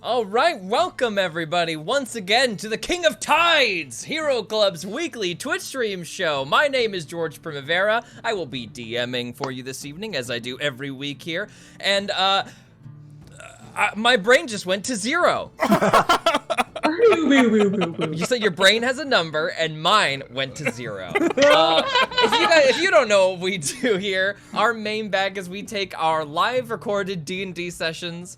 All right, welcome everybody once again to the King of Tides, Hero Club's weekly Twitch stream show. My name is George Primavera. I will be DMing for you this evening as I do every week here. And my brain just went to 0. You said your brain has a number, and mine went to 0. If you don't know what we do here, our main bag is we take our live recorded D&D sessions,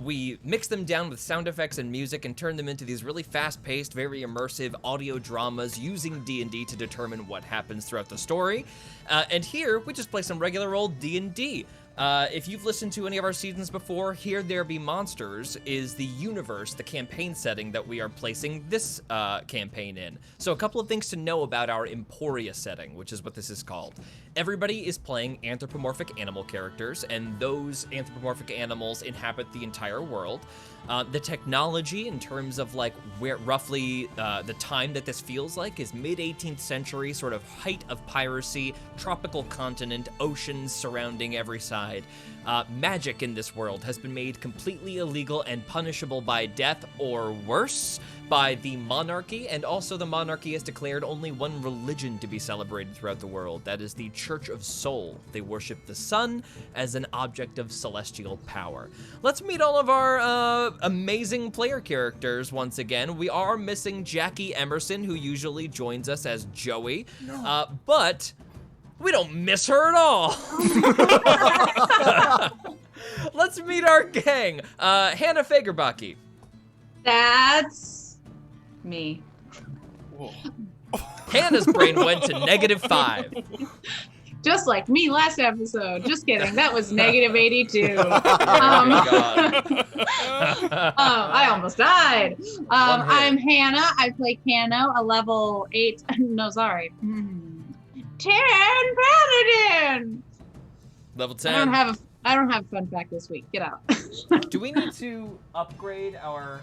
we mix them down with sound effects and music and turn them into these really fast-paced, very immersive audio dramas using D&D to determine what happens throughout the story. And here, we just play some regular old D&D. If you've listened to any of our seasons before, Here There Be Monsters is the universe, the campaign setting that we are placing this campaign in. So a couple of things to know about our Emporia setting, which is what this is called. Everybody is playing anthropomorphic animal characters, and those anthropomorphic animals inhabit the entire world. The technology in terms of like where roughly the time that this feels like is mid-18th century, sort of height of piracy, tropical continent, oceans surrounding every side. Magic in this world has been made completely illegal and punishable by death or worse by the monarchy, and also the monarchy has declared only one religion to be celebrated throughout the world. That is the Church of Soul. They worship the sun as an object of celestial power. Let's meet all of our amazing player characters once again. We are missing Jackie Emerson, who usually joins us as Joey, but we don't miss her at all. Let's meet our gang. Hannah Fagerbaki. That's me. Hannah's brain went to -5. Just like me last episode. Just kidding. That was -82. I almost died. I'm Hannah. I play Cano, a level 8. No, sorry. 10 paladin. Level 10. I don't have a fun fact this week. Get out. Do we need to upgrade our?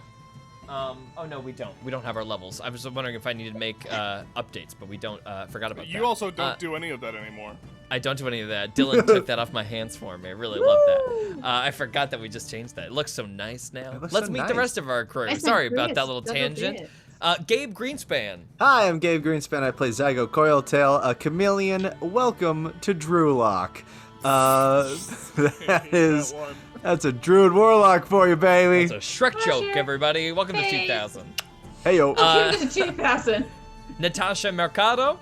Oh no, we don't. We don't have our levels. I was wondering if I needed to make updates, but we don't. Forgot about that. You also don't do any of that anymore. I don't do any of that. Dylan took that off my hands for me. I really love that. I forgot that we just changed that. It looks so nice now. Let's meet the rest of our crew. Sorry about that little tangent. Gabe Greenspan. Hi, I'm Gabe Greenspan. I play Zygo Coiltail, a chameleon. Welcome to Drewlock. That's a Druid Warlock for you, baby. That's a Shrek joke, everybody. Welcome to 2000. Hey, yo. Welcome to 2000. Natasha Mercado.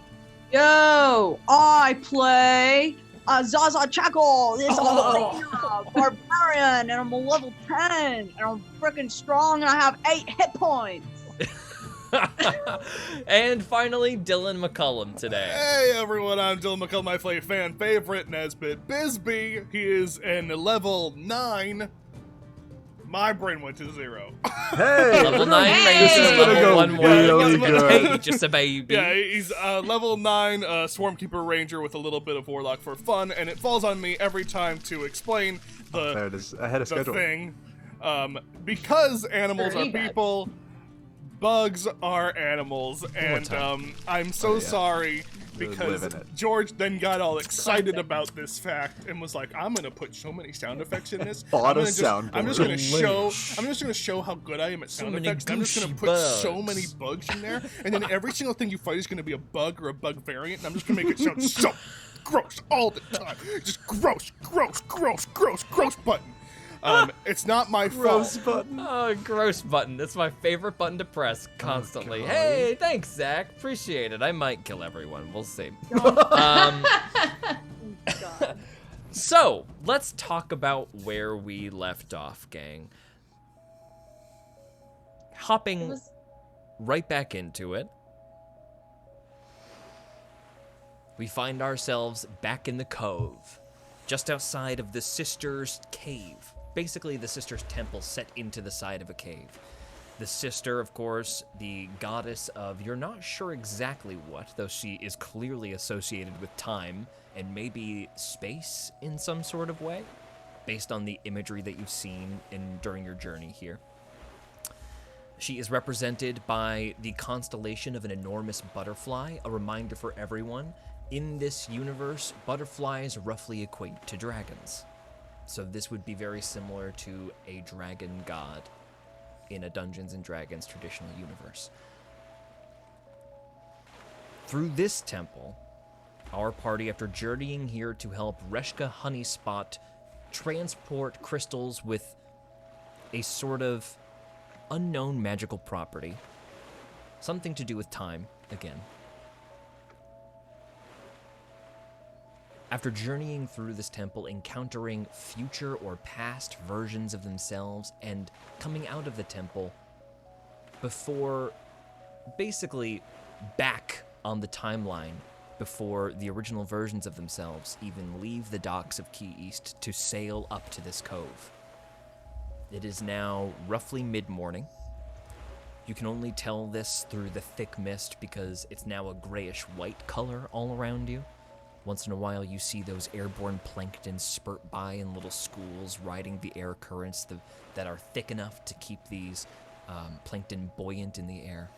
Yo, I play Zaza Chackle, this barbarian, and I'm a level 10, and I'm freaking strong, and I have 8 hit points. And finally, Dylan McCullum today. Hey everyone, I'm Dylan McCullum. I play fan favorite Nesbit Bisbee. He is in level 9. My brain went to 0. Hey! Level 9, This is gonna go really good. Hey, just a baby. Yeah, he's level 9 Swarmkeeper Ranger with a little bit of Warlock for fun, and it falls on me every time to explain There it is, ahead of schedule. thing. Because animals are people, bugs are animals, and I'm so sorry because George then got all excited about this fact and was like, "I'm gonna put so many sound effects in this. I'm just gonna show how good I am at sound effects. I'm just gonna put so many bugs in there, and then every single thing you fight is gonna be a bug or a bug variant, and I'm just gonna make it sound so gross all the time. Just gross button." It's not my Gross fault. button. Oh, gross button. That's my favorite button to press constantly. Hey, thanks, Zach. Appreciate it. I might kill everyone. We'll see. So, let's talk about where we left off, gang. Hopping right back into it. We find ourselves back in the cove, just outside of the Sisters' cave. Basically, the Sisters' temple set into the side of a cave. The Sister, of course, the goddess of you're not sure exactly what, though she is clearly associated with time and maybe space in some sort of way, based on the imagery that you've seen during your journey here. She is represented by the constellation of an enormous butterfly, a reminder for everyone. In this universe, butterflies roughly equate to dragons. So this would be very similar to a dragon god in a Dungeons & Dragons traditional universe. Through this temple, our party, after journeying here to help Reshka Honeyspot transport crystals with a sort of unknown magical property, something to do with time, again. After journeying through this temple, encountering future or past versions of themselves, and coming out of the temple before, basically, back on the timeline before the original versions of themselves even leave the docks of Key East to sail up to this cove. It is now roughly mid-morning. You can only tell this through the thick mist because it's now a grayish-white color all around you. Once in a while, you see those airborne plankton spurt by in little schools, riding the air currents that are thick enough to keep these plankton buoyant in the air.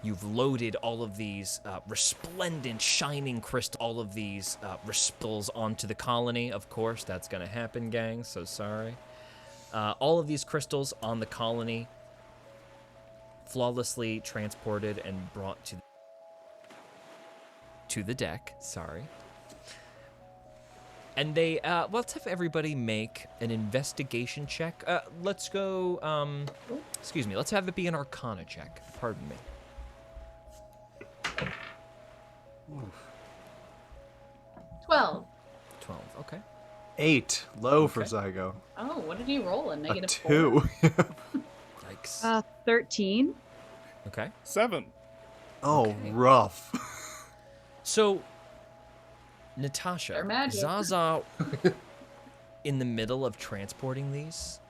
You've loaded all of these resplendent, shining crystals, all of these risples onto the colony. Of course, that's going to happen, gang, so sorry. All of these crystals on the colony, flawlessly transported and brought to the deck, sorry. And they, let's have everybody make an investigation check. Let's go, excuse me, let's have it be an Arcana check, pardon me. 12. 12, okay. 8, low for Okay. Zygo. Oh, what did you roll? A A negative 2. 4? Yikes. 13. Okay. 7. Oh, Okay. rough. So, Natasha, They're magic. Zaza, in the middle of transporting these,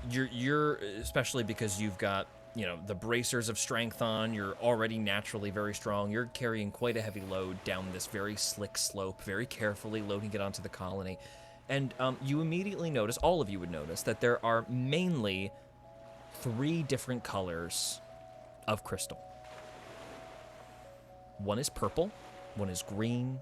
you're especially because you've got, you know, the bracers of strength on, you're already naturally very strong, you're carrying quite a heavy load down this very slick slope, very carefully loading it onto the colony. And you immediately notice, all of you would notice, that there are mainly 3 different colors of crystal. One is purple, one is green,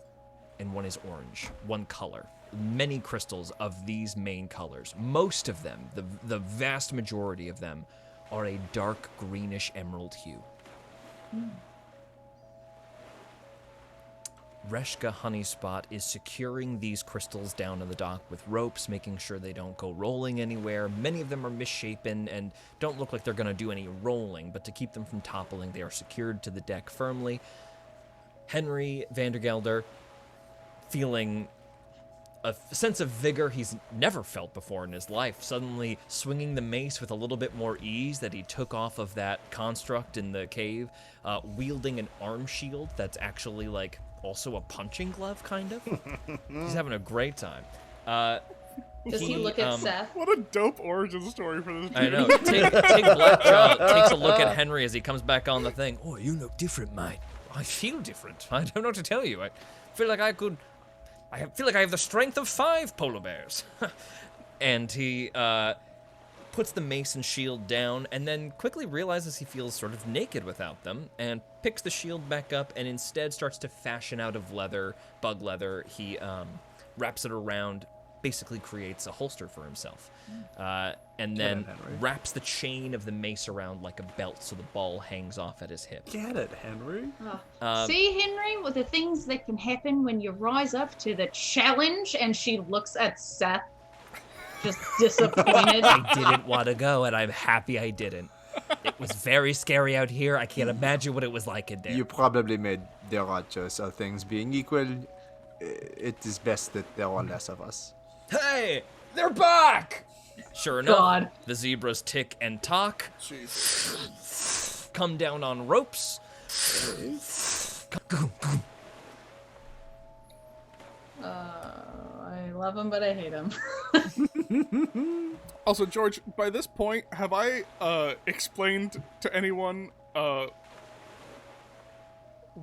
and one is orange. One color. Many crystals of these main colors. Most of them, the vast majority of them, are a dark greenish emerald hue. Reshka Honeyspot is securing these crystals down to the dock with ropes, making sure they don't go rolling anywhere. Many of them are misshapen and don't look like they're going to do any rolling, but to keep them from toppling, they are secured to the deck firmly. Henry Vandergelder, feeling a sense of vigor he's never felt before in his life, suddenly swinging the mace with a little bit more ease that he took off of that construct in the cave, wielding an arm shield that's actually like also a punching glove, kind of. He's having a great time. Does he look at Seth? What a dope origin story for this dude. I know. Take Blackjaw takes a look at Henry as he comes back on the thing. Oh, you look different, mate. I feel different. I don't know what to tell you. I feel like I feel like I have the strength of 5 polar bears. And he puts the mace and shield down and then quickly realizes he feels sort of naked without them and picks the shield back up and instead starts to fashion out of leather, bug leather. He wraps it around, basically creates a holster for himself. And then wraps the chain of the mace around like a belt so the ball hangs off at his hip. Get it, Henry. See, Henry, with the things that can happen when you rise up to the challenge, and she looks at Seth, just disappointed. I didn't want to go, and I'm happy I didn't. It was very scary out here. I can't imagine what it was like in there. You probably made the right choice. All things being equal, it is best that there are less of us. Hey, they're back! Sure enough, God. the zebras tick and talk. Jeez. Come down on ropes. I love him, but I hate him. Also, George, by this point, have I explained to anyone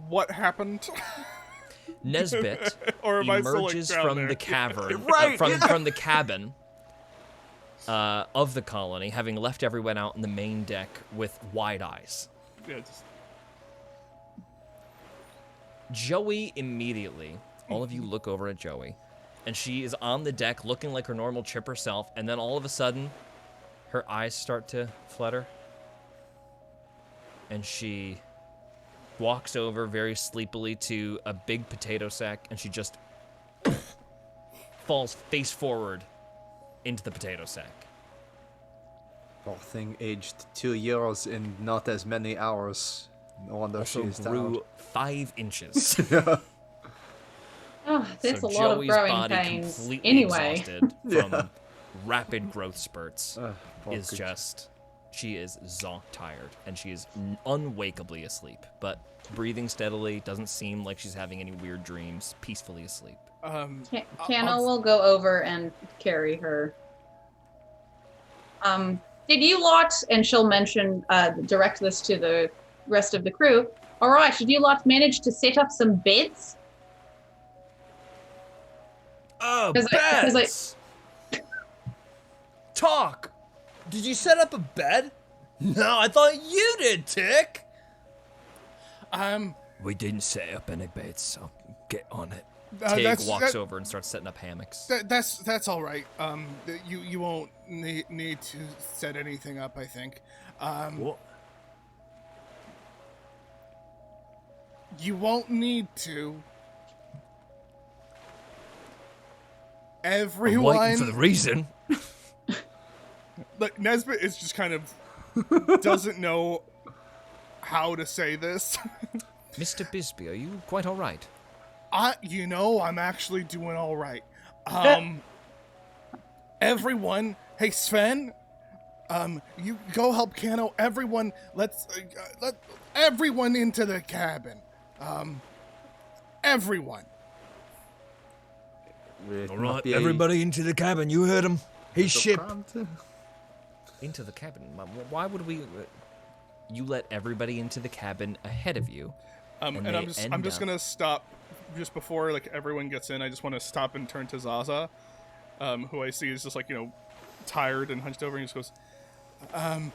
what happened? Nesbit Or am I still, like, emerges down from there? the cavern, Right, from the cabin of the colony, having left everyone out in the main deck with wide eyes. Yeah, just... Joey immediately, all of you look over at Joey, and she is on the deck looking like her normal chipper self, and then all of a sudden, Her eyes start to flutter. And she walks over very sleepily to a big potato sack, and she just falls face forward into the potato sack. Poor thing aged 2 years in not as many hours. No wonder she Also is grew tired. 5 inches. Oh, that's So a lot of Joey's growing body pains. completely Anyway. exhausted from Yeah. rapid growth spurts Poor is creature. just... She is zonk tired, and she is unwakeably asleep, but breathing steadily, doesn't seem like she's having any weird dreams, peacefully asleep. Cano will go over and carry her. Did you lot, and she'll mention, direct this to the rest of the crew, alright, did you lot manage to set up some beds? Oh, 'Cause beds! Talk! Did you set up a bed? No, I thought you did, Tick! We didn't set up any beds, so get on it. Tig walks over and starts setting up hammocks. That's all right. You won't need to set anything up, I think. What? You won't need to. Everyone. I'm waiting for the reason. Like, Nesbit is just kind of doesn't know how to say this. Mr. Bisbee, are you quite all right? I'm actually doing all right. Everyone, hey Sven, you go help Cano. Everyone, let everyone into the cabin. Everyone. Will it All not right, be a everybody into the cabin. You heard him. He's little ship. cramped? Into the cabin. Why would we? You let everybody into the cabin ahead of you. And they I'm just up- gonna stop just before like everyone gets in. I just want to stop and turn to Zaza, who I see is just like tired and hunched over, and he just goes, I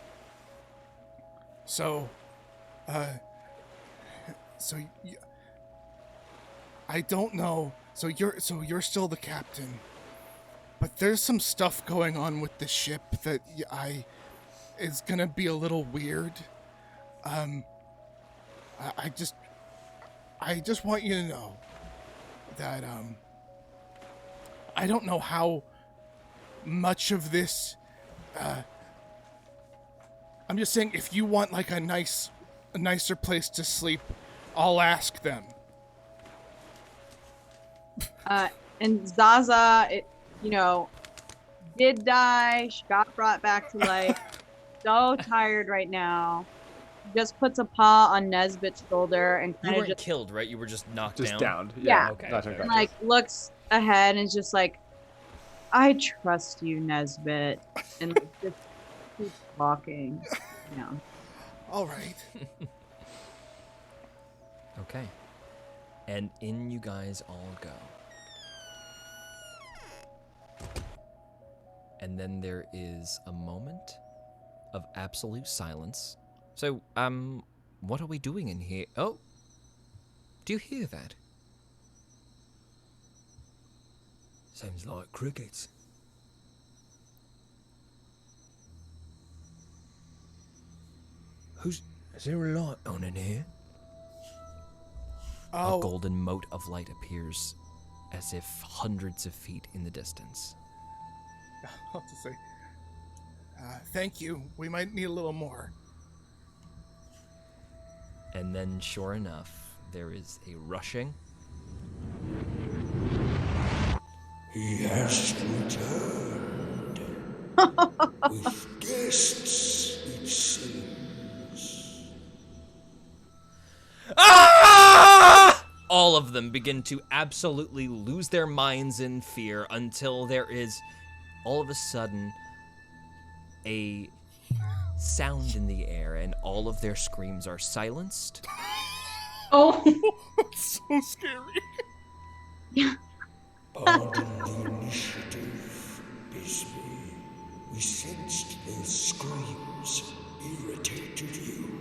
don't know. So you're still the captain, but there's some stuff going on with the ship that is gonna be a little weird. I just want you to know that I don't know how much of this. I'm just saying, if you want like a nicer place to sleep, I'll ask them. And Zaza, did die. She got brought back to life. So tired right now. Just puts a paw on Nesbit's shoulder and You kind of weren't just killed, right? You were just knocked Just down. downed. Yeah. Okay. Gotcha, okay. gotcha. like looks ahead and is just like, I trust you, Nesbit, and like, just keeps walking. All right. Okay. And in you guys all go. And then there is a moment of absolute silence. So, what are we doing in here? Oh, do you hear that? Sounds like crickets. Is there a light on in here? A golden mote of light appears as if hundreds of feet in the distance. I'll have to say, thank you. We might need a little more. And then, sure enough, there is a rushing. He has returned. With guests, it seems. Ah! All of them begin to absolutely lose their minds in fear until there is, all of a sudden, a sound in the air, and all of their screams are silenced. Oh. That's so scary. Pardon the initiative, Bisbee. We sensed those screams irritated you.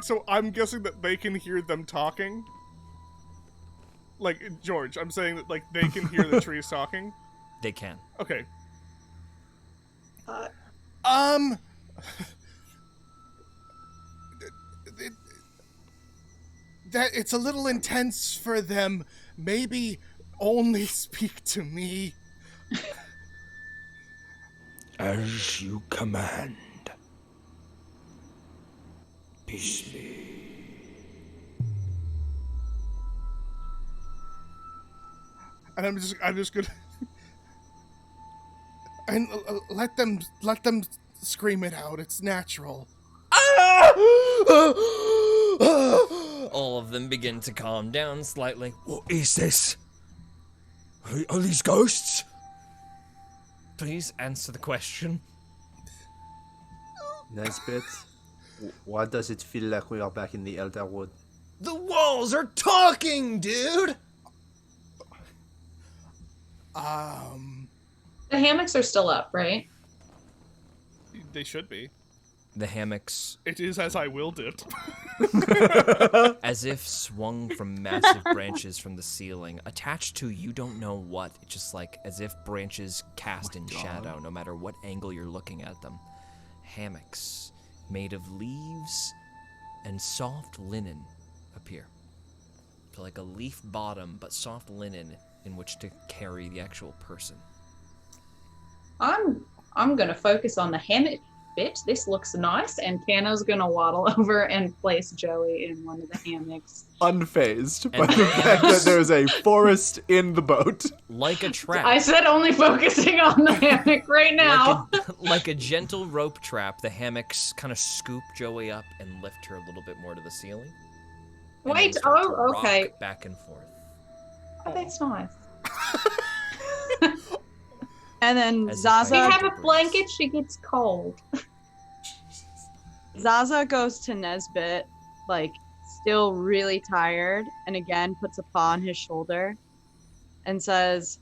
So I'm guessing that they can hear them talking. Like, George, I'm saying that, like, they can hear the trees talking? They can. Okay. That it's a little intense for them. Maybe only speak to me. As you command. Bisbee. And I'm just gonna and let them scream it out. It's natural. All of them begin to calm down slightly. What is this? Are these ghosts? Please answer the question. Nesbit, why does it feel like we are back in the Elderwood? The walls are talking, dude! The hammocks are still up, right? They should be. The hammocks, It is as I willed it. as if swung from massive branches from the ceiling, attached to you don't know what, just like as if branches cast in shadow, no matter what angle you're looking at them. Hammocks made of leaves and soft linen appear. So like a leaf bottom, but soft linen in which to carry the actual person. I'm gonna focus on the hammock bit. This looks nice, and Kano's gonna waddle over and place Joey in one of the hammocks. Unfazed by And the fact that there's a forest in the boat. Like a trap. I said only focusing on the hammock right now. Like a gentle rope trap, the hammocks kind of scoop Joey up and lift her a little bit more to the ceiling. And Wait, then start to oh, okay. rock back and forth. Oh, that's nice. And then As if Zaza We I- have a blanket, she gets cold. Zaza goes to Nesbit, like, still really tired, and again puts a paw on his shoulder and says,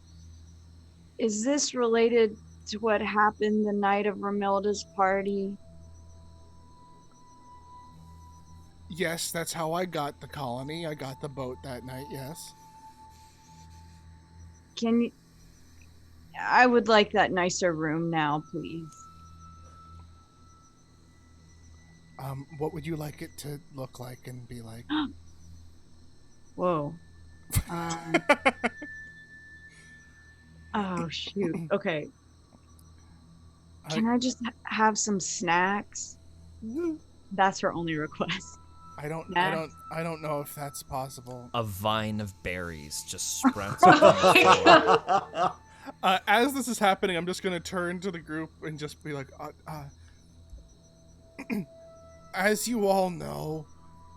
"Is this related to what happened the night of Romilda's party?" Yes, that's how I got the colony. I got the boat that night, yes. Can you... I would like that nicer room now, please. What would you like it to look like and be like? Whoa. Oh, shoot. Okay. Can I just have some snacks? That's her only request. I don't know if that's possible. A vine of berries just sprouts up on the floor. As this is happening, I'm just gonna turn to the group and just be like, as you all know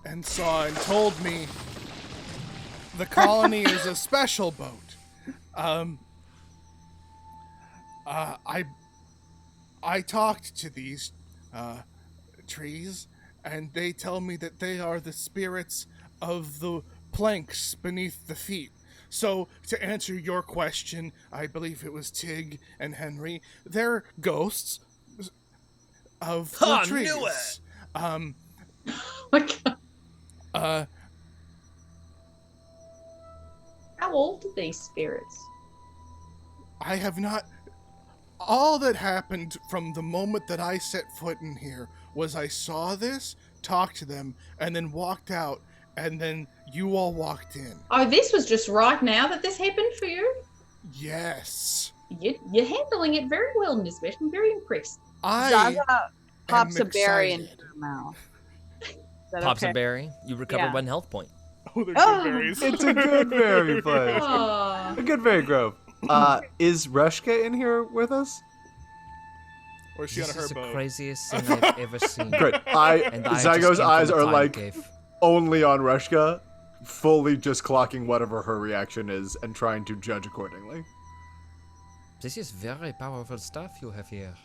and saw and told me, the colony is a special boat. I talked to these trees, and they tell me that they are the spirits of the planks beneath the feet. So, to answer your question, I believe it was Tig and Henry. They're ghosts of the trees. Knew it! Oh my God. How old are these spirits? I have not... All that happened from the moment that I set foot in here was I saw this, talked to them, and then walked out, and then you all walked in. Oh, this was just right now that this happened for you? Yes. You're handling it very well, Nisbet. I'm very impressed. Zaza pops a berry excited. into her mouth. Is that Pops okay? a berry, you recover Yeah. 1 health point. Oh, they're Oh. good berries. It's a good berry place. Oh. A good berry grove. Is Rushka in here with us? Or is she on This her is the boat? craziest thing I've ever seen. Great. And I just Zygo's came eyes from the are time like cave. only on Rushka, fully just clocking whatever her reaction is and trying to judge accordingly. This is very powerful stuff you have here.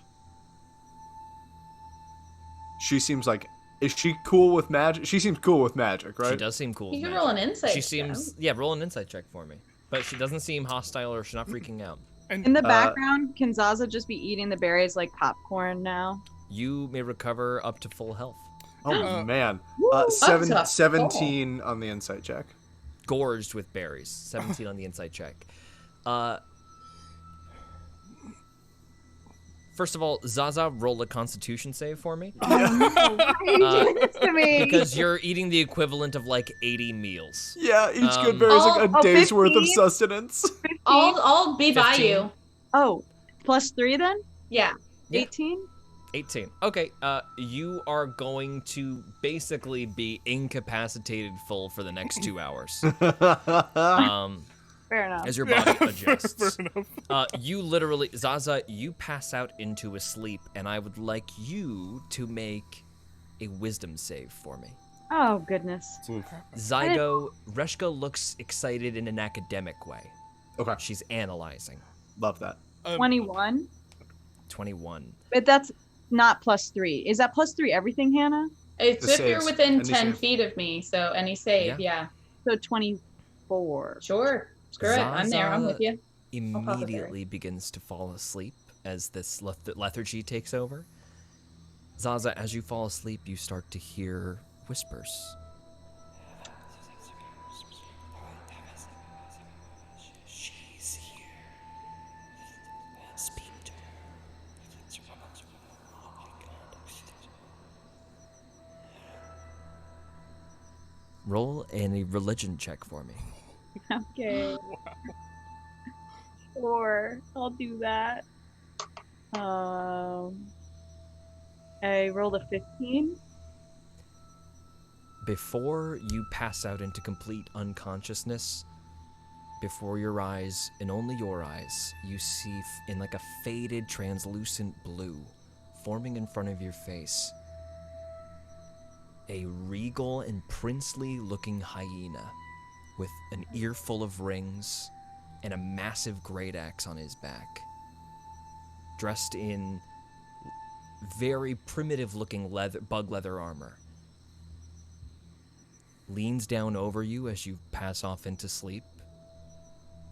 She seems like... Is she cool with magic? She seems cool with magic, right? She does seem cool. You with can magic. roll an insight. She seems... Yeah, roll an insight check for me. But she doesn't seem hostile or she's not freaking out. In the background, can Zaza just be eating the berries like popcorn now? You may recover up to full health. Oh, man. Up to 17 on the insight check. gorged with berries. 17 on the insight check. First of all, Zaza, roll a Constitution save for me. Oh, no. Why are you doing this to me? Because you're eating the equivalent of like 80 meals. Yeah, each good berry is like a day's worth of 15? sustenance. 15? I'll be by 15. you. Oh, plus 3 then? Yeah. Yeah. 18? 18. Okay, you are going to basically be incapacitated full for the next 2 hours. Fair enough. As your body adjusts. Fair enough. You literally, Zaza, you pass out into a sleep, and I would like you to make a wisdom save for me. Oh, goodness. Zygo, Reshka looks excited in an academic way. Okay. She's analyzing. Love that. 21? 21. But that's not plus 3. Is that plus 3 everything, Hannah? It's The if you're saves. within Any 10 save. feet of me, so any save, yeah. So 24. Sure. Screw it. I'm there. I'm with you. Immediately begins to fall asleep as this lethargy takes over. Zaza, as you fall asleep, you start to hear whispers. She's here. Speak to her. Roll a religion check for me. Okay. Sure, I'll do that. I rolled a 15. Before you pass out into complete unconsciousness, before your eyes, and only your eyes, you see in like a faded, translucent blue, forming in front of your face, a regal and princely-looking hyena with an earful of rings and a massive great axe on his back, dressed in very primitive-looking bug leather armor. Leans down over you as you pass off into sleep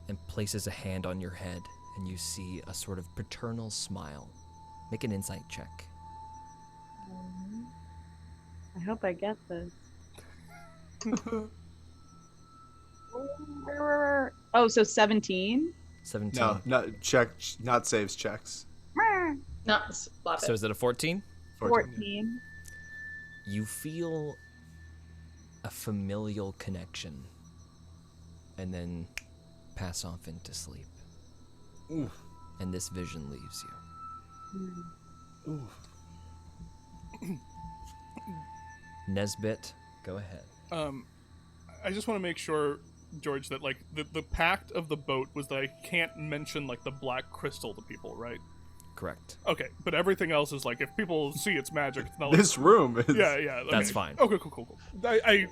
and places a hand on your head, and you see a sort of paternal smile. Make an insight check. I hope I get this. Oh, so 17? 17. No, not check, not saves, checks. No, flop So it. is it a 14? 14. You feel a familial connection and then pass off into sleep. Oof. And this vision leaves you. Oof. Nesbit, go ahead. I just want to make sure, George, that like the pact of the boat was that I can't mention like the black crystal to people, right? Correct. Okay, but everything else is like if people see it's magic, it's not like, This room is. yeah. That's fine. Okay, cool. I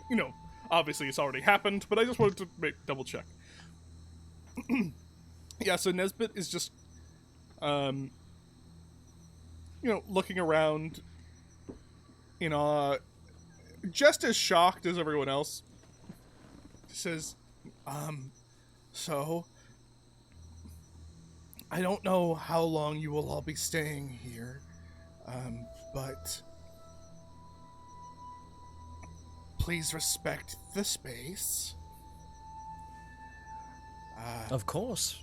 obviously it's already happened, but I just wanted to double check. Yeah, so Nesbit is just, looking around, just as shocked as everyone else. He says, so, I don't know how long you will all be staying here, but please respect the space. Of course.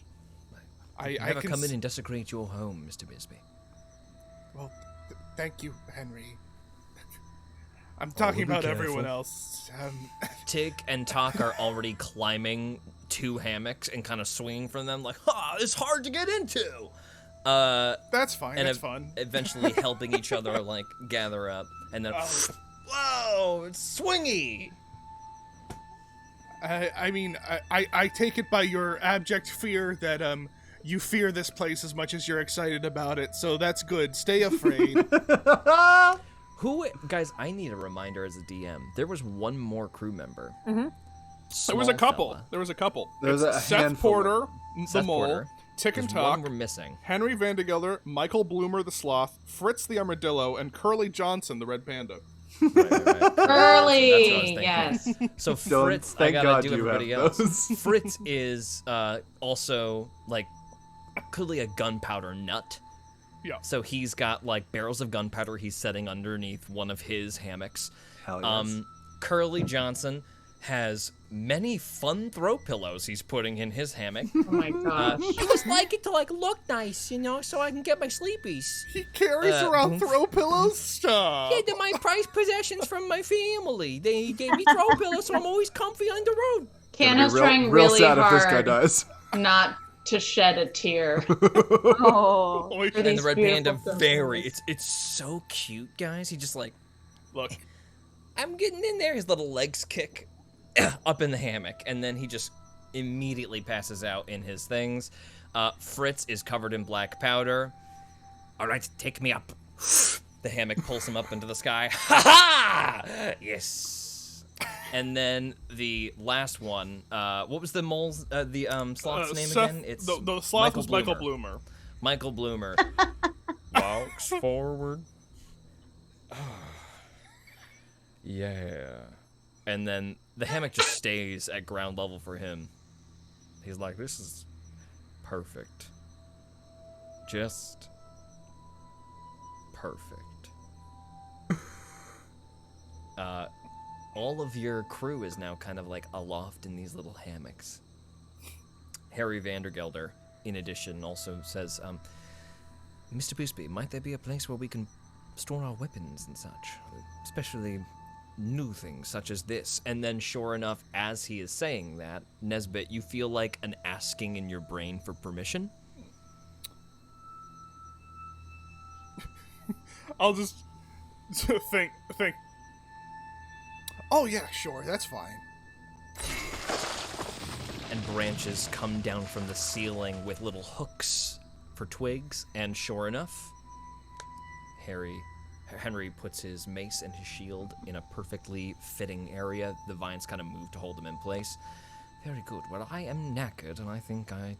I Never can come in and desecrate your home, Mr. Bisbee. Well, thank you, Henry. I'm talking be about careful. everyone else. Tig and Talk are already climbing 2 hammocks and kind of swinging from them like, it's hard to get into. That's fine. And That's fun. Eventually helping each other like gather up, and then, whoa, it's swingy. I take it by your abject fear that you fear this place as much as you're excited about it. So that's good. Stay afraid. Who, guys? I need a reminder as a DM. There was one more crew member. There was Small a couple. fella. There was a couple. There's It's a Seth handful. Porter, the Seth mole, Porter. Tick and There's Talk, one we're missing. Henry Vandegelder, Michael Bloomer the sloth, Fritz the armadillo, and Curly Johnson the red panda. Right. That's what I was Early, thinking. yes. So Don't- Fritz, I thank gotta God do you everybody have else. those. Fritz is also like clearly a gunpowder nut. Yeah. So he's got like barrels of gunpowder he's setting underneath one of his hammocks. Hell yes. Curly Johnson has many fun throw pillows he's putting in his hammock. Oh my gosh. I just like it to look nice, so I can get my sleepies. He carries around throw pillows? Stop. Yeah, they're my prized possessions from my family. They gave me throw pillows, so I'm always comfy on the road. Kanna's real, trying real really sad hard if this guy dies. not to shed a tear. Oh. Oy. For And the these red panda beautiful very, pillows. it's so cute, guys. He just like, Look, I'm getting in there. His little legs kick up in the hammock, and then he just immediately passes out in his things. Fritz is covered in black powder. All right, take me up. The hammock pulls him up into the sky. Ha ha! Yes. And then the last one. What was the mole's sloth's name Seth, again? It's the sloth was Michael Bloomer. Michael Bloomer walks forward. Yeah. And then the hammock just stays at ground level for him. He's like, this is perfect. Just perfect. All of your crew is now kind of like aloft in these little hammocks. Harry Vandergelder, in addition, also says, Mr. Boosby, might there be a place where we can store our weapons and such? Especially new things such as this. And then, sure enough, as he is saying that, Nesbit, you feel like an asking in your brain for permission. I'll just think. Oh yeah, sure, that's fine. And branches come down from the ceiling with little hooks for twigs. And sure enough, Henry puts his mace and his shield in a perfectly fitting area. The vines kind of move to hold them in place. Very good. Well, I am knackered, and I think I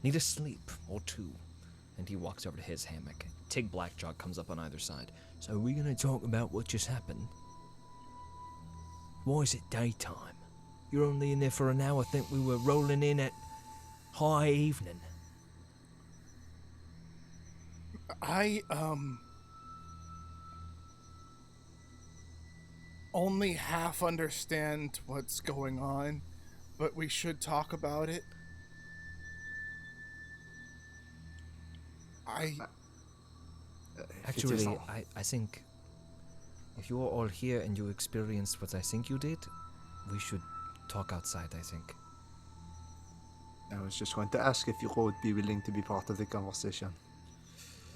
need a sleep or two. And he walks over to his hammock. Tig Blackjaw comes up on either side. So are we going to talk about what just happened? Why is it daytime? You're only in there for an hour. I think we were rolling in at high evening. I only half understand what's going on, but we should talk about it. Actually, I think if you're all here and you experienced what I think you did, we should talk outside, I think. I was just going to ask if you would be willing to be part of the conversation.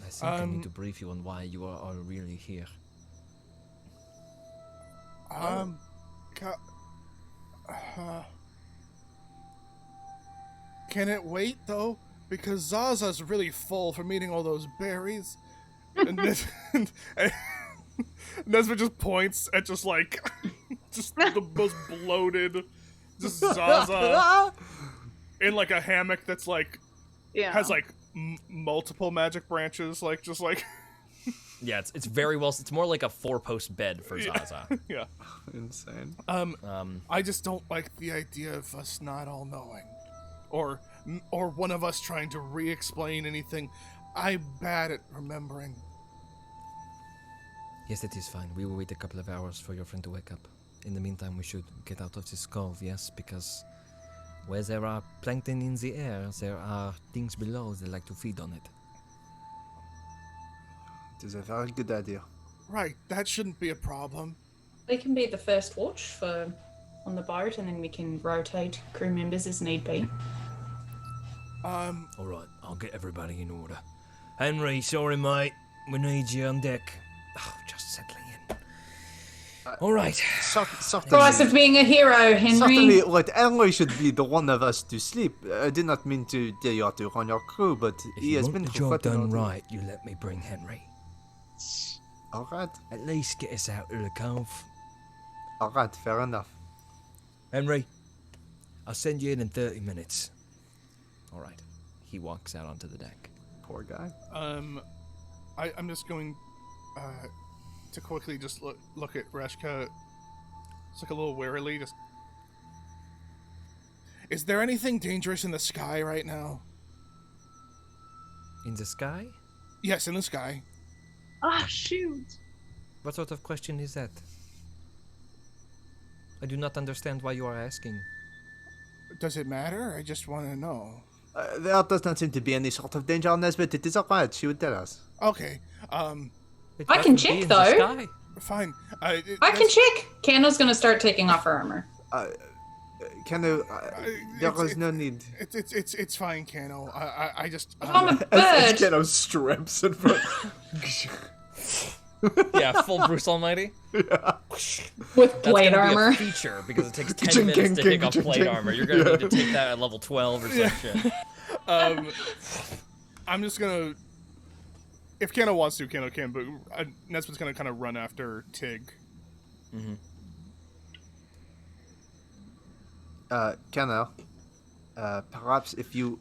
I think I need to brief you on why you are all really here. Can it wait though? Because Zaza's really full from eating all those berries. And Nesbit just points at just the most bloated, just Zaza in like a hammock that's like has like multiple magic branches, Yeah, it's very well. It's more like a 4-post bed for Zaza. Yeah. Insane. I just don't like the idea of us not all knowing, or one of us trying to re-explain anything. I'm bad at remembering. Yes, that is fine. We will wait a couple of hours for your friend to wake up. In the meantime, we should get out of this cove, yes, because where there are plankton in the air, there are things below that like to feed on it. It is a very good idea. Right, that shouldn't be a problem. We can be the first watch on the boat, and then we can rotate crew members as need be. All right, I'll get everybody in order. Henry, sorry, mate. We need you on deck. Oh, just settling in. All right. Price of being a hero, Henry. Certainly, right, Henry should be the one of us to sleep. I did not mean to tell you to run your crew, but If he you has want been the job done forgotten. right, you let me bring Henry. Alright, At least get us out of the cove. alright, fair enough. Henry, I'll send you in 30 minutes. All right. He walks out onto the deck. Poor guy. I'm just going to quickly just look at Reshka. It's like a little warily. Just, is there anything dangerous in the sky right now? In the sky? Yes, in the sky. Ah, shoot. What sort of question is that? I do not understand why you are asking. Does it matter? I just want to know. There does not seem to be any sort of danger on this, but it is alright. She would tell us. Okay. It I can could be check, in the though. sky. Fine. I can check. Kano's gonna start taking off her armor. There is no need. It's fine, Kano. I just. I'm a As bird. Kano strips in front. Yeah, full Bruce Almighty. With That's plate gonna armor. be a feature because it takes 10 minutes to pick up plate armor. You're gonna need to take that at level 12 or some shit. I'm just gonna. If Kano wants to, Kano can, but Nesbitt's gonna kind of run after Tig. Mm-hmm. Kano, perhaps if you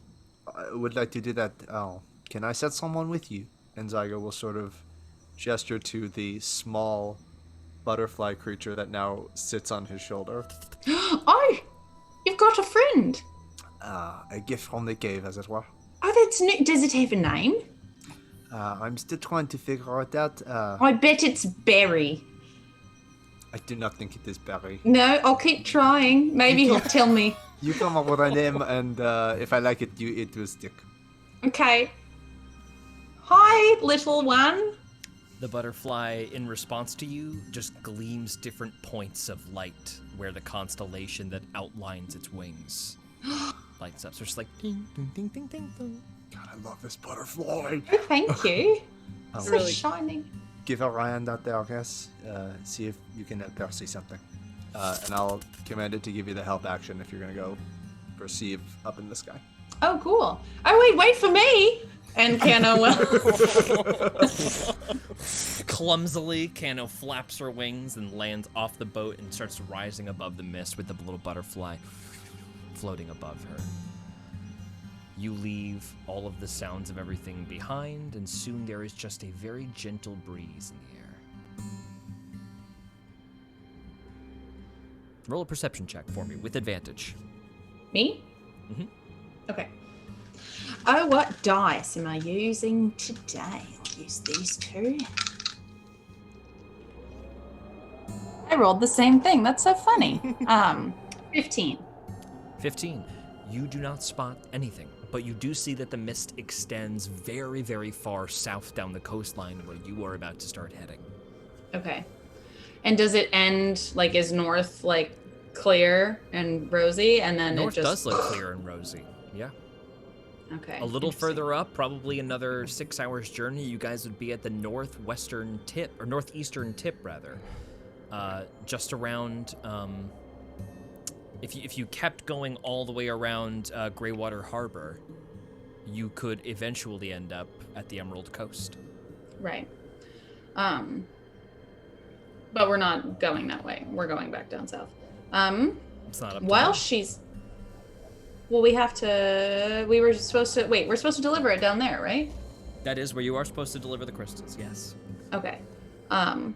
would like to do that, can I set someone with you? And Zygo will sort of gesture to the small butterfly creature that now sits on his shoulder. Oh, you've got a friend. A gift from the cave, as it were. Oh, that's new. Does it have a name? I'm still trying to figure it out. I bet it's Barry. I do not think it is Barry. No, I'll keep trying. Maybe he'll tell me. You come up with a name, and if I like it, it will stick. Okay. Hi, little one. The butterfly, in response to you, just gleams different points of light where the constellation that outlines its wings lights up. So it's just like ding, ding, ding, ding, ding, ding. God, I love this butterfly. Oh, thank you. Oh, So really- shining. Give her a hand out there, I guess. See if you can help her see something. And I'll command it to give you the help action if you're gonna go perceive up in the sky. Oh, cool. Oh, wait for me. And Kano will. Clumsily, Kano flaps her wings and lands off the boat and starts rising above the mist with the little butterfly floating above her. You leave all of the sounds of everything behind, and soon there is just a very gentle breeze in the air. Roll a perception check for me with advantage. Me? Mhm. Okay. Oh, what dice am I using today? I'll use these two. I rolled the same thing. That's so funny. 15. 15. You do not spot anything, but you do see that the mist extends very, very far south down the coastline where you are about to start heading. Okay. And does it end, like, is north, like, clear and rosy, and then North it just... does look clear and rosy. Yeah. Okay. A little interesting. further up, probably another 6 hours journey, you guys would be at the northwestern tip, or northeastern tip, rather. Just around, if you kept going all the way around Greywater Harbor, you could eventually end up at the Emerald Coast. Right. But we're not going that way. We're going back down south. It's not up to While me. she's... Well, we have to... We're supposed to deliver it down there, right? That is where you are supposed to deliver the crystals, yes. Okay. Kano's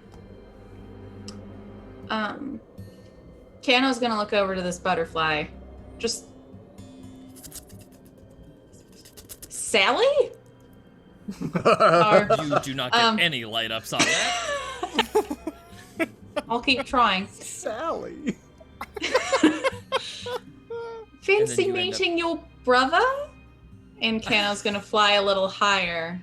gonna look over to this butterfly. Just... Sally? Or... You do not get any light ups on that. I'll keep trying. Sally. Fancy you end meeting your brother? And Kano's gonna fly a little higher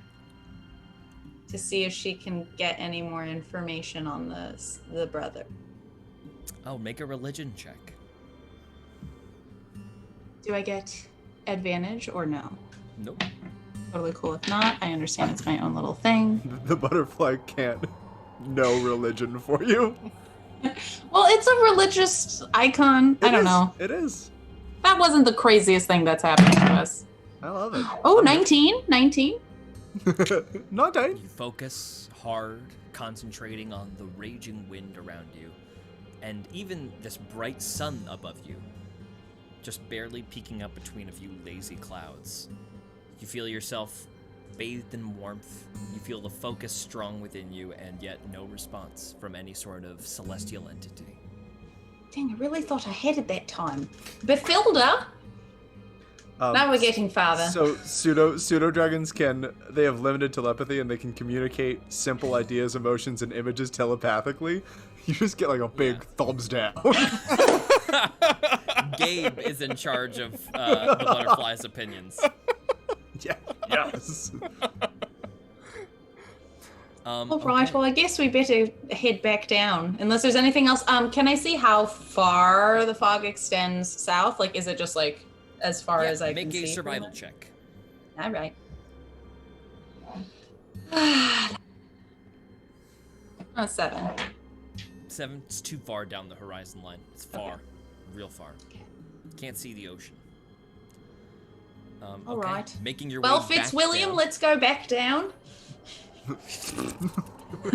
to see if she can get any more information on the brother. Oh, make a religion check. Do I get advantage or no? Nope. Totally cool if not. I understand it's my own little thing. The butterfly can't know religion for you. Well, it's a religious icon. I don't know. It is. That wasn't the craziest thing that's happened to us. I love it. Oh, 19? 19? Not You focus hard, concentrating on the raging wind around you, and even this bright sun above you, just barely peeking up between a few lazy clouds. You feel yourself bathed in warmth, you feel the focus strong within you, and yet no response from any sort of celestial entity. Dang, I really thought I had it that time. Befilda? Now we're getting farther. So pseudo dragons they have limited telepathy and they can communicate simple ideas, emotions, and images telepathically. You just get like a big thumbs down. Gabe is in charge of the butterfly's opinions. Yeah. Yes. All right. Well, I guess we better head back down, unless there's anything else. Can I see how far the fog extends south? Like, is it just like as far as I can see? Make a survival check. All right. 7. 7's too far down the horizon line. It's far, real far. Can't see the ocean. All right. Making your Well, way back Fitzwilliam, down. let's go back down.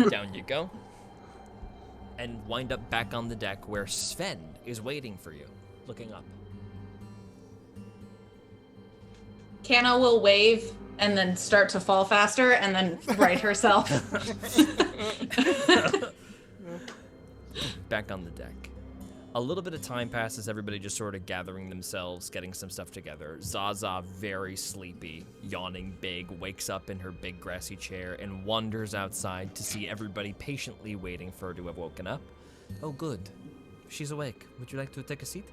Down you go. And wind up back on the deck where Sven is waiting for you, looking up. Kana will wave and then start to fall faster and then right herself. Back on the deck. A little bit of time passes, everybody just sort of gathering themselves, getting some stuff together. Zaza, very sleepy, yawning big, wakes up in her big grassy chair and wanders outside to see everybody patiently waiting for her to have woken up. Oh, good. She's awake. Would you like to take a seat?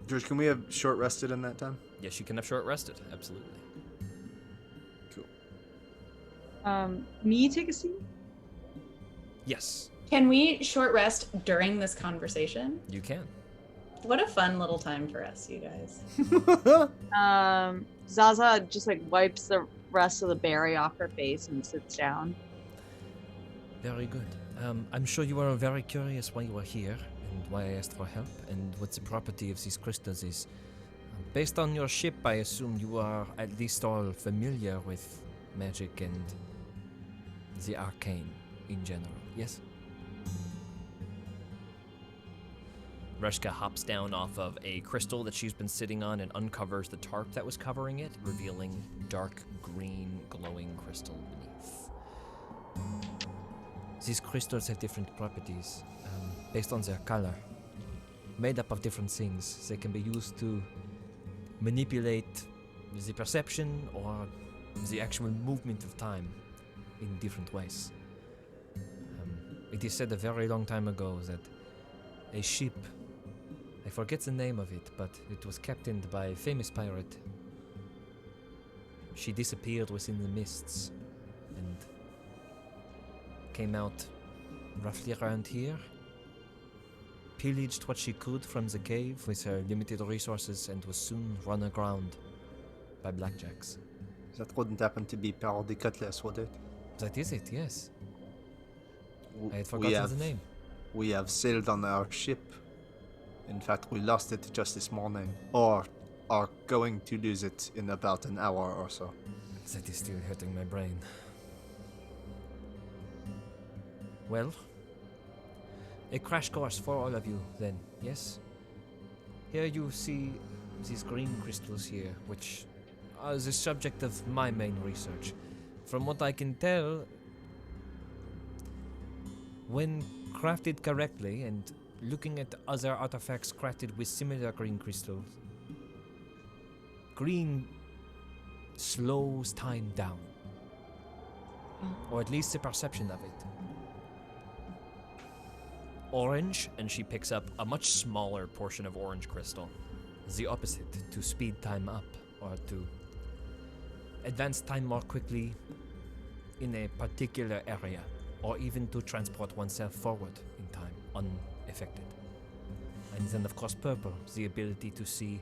George, can we have short rested in that time? Yes, you can have short rested, absolutely. Cool. Me take a seat? Yes, Can we short rest during this conversation? you can. What a fun little time for us, you guys. Zaza just like wipes the rest of the berry off her face and sits down. Very good. I'm sure you are very curious why you are here and why I asked for help and what the property of these crystals is. Based on your ship, I assume you are at least all familiar with magic and the arcane in general, yes? Reshka hops down off of a crystal that she's been sitting on and uncovers the tarp that was covering it, revealing dark green glowing crystal beneath. These crystals have different properties based on their color. Made up of different things. They can be used to manipulate the perception or the actual movement of time in different ways. It is said a very long time ago that a ship, I forget the name of it, but it was captained by a famous pirate. She disappeared within the mists and came out roughly around here, pillaged what she could from the cave with her limited resources, and was soon run aground by blackjacks. That wouldn't happen to be Pearl de Cutlass, would it? That is it, yes. I had We forgotten have, the name. we have sailed on our ship. In fact, we lost it just this morning. Or are going to lose it in about an hour or so. That is still hurting my brain. Well, a crash course for all of you then, yes? Here you see these green crystals here, which are the subject of my main research. From what I can tell, when crafted correctly and looking at other artifacts crafted with similar green crystals, green slows time down. Or at least the perception of it. Orange, and she picks up a much smaller portion of orange crystal. The opposite, to speed time up, or to advance time more quickly in a particular area, or even to transport oneself forward in time, unaffected. And then of course purple, the ability to see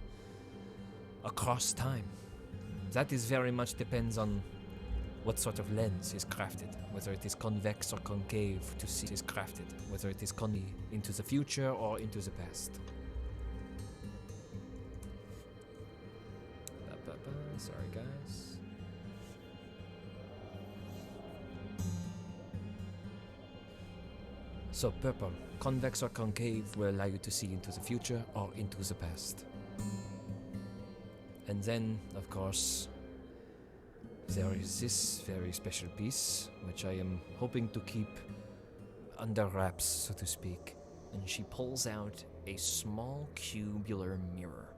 across time. That is very much depends on what sort of lens is crafted, whether it is convex or concave to see is crafted, whether it is into the future or into the past. Sorry guys. So purple, convex or concave, will allow you to see into the future or into the past. And then, of course, there is this very special piece, which I am hoping to keep under wraps, so to speak. And she pulls out a small cubular mirror.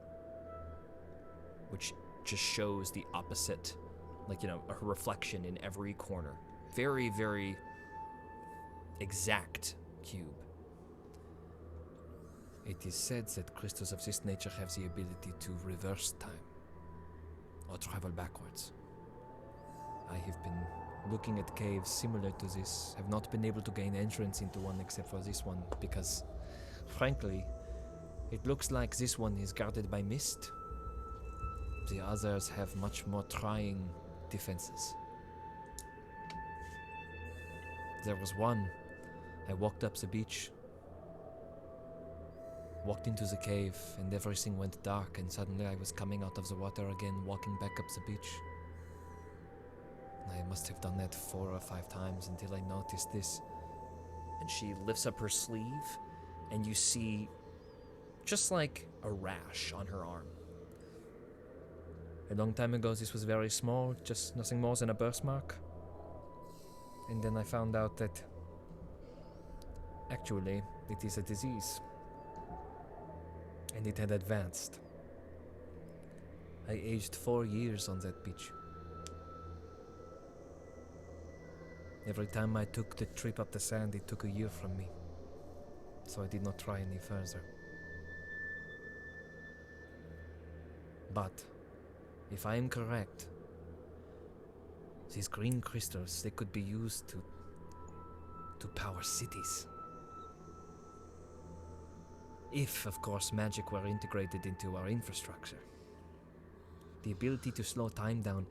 which just shows the opposite, like, a reflection in every corner. Very, very exact cube. It is said that crystals of this nature have the ability to reverse time or travel backwards. I have been looking at caves similar to this, have not been able to gain entrance into one except for this one because, frankly, it looks like this one is guarded by mist. The others have much more trying defenses. There was one. I walked up the beach, walked into the cave, and everything went dark, and suddenly I was coming out of the water again, walking back up the beach. I must have done that 4 or 5 times until I noticed this. And she lifts up her sleeve, and you see just like a rash on her arm. A long time ago, this was very small, just nothing more than a birthmark. And then I found out that actually it is a disease. And it had advanced. I aged 4 years on that beach. Every time I took the trip up the sand, it took a year from me. So I did not try any further. But if I am correct, these green crystals, they could be used to power cities. If, of course, magic were integrated into our infrastructure. The ability to slow time down.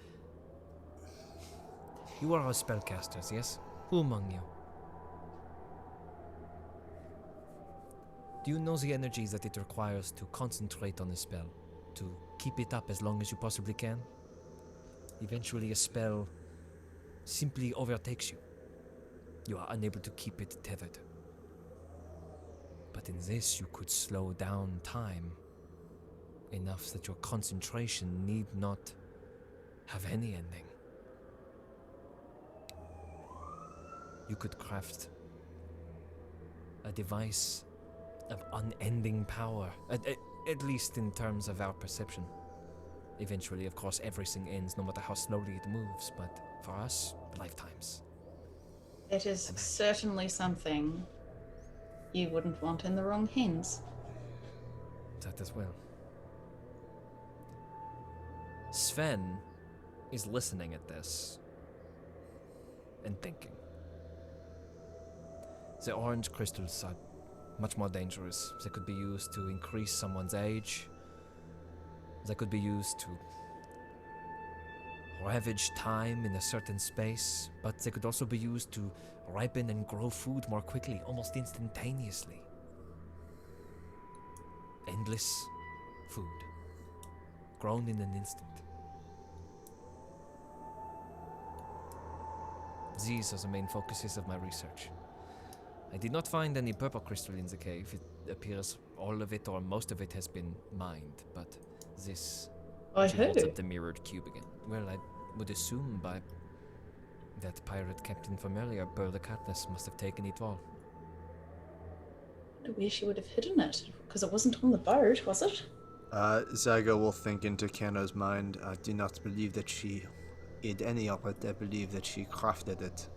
You are all spellcasters, yes? Who among you? Do you know the energy that it requires to concentrate on a spell? To keep it up as long as you possibly can? Eventually a spell simply overtakes you. You are unable to keep it tethered. But in this you could slow down time enough that your concentration need not have any ending. You could craft a device of unending power, at least in terms of our perception. Eventually, of course, everything ends, no matter how slowly it moves, but for us, lifetimes. It is certainly something you wouldn't want in the wrong hands. That as well. Sven is listening at this and thinking. The orange crystals are much more dangerous. They could be used to increase someone's age. They could be used to ravage time in a certain space, but they could also be used to ripen and grow food more quickly, almost instantaneously. Endless food, grown in an instant. These are the main focuses of my research. I did not find any purple crystal in the cave. It appears all of it or most of it has been mined, but this... I She holds heard. up the mirrored cube again. Well, I would assume by that pirate captain familiar, Burr the Cutlass, must have taken it all. I wonder where she would have hidden it, because it wasn't on the boat, was it? Zygo will think into Kano's mind. I do not believe that she hid any of it. I believe that she crafted it.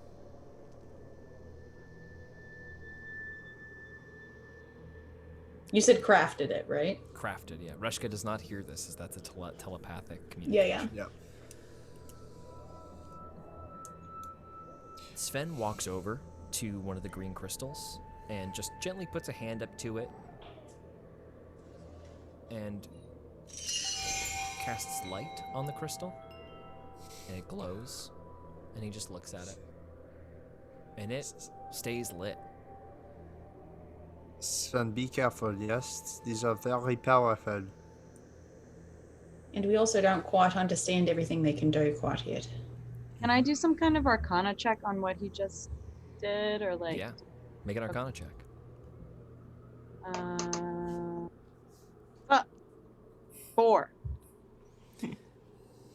You said crafted it, right? Crafted, yeah. Reshka does not hear this, as that's a telepathic Yeah, communication. yeah. Yep. Sven walks over to one of the green crystals and just gently puts a hand up to it and casts light on the crystal, and it glows, and he just looks at it, and it stays lit. Sven, be careful, yes? These are very powerful. And we also don't quite understand everything they can do quite yet. Can I do some kind of arcana check on what he just did, or like? Yeah. Make an arcana check. 4.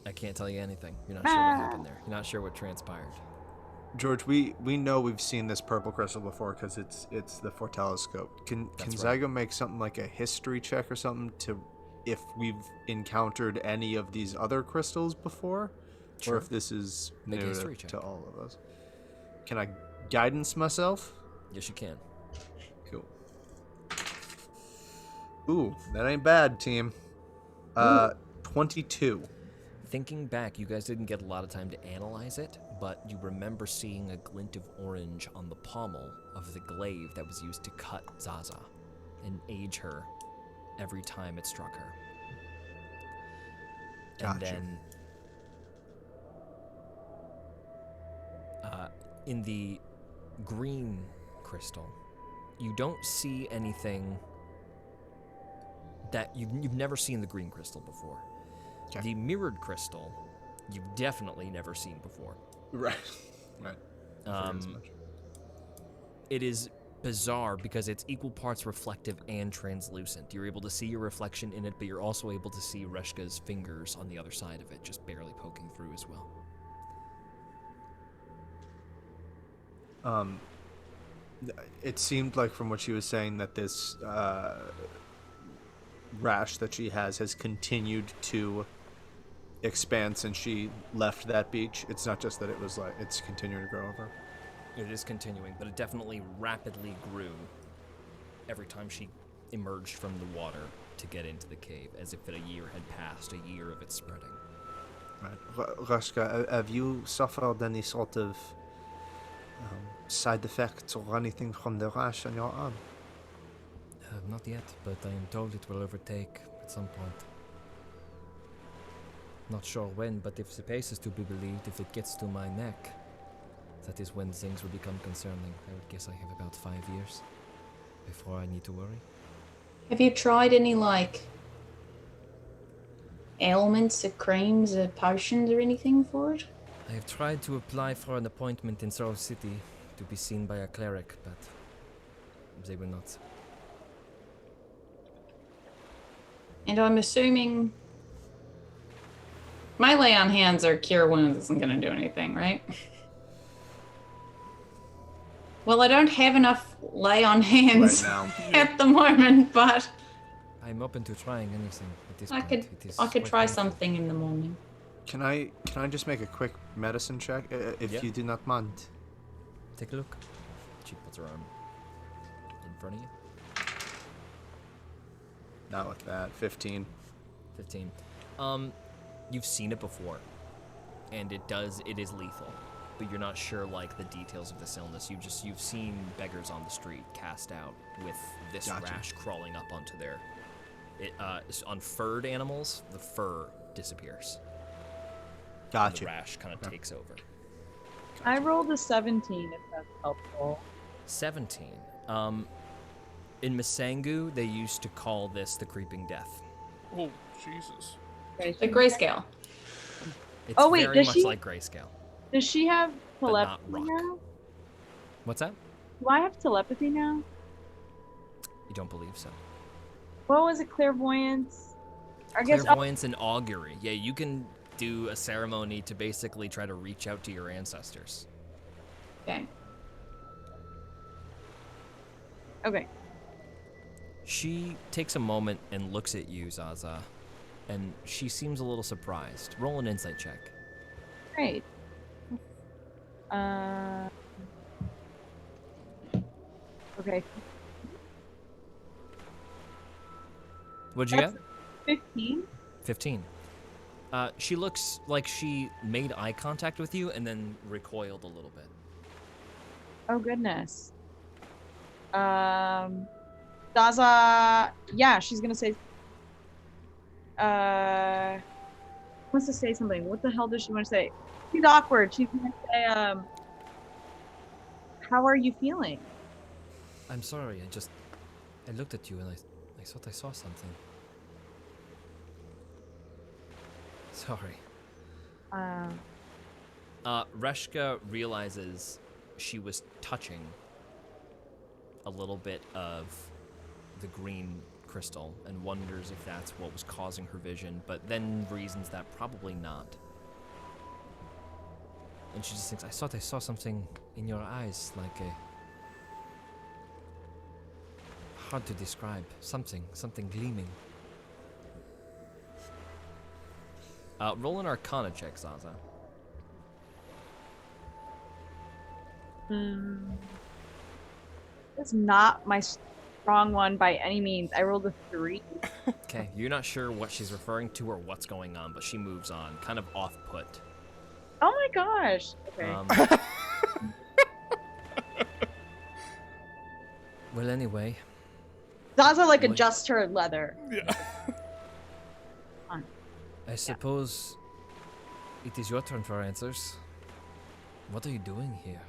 I can't tell you anything. You're not sure what happened there. You're not sure what transpired. George, we know we've seen this purple crystal before because it's the foretelescope. Can That's right. Zygo make something like a history check or something to if we've encountered any of these other crystals before, Sure. or if this is Make a new history check. to all of us. Can I guidance myself? Yes, you can. Cool. Ooh, that ain't bad, team. 22. Thinking back, you guys didn't get a lot of time to analyze it, but you remember seeing a glint of orange on the pommel of the glaive that was used to cut Zaza and age her every time it struck her. And Gotcha. then in the green crystal, you don't see anything that you've never seen the green crystal before. Okay. The mirrored crystal, you've definitely never seen before. Right. Right. I figured as much. It is bizarre because it's equal parts reflective and translucent. You're able to see your reflection in it, but you're also able to see Reshka's fingers on the other side of it, just barely poking through as well. It seemed like from what she was saying that this rash that she has continued to expand since she left that beach. It's not just that it was like it's continuing to grow over. It is continuing, but it definitely rapidly grew every time she emerged from the water to get into the cave, as if a year had passed, a year of it spreading. Right. Rashka, have you suffered any sort of side effects or anything from the rash on your arm? Not yet, but I am told it will overtake at some point. Not sure when, but if the pace is to be believed, if it gets to my neck, that is when things will become concerning. I would guess I have about 5 years before I need to worry. Have you tried any, like, ailments or creams or potions or anything for it? I have tried to apply for an appointment in Sorrow City to be seen by a cleric, but they will not. And I'm assuming my lay on hands or cure wounds isn't going to do anything, right? Well, I don't have enough lay on hands Right now. at the moment, but I'm open to trying anything at this I point. could It is I could quite try painful. something in the morning. Can I just make a quick medicine check if Yeah. you do not mind? Take a look. She puts her arm in front of you. Not like that. 15. 15. You've seen it before, and it is lethal, but you're not sure like the details of this illness. You've seen beggars on the street cast out with this Gotcha. rash crawling up onto their. On furred animals, the fur disappears. And Gotcha. the rash kind of takes over. I rolled a 17, if that's helpful. 17. In Masangu, they used to call this the creeping death. Oh, Jesus. The grayscale. It's Oh, wait, very does much she- like grayscale. Does she have But not telepathy rock. now? What's that? Do I have telepathy now? You don't believe so? What was it? Clairvoyance? I guess. Clairvoyance and augury. Yeah, you can do a ceremony to basically try to reach out to your ancestors. Okay. Okay. She takes a moment and looks at you, Zaza, and she seems a little surprised. Roll an insight check. Great. Okay. What'd you get? 15. 15. She looks like she made eye contact with you and then recoiled a little bit. Oh goodness. Daza. Yeah, she's gonna say. Wants to say something. What the hell does she want to say? She's awkward. She's gonna say, how are you feeling? I'm sorry, I looked at you and I thought I saw something. Sorry. Reshka realizes she was touching a little bit of the green crystal and wonders if that's what was causing her vision, but then reasons that probably not. And she just thinks, I thought I saw something in your eyes, like a... hard to describe. Something gleaming. Roll an Arcana check, Zaza. It's not my strong one by any means. I rolled a 3. Okay, you're not sure what she's referring to or what's going on, but she moves on, kind of off-put. Oh my gosh. Okay. Well, anyway. Zaza like adjusts her leather. Yeah. I suppose it is your turn for answers. What are you doing here?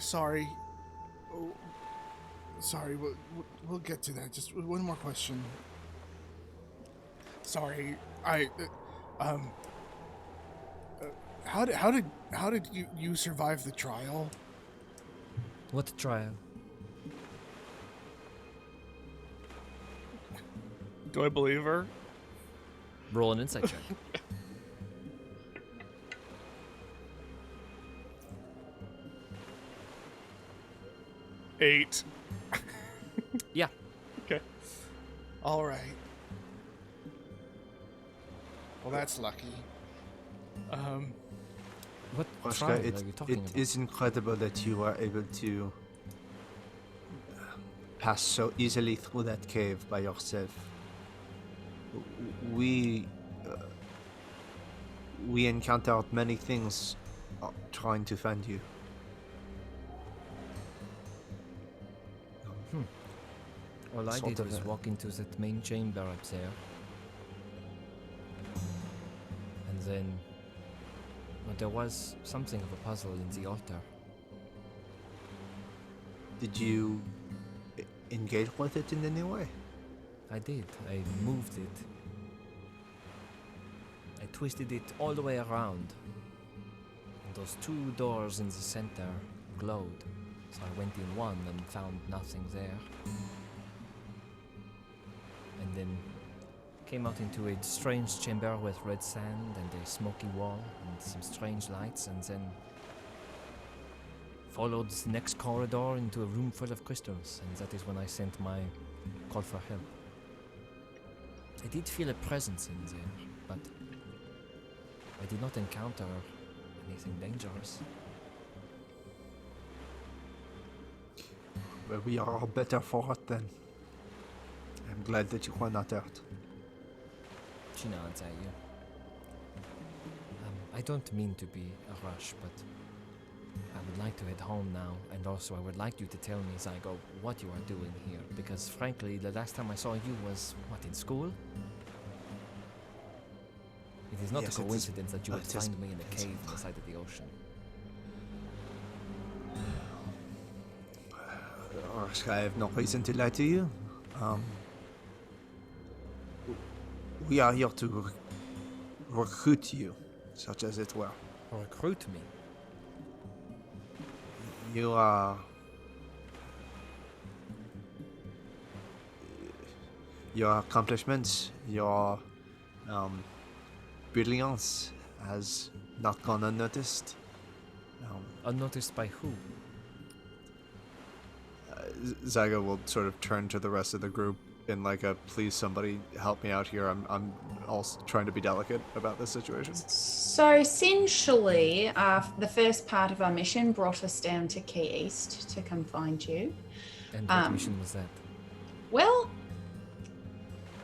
Sorry. Oh, sorry, we'll get to that. Just one more question. Sorry, how did you survive the trial? What trial? Do I believe her? Roll an insight check. Eight. Yeah. Okay. All right. Well, that's lucky. What Oscar, trial are you talking about? it is incredible that you were able to pass so easily through that cave by yourself. We encountered many things trying to find you. All I Sort did of was a- walk into that main chamber up there. And then... Well, there was something of a puzzle in the altar. Did you engage with it in any way? I did. I moved it. I twisted it all the way around. And those 2 doors in the center glowed. So I went in one and found nothing there. And then came out into a strange chamber with red sand and a smoky wall and some strange lights, and then followed the next corridor into a room full of crystals, and that is when I sent my call for help. I did feel a presence in there, but I did not encounter anything dangerous. Well, we are all better for it then. I'm glad that you were not hurt. She nods at you. I don't mean to be a rush, but I would like to head home now, and also I would like you to tell me, Zygo, what you are doing here, because frankly, the last time I saw you was, what, in school? It is not Yes, a it is- coincidence that you would it is- find me in a it is- cave on the side of the ocean. Oscar, I have no reason to lie to you. We are here to recruit you, such as it were. Recruit me? You are... Your accomplishments, your brilliance has not gone unnoticed. Unnoticed by who? Zygo will sort of turn to the rest of the group in like a, please somebody help me out here. I'm also trying to be delicate about this situation. So essentially, the first part of our mission brought us down to Key East to come find you. And what mission was that? Well,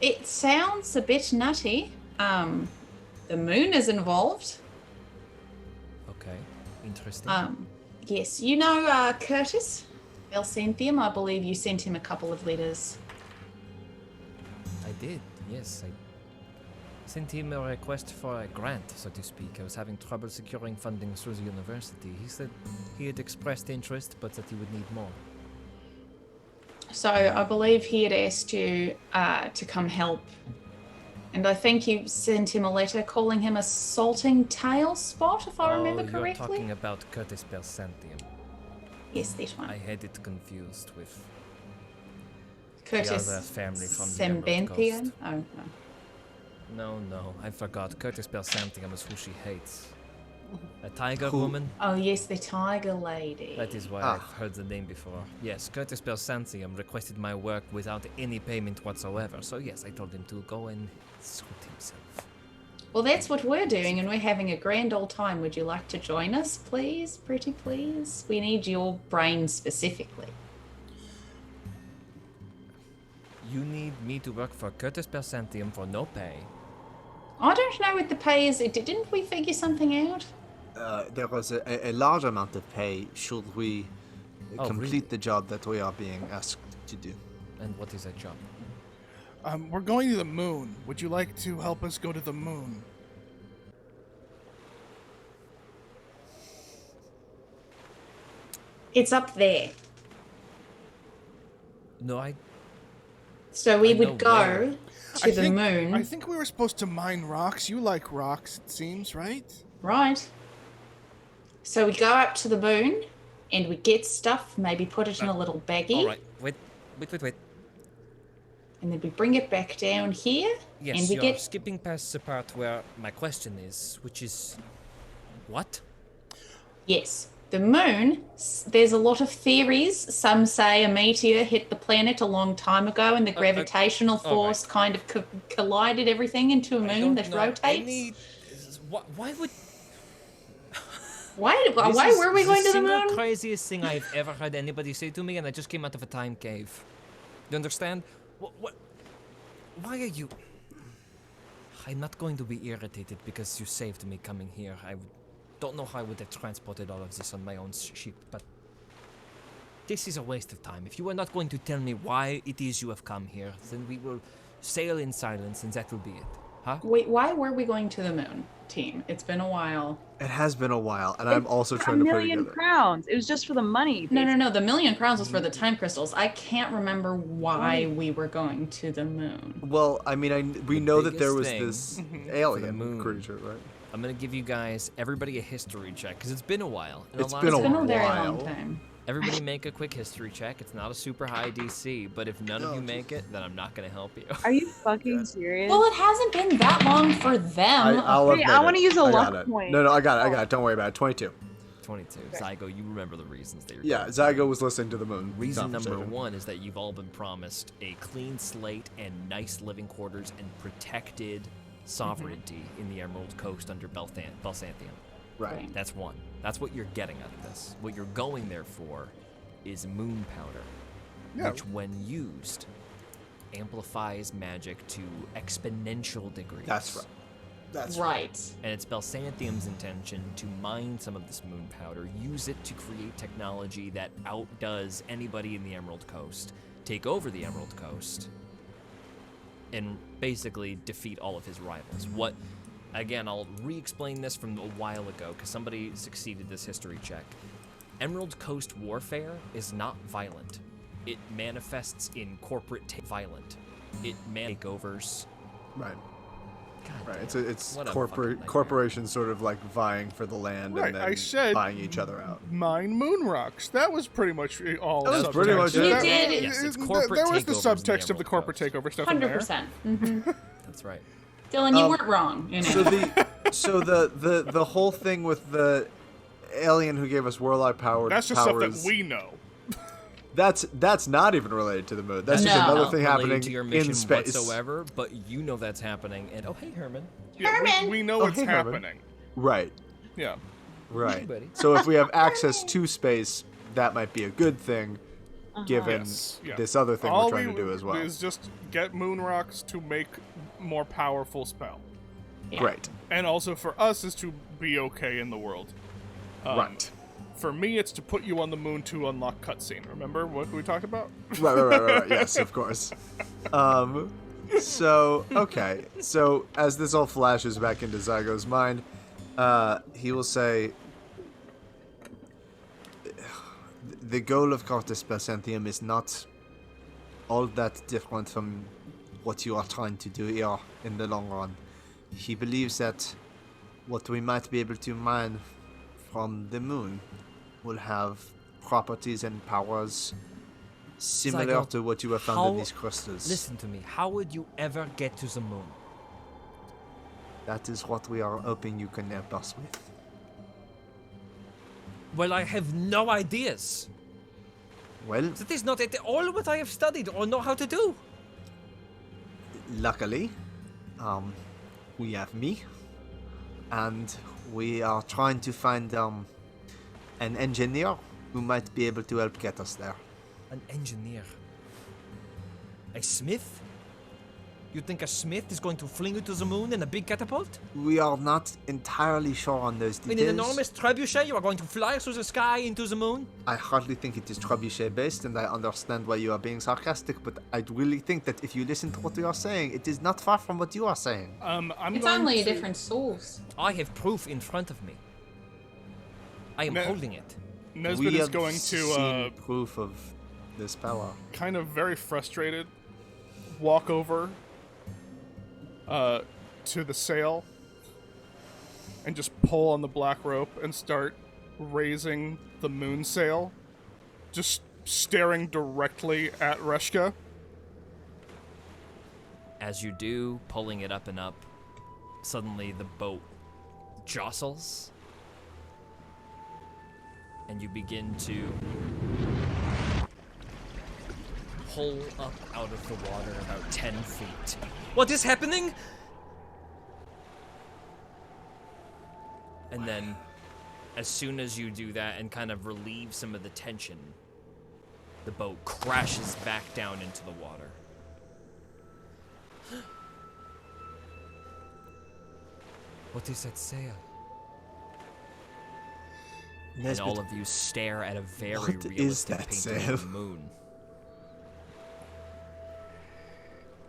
it sounds a bit nutty. The moon is involved. Okay, interesting. Yes, you know Curtis Belcenthium. I believe you sent him a couple of letters. I did, yes. I sent him a request for a grant, so to speak. I was having trouble securing funding through the university. He said he had expressed interest, but that he would need more. So I believe he had asked you to come help. And I think you sent him a letter calling him a salting tail spot, if I remember You're correctly. talking about Curtis Belcenthium. Yes, that one. I had it confused with Curtis the other family from the Emerald Sembanthian? Coast. Oh, no. No, I forgot. Curtis Belcenthium is who she hates. A tiger Who? woman? Oh yes, the tiger lady. That is why I've heard the name before. Yes, Curtis Belsantium requested my work without any payment whatsoever. So yes, I told him to go and suit himself. Well, that's what we're doing, and we're having a grand old time. Would you like to join us, please? Pretty please? We need your brain specifically. You need me to work for Curtis Belsantium for no pay. I don't know what the pay is. Didn't we figure something out? There was a large amount of pay should we complete really? the job that we are being asked to do. And what is that job? We're going to the moon. Would you like to help us go to the moon? It's up there. No, So we I know would go where. to the moon. I think we were supposed to mine rocks. You like rocks, it seems, right? Right. So we go up to the moon and we get stuff, maybe put it in a little baggie, all right. Wait. and then we bring it back down here. Yes, and we you're get skipping past the part where my question is, which is, what? yes. The moon, there's a lot of theories. Some say a meteor hit the planet a long time ago and the gravitational force kind of collided everything into a moon that rotates. Why would? Why were we going to the single moon? craziest thing I've ever heard anybody say to me, and I just came out of a time cave. You understand? What? Why are you? I'm not going to be irritated because you saved me coming here. I don't know how I would have transported all of this on my own ship, but this is a waste of time. If you are not going to tell me why it is you have come here, then we will sail in silence, and that will be it. Huh? Wait, why were we going to the moon, team? It's been a while. It has been a while, and I'm also For trying to put it $1,000,000 together. crowns. It was just for the money. No. The 1,000,000 crowns was for the time crystals. I can't remember why we were going to the moon. Well, I mean, we know that there was biggest this thing alien moon. creature, right? I'm gonna give you guys, everybody, a history check, because it's been a while. and It's lot been has a It's been a very while. long time. Everybody make a quick history check. It's not a super high DC, but if none of you make it, then I'm not gonna help you. Are you fucking serious? Well, it hasn't been that long for them. I'll Wait, admit I wanna it. use a I got luck it. point. No, I got it. Don't worry about it. 22. 22. Zygo, you remember the reasons that you're Yeah, going. Zygo was listening to the moon. Reason number conversation. one is that you've all been promised a clean slate and nice living quarters and protected sovereignty in the Emerald Coast under Belsantium. Right. That's one. That's what you're getting out of this. What you're going there for is moon powder, Yeah. which when used amplifies magic to exponential degrees. That's right. That's Right. And it's Belsantium's intention to mine some of this moon powder, use it to create technology that outdoes anybody in the Emerald Coast, take over the Emerald Coast, and basically defeat all of his rivals. What, again, I'll re-explain this from a while ago, because somebody succeeded this history check. Emerald Coast warfare is not violent. It manifests in corporate violent. It takeovers. Right. God Right. damn, It's what a fucking nightmare. corporations sort of like vying for the land Right, and then I said- buying each other out. Mine moon rocks. That was pretty much all. That was subtext. pretty much it. You That- did. Yes, it's there corporate was the takeovers in the subtext of the Emerald corporate Coast. takeover stuff in there. 100%. Mm-hmm. That's right. Dylan, you weren't wrong. You know. So the whole thing with the alien who gave us warlike powers. That's just stuff that we know. That's not even related to the moon. That's just No. another Not thing related happening to your mission in space. whatsoever, but you know that's happening. And oh, hey, Herman. Yeah, Herman! we know Oh, it's hey, Herman. happening. Right. Yeah. Right. buddy. So if we have access to space, that might be a good thing, given Yes, yeah. this other thing All we're trying to do as well. is just get moon rocks to make more powerful spell, Yeah. Great. and also for us is to be okay in the world. Right. For me, it's to put you on the moon to unlock cutscene. Remember what we talked about? Right. Yes, of course. So, okay. So, as this all flashes back into Zygo's mind, he will say, the goal of Cortes Percentium is not all that different from what you are trying to do here in the long run. He believes that what we might be able to mine from the moon will have properties and powers similar Zygo, to what you have found in these crystals. Listen to me. How would you ever get to the moon? That is what we are hoping you can help us with. Well, I have no ideas. Well, That is not at all what I have studied or know how to do. luckily, we have me, and we are trying to find an engineer who might be able to help get us there. An engineer. A smith? You think a smith is going to fling you to the moon in a big catapult? We are not entirely sure on those In details. an enormous trebuchet, you are going to fly through the sky into the moon? I hardly think it is trebuchet based, and I understand why you are being sarcastic, but I really think that if you listen to what we are saying, it is not far from what you are saying. I'm It's going only a to- different source. I have proof in front of me. I am Ne- holding it. Nesbit we is have going seen to, proof of this power. kind of very frustrated, walk over to the sail and just pull on the black rope and start raising the moon sail, just staring directly at Reshka. As you do, pulling it up and up, suddenly the boat jostles, and you begin to pull up out of the water about 10 feet. What is happening? And then, as soon as you do that and kind of relieve some of the tension, the boat crashes back down into the water. What is that sail? And Nesbit, all of you stare at a very What is realistic that painting sail? of the moon.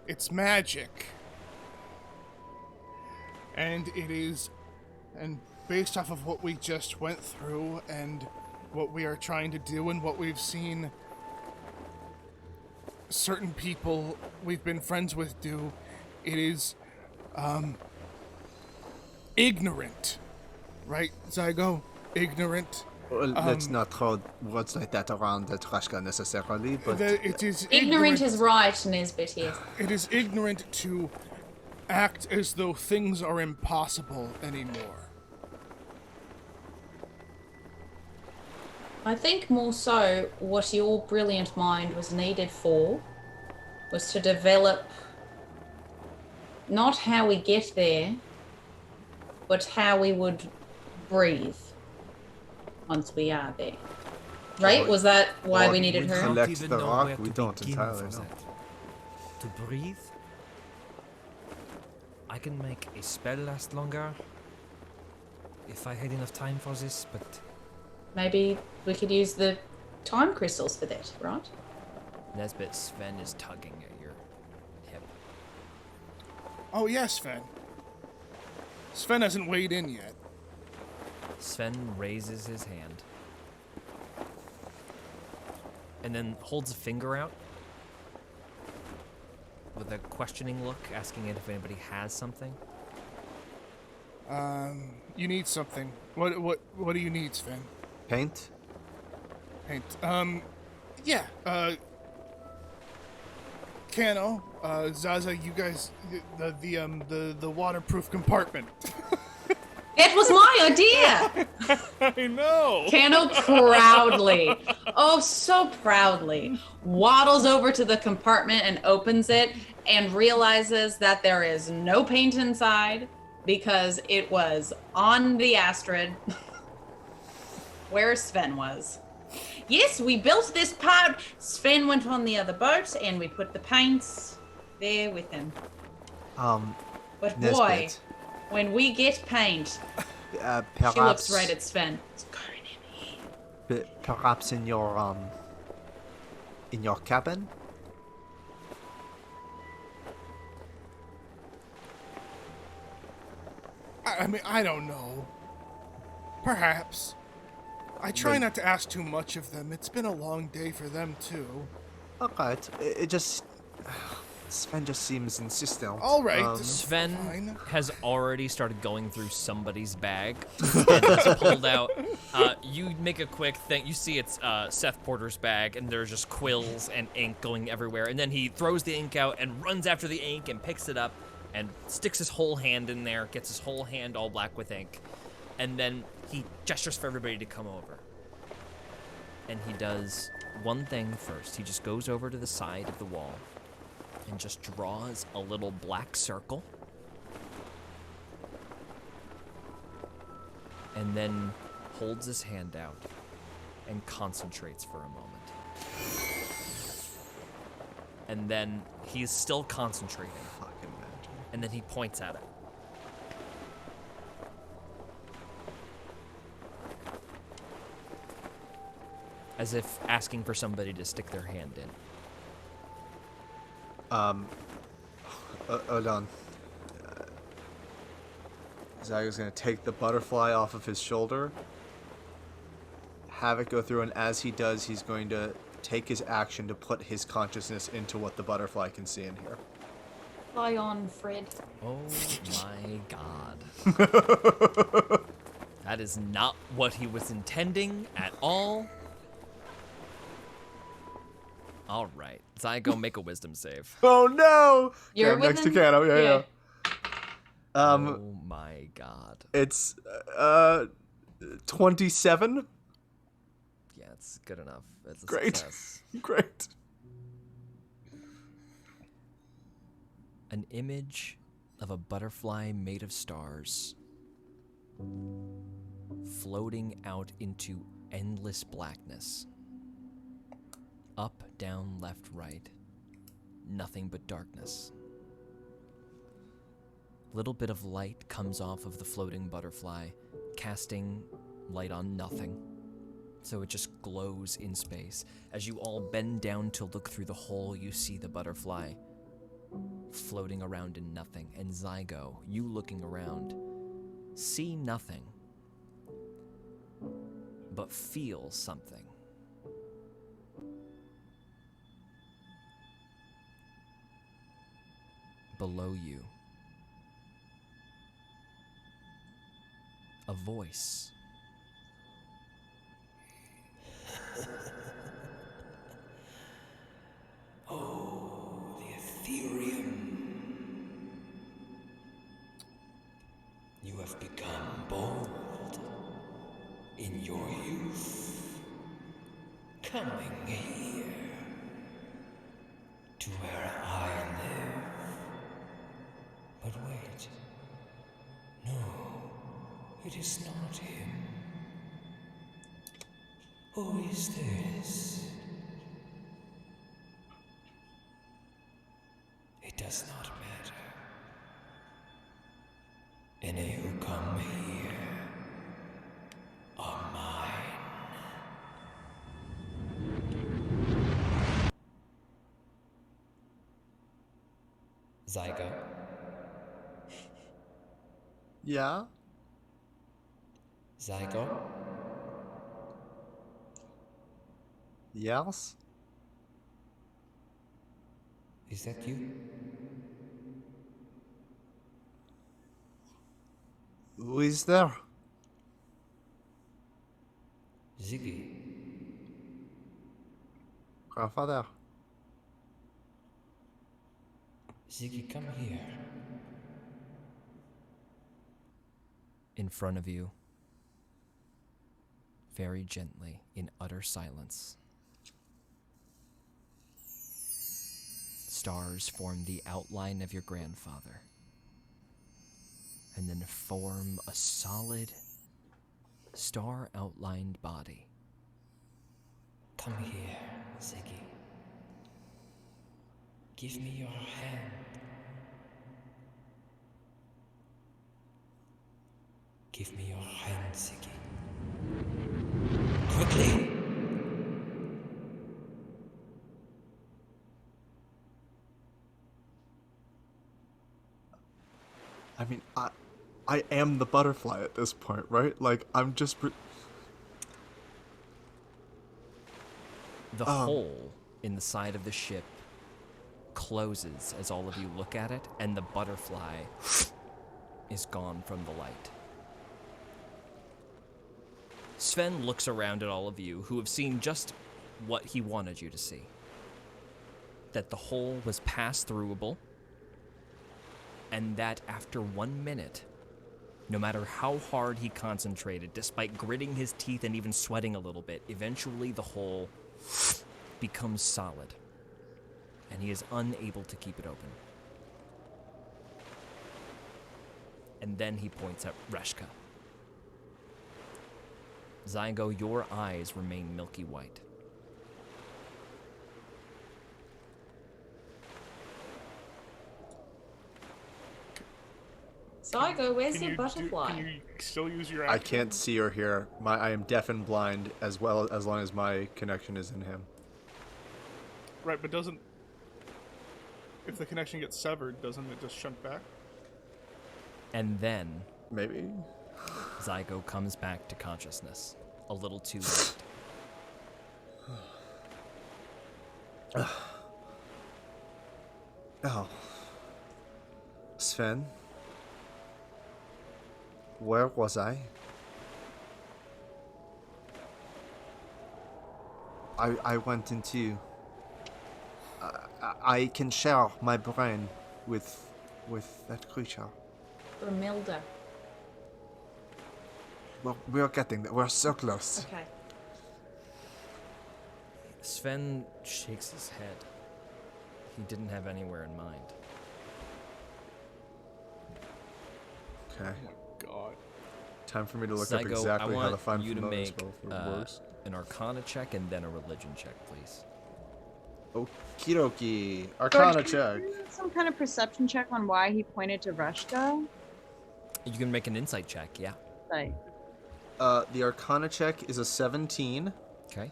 It's magic. And it is, and based off of what we just went through and what we are trying to do and what we've seen certain people we've been friends with do, it is, ignorant. Right, Zygo? Ignorant. well, let's not throw words like that around at Rashka necessarily, but It is Ignorant is right, Nesbit, yes. It is ignorant to act as though things are impossible anymore. I think more so what your brilliant mind was needed for was to develop not how we get there, but how we would breathe once we are there. Right? Was that why we needed her? collect Don't even the know rock, where we to don't begin entirely for know. that. To breathe? I can make a spell last longer if I had enough time for this, but Maybe we could use the time crystals for that, right? Nesbit, Sven is tugging at your hip. Oh, yes, Sven. Sven hasn't weighed in yet. Sven raises his hand and then holds a finger out with a questioning look, asking it if anybody has something. You need something. What do you need, Sven? paint? Paint. Yeah, Kano, Zaza, you guys, the waterproof compartment. It was my idea! I know! Kano proudly, oh so proudly, waddles over to the compartment and opens it and realizes that there is no paint inside because it was on the Astrid where Sven was. Yes, we built this part. Sven went on the other boat and we put the paints there with him. But boy, Nesbit, when we get paint, perhaps, she looks right at Sven. It's going in here. perhaps in your cabin? I mean, I don't know. Perhaps. I try not to ask too much of them. It's been a long day for them, too. Alright, it just... Sven just seems insistent. All right. Sven Fine. has already started going through somebody's bag and has pulled out. You make a quick thing. You see it's Seth Porter's bag, and there's just quills and ink going everywhere. And then he throws the ink out and runs after the ink and picks it up and sticks his whole hand in there, gets his whole hand all black with ink. And then he gestures for everybody to come over. and he does one thing first. He just goes over to the side of the wall and just draws a little black circle. And then holds his hand out and concentrates for a moment. And then he's still concentrating. Fucking magic. And then he points at it. As if asking for somebody to stick their hand in. Hold on. Zygo's gonna take the butterfly off of his shoulder, have it go through, and as he does, he's going to take his action to put his consciousness into what the butterfly can see in here. Fly on, Fred. Oh my god. That is not what he was intending at all. All right. Zygo, make a wisdom save. Oh no! You're Okay, I'm next to within- Kano. Yeah. Oh my god. It's 27. Yeah, it's good enough. It's a Great. success. Great. An image of a butterfly made of stars floating out into endless blackness. Up, down, left, right. Nothing but darkness. Little bit of light comes off of the floating butterfly, casting light on nothing. So it just glows in space. As you all bend down to look through the hole, you see the butterfly floating around in nothing. And Zygo, you looking around, see nothing, but feel something. Below you, a voice. Oh, the Ethereum. You have become bold in your youth, coming here to where I live. But wait, no, it is not him. Who is this? It does not matter. Any who come here are mine. Zygo, Yeah? Zygo, Yes? is that you? Who is there? Ziggy, Grandfather. Ziggy, come here. In front of you, very gently, in utter silence, stars form the outline of your grandfather, and then form a solid, star-outlined body. Come here, Ziggy. Give me your hand. Give me your hand, Ziggy. Quickly! I mean, I am the butterfly at this point, right? Like, I'm just... The hole in the side of the ship closes as all of you look at it, and the butterfly is gone from the light. Sven looks around at all of you who have seen just what he wanted you to see. That the hole was pass-throughable, and that after 1 minute, No matter how hard he concentrated, despite gritting his teeth and even sweating a little bit, eventually the hole becomes solid, and he is unable to keep it open. And then he points at Reshka. Zygo, your eyes remain milky white. Zygo, where's Can your you butterfly? can you still use your I action? can't see or hear. I am deaf and blind as long as my connection is in him. Right, but doesn't... If the connection gets severed, doesn't it just shunt back? And then Maybe. Zygo comes back to consciousness, a little too late. Oh. Sven? Where was I? I went into... I can share my brain with that creature. Romilda. Well, we're getting there. We're so close. Okay. Sven shakes his head. He didn't have anywhere in mind. Okay. Oh my god. Time for me to look up Zygo, exactly I how want to find you to familiar make spell works. an Arcana check and then a Religion check, please. Okie dokie. George, Arcana can you check. do some kind of perception check on why he pointed to Reshka? You can make an Insight check, yeah. Like, The Arcana check is a 17. Okay.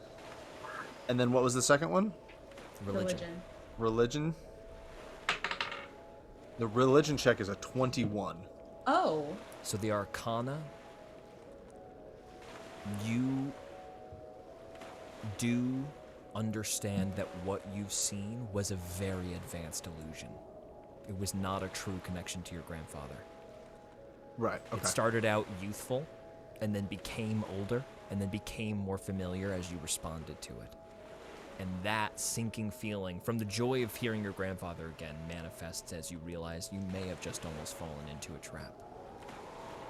And then what was the second one? Religion. Religion. The religion check is a 21. Oh. So the Arcana, you do understand that what you've seen was a very advanced illusion. It was not a true connection to your grandfather. Right, okay. It started out youthful, and then became older, and then became more familiar as you responded to it. And that sinking feeling from the joy of hearing your grandfather again manifests as you realize you may have just almost fallen into a trap.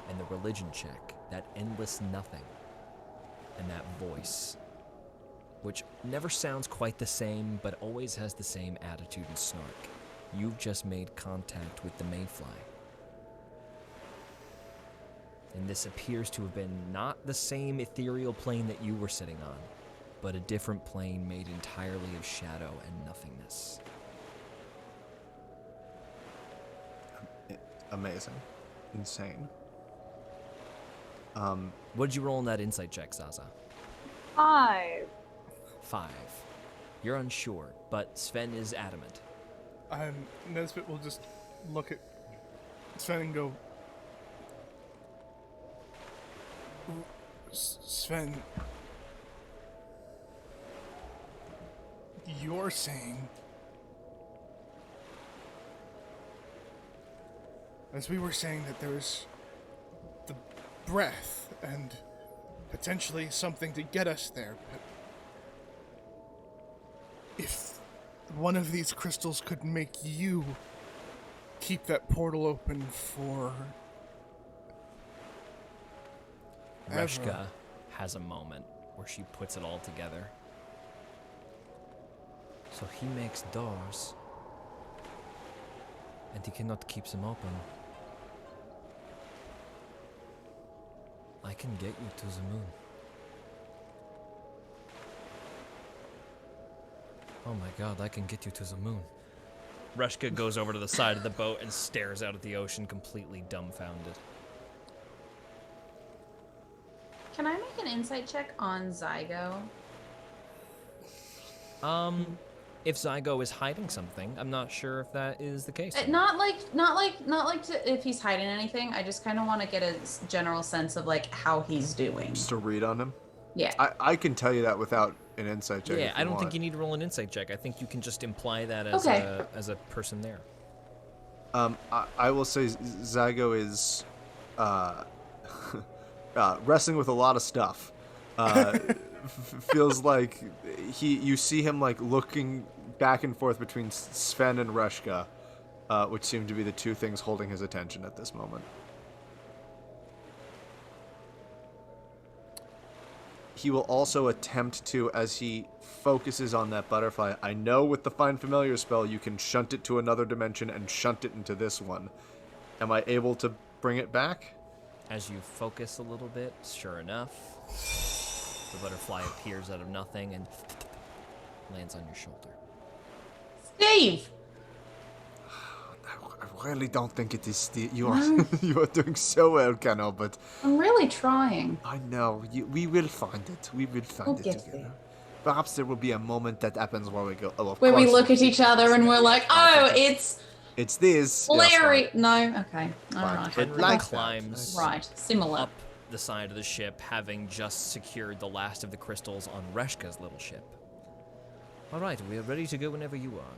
And the religion check, that endless nothing, and that voice, which never sounds quite the same, but always has the same attitude and snark. You've just made contact with the Mayfly. And this appears to have been not the same ethereal plane that you were sitting on, but a different plane made entirely of shadow and nothingness. Amazing. Insane. What did you roll in that insight check, Zaza? 5. 5. You're unsure, but Sven is adamant. Nesbit will just look at Sven and go, Sven, you're saying, as we were saying, that there's the breath and potentially something to get us there, but if one of these crystals could make you keep that portal open for Reshka has a moment where she puts it all together. So he makes doors, and he cannot keep them open. I can get you to the moon. Oh my god, I can get you to the moon. Reshka goes over to the side of the boat and stares out at the ocean, completely dumbfounded. Can I make an insight check on Zygo? If Zygo is hiding something, I'm not sure if that is the case. Not like if he's hiding anything. I just kind of want to get a general sense of like how he's doing. Just to read on him. Yeah. I can tell you that without an insight check. Yeah, if I don't think want. you need to roll an insight check. I think you can just imply that as Okay. as a person there. I will say Zygo is wrestling with a lot of stuff. Feels like you see him like looking back and forth between Sven and Reshka, which seem to be the two things holding his attention at this moment. he will also attempt to, as he focuses on that butterfly. I know with the Find Familiar spell, you can shunt it to another dimension and shunt it into this one. Am I able to bring it back? As you focus a little bit, sure enough, the butterfly appears out of nothing and lands on your shoulder. Steve! I really don't think it is Steve. You are you are doing so well, Kano, but I'm really trying. I know. We will find it. We will find We'll it get together. there. Perhaps there will be a moment that happens where we go, oh, of Where we course look it at each other and we're like, oh, it's It's this. Larry. Yes, No, okay. All fine. right. Henry like climbs Right, similar. up the side of the ship, having just secured the last of the crystals on Reshka's little ship. All right, we are ready to go whenever you are.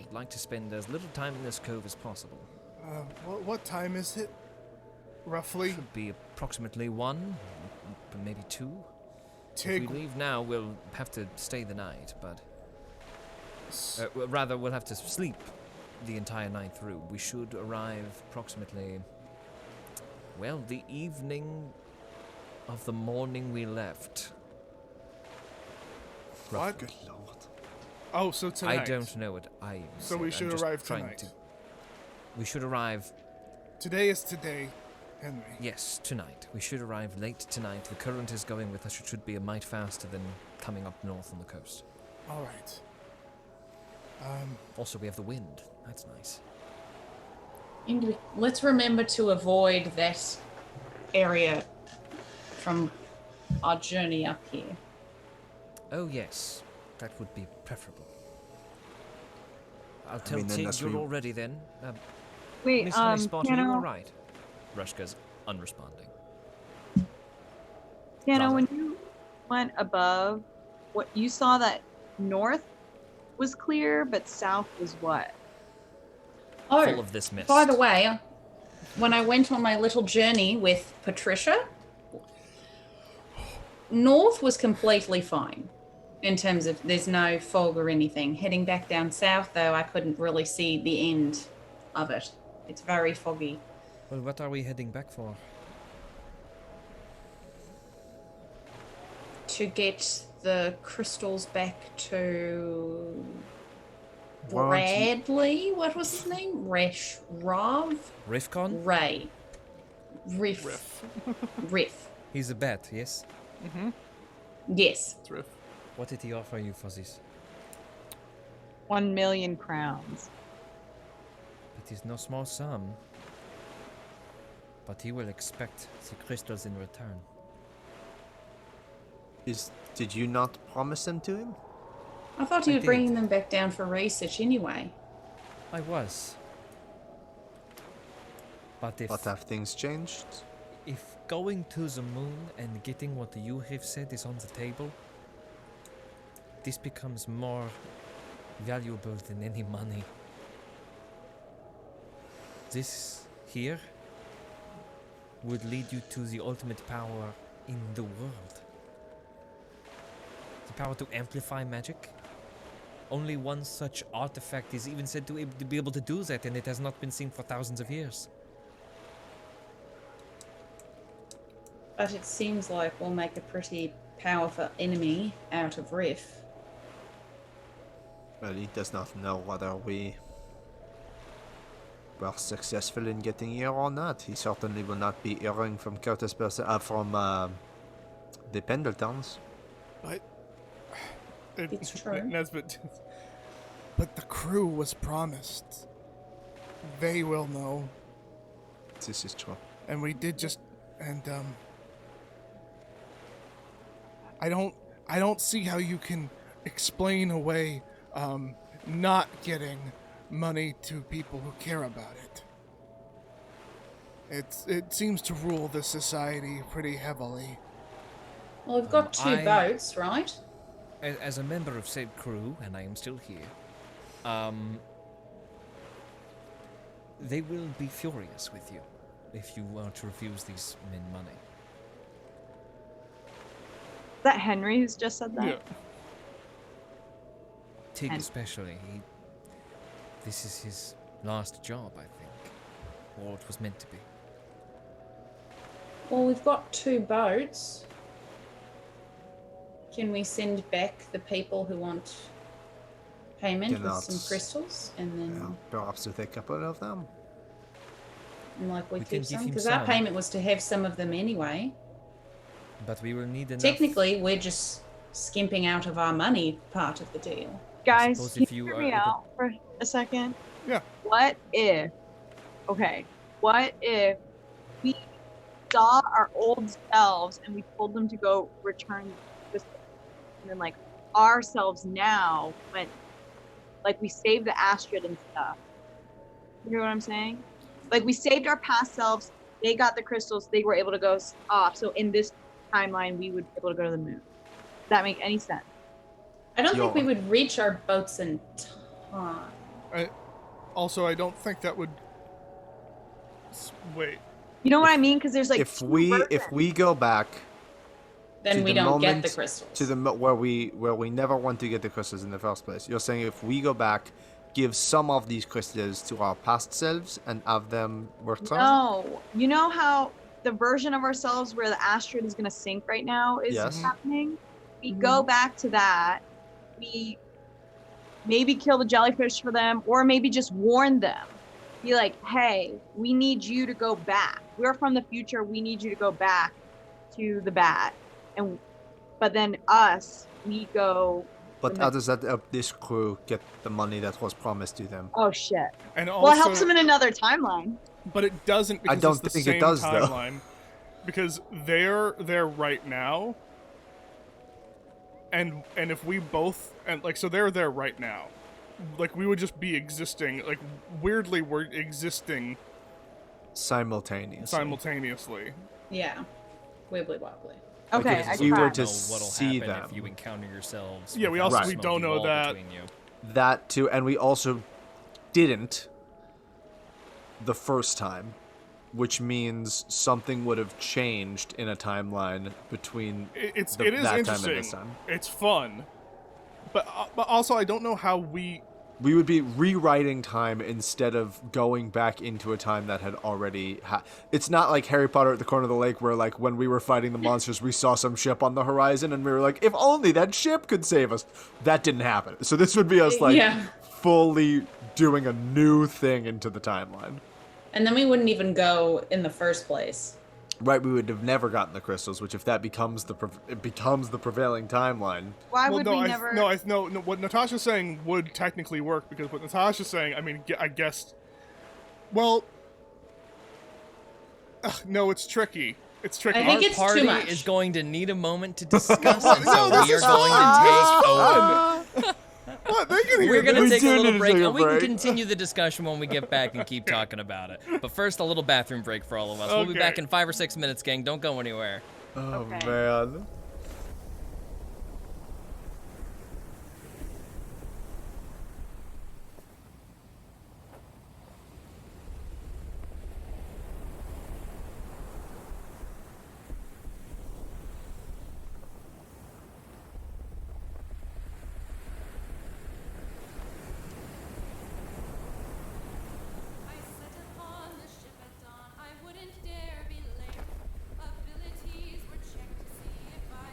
I'd like to spend as little time in this cove as possible. What time is it? Roughly? Should be approximately 1, maybe 2. Tig, If we leave now, we'll have to stay the night, but... rather, we'll have to sleep the entire night through. We should arrive approximately... well, the evening of the morning we left. what? Good lord. Oh, so tonight. I don't know what I So said. we I'm should just arrive trying tonight. we should arrive, Today is today, Henry. yes, tonight. We should arrive late tonight. The current is going with us. It should be a mite faster than coming up north on the coast. All right. Also, we have the wind. That's nice. Let's remember to avoid that area from our journey up here. Oh, yes. That would be preferable. I'll tell mean, Tig unless you're we- all ready then. Wait, Miss Honeyspot, are you Piano, all right? Reshka's unresponding. Piano, Lala? when you went above, what you saw that north was clear, but south was what? Oh, Full of this mist. by the way, when I went on my little journey with Patricia, north was completely fine in terms of there's no fog or anything. Heading back down south, though, I couldn't really see the end of it. It's very foggy. Well, what are we heading back for? To get the crystals back to Why don't you- Bradley. What was his name? Rav? Riffcon? Ray. Riff. Riff. He's a bat, yes? Yes. It's Riff. What did he offer you for this? 1 million crowns. It is no small sum. But he will expect the crystals in return. Did you not promise them to him? I thought he I was bringing did. them back down for research anyway. I was. But But have things changed? if going to the moon and getting what you have said is on the table, this becomes more valuable than any money. This here would lead you to the ultimate power in the world. The power to amplify magic. Only one such artifact is even said to be able to do that, and it has not been seen for thousands of years. But it seems like we'll make a pretty powerful enemy out of Riff. Well, he does not know whether we were successful in getting here or not. He certainly will not be hearing from from the Pendletons. But It's true. Nesbit. But the crew was promised. They will know. This is true. And we did just I don't see how you can explain away not getting money to people who care about it. It seems to rule this society pretty heavily. Well, we've got two boats, right? As a member of said crew, and I am still here, they will be furious with you if you were to refuse these men money. Is that Henry who's just said that? Yeah. Tig And- especially, this is his last job, I think. Or it was meant to be. Well, we've got two boats. Can we send back the people who want payment with some Cannot. crystals, and then Perhaps we take a couple of them. and like we We can keep give some? him Because our some. payment was to have some of them anyway. But we will need enough. Technically, we're just skimping out of our money part of the deal. Guys, suppose can if you you hear are me able- out for a second? Yeah. What if we saw our old selves and we told them to go return this, and then like ourselves now went, like we saved the Astrid and stuff. You hear what I'm saying? Like we saved our past selves, they got the crystals, they were able to go off. So in this timeline, we would be able to go to the moon. Does that make any sense? I don't think we Yo. would reach our boats in time. Also, I don't think that would. Wait. You know what I mean? Because there's like if two we go back Then to we the don't get the moment- crystals. to the where we never want to get the crystals in the first place, you're saying if we go back, give some of these crystals to our past selves and have them return? No, you know how the version of ourselves where the Astrid is going to sink right now is Yes. happening? We go back to that. We maybe kill the jellyfish for them, or maybe just warn them. Be like, hey, we need you to go back. We're from the future. We need you to go back to the bat. But then us, we go. But how does that help this crew get the money that was promised to them? Oh shit. And also, Well, it helps them in another timeline. but it doesn't because don't it's the think it same does, though. timeline. Because they're there right now, and if we both so they're there right now, like we would just be existing. Like weirdly, we're existing Simultaneously. Yeah. Wibbly wobbly. Okay, Like, I if we were tried. to know what'll see happen them. if you encounter yourselves. Yeah, we without also- a we don't smoky know wall that. between you. That too, and we also didn't the first time, which means something would have changed in a timeline between It is that time and interesting. this time. It's fun, but also I don't know how we. We would be rewriting time instead of going back into a time that had already It's not like Harry Potter at the corner of the lake where, like, when we were fighting the monsters, we saw some ship on the horizon and we were like, if only that ship could save us. That didn't happen. So this would be us, like, Yeah. fully doing a new thing into the timeline. And then we wouldn't even go in the first place. Right, we would have never gotten the crystals, which if that becomes the prevailing timeline. Why Well, would no, we never? no. What Natasha's saying would technically work because what Natasha's saying, I mean, I guess. Well, no, it's tricky. It's tricky. I think Our it's party too much. is going to need a moment to discuss, and No, so this we are is going to take over. What? They can hear We're gonna this. take do a need little to break, take a and we can break. continue the discussion when we get back and keep talking about it. But first, a little bathroom break for all of us. We'll be Okay. back in 5 or 6 minutes, gang. Don't go anywhere. Oh, Okay. man. I set upon the ship at dawn. I wouldn't dare be late. Abilities were checked to see if I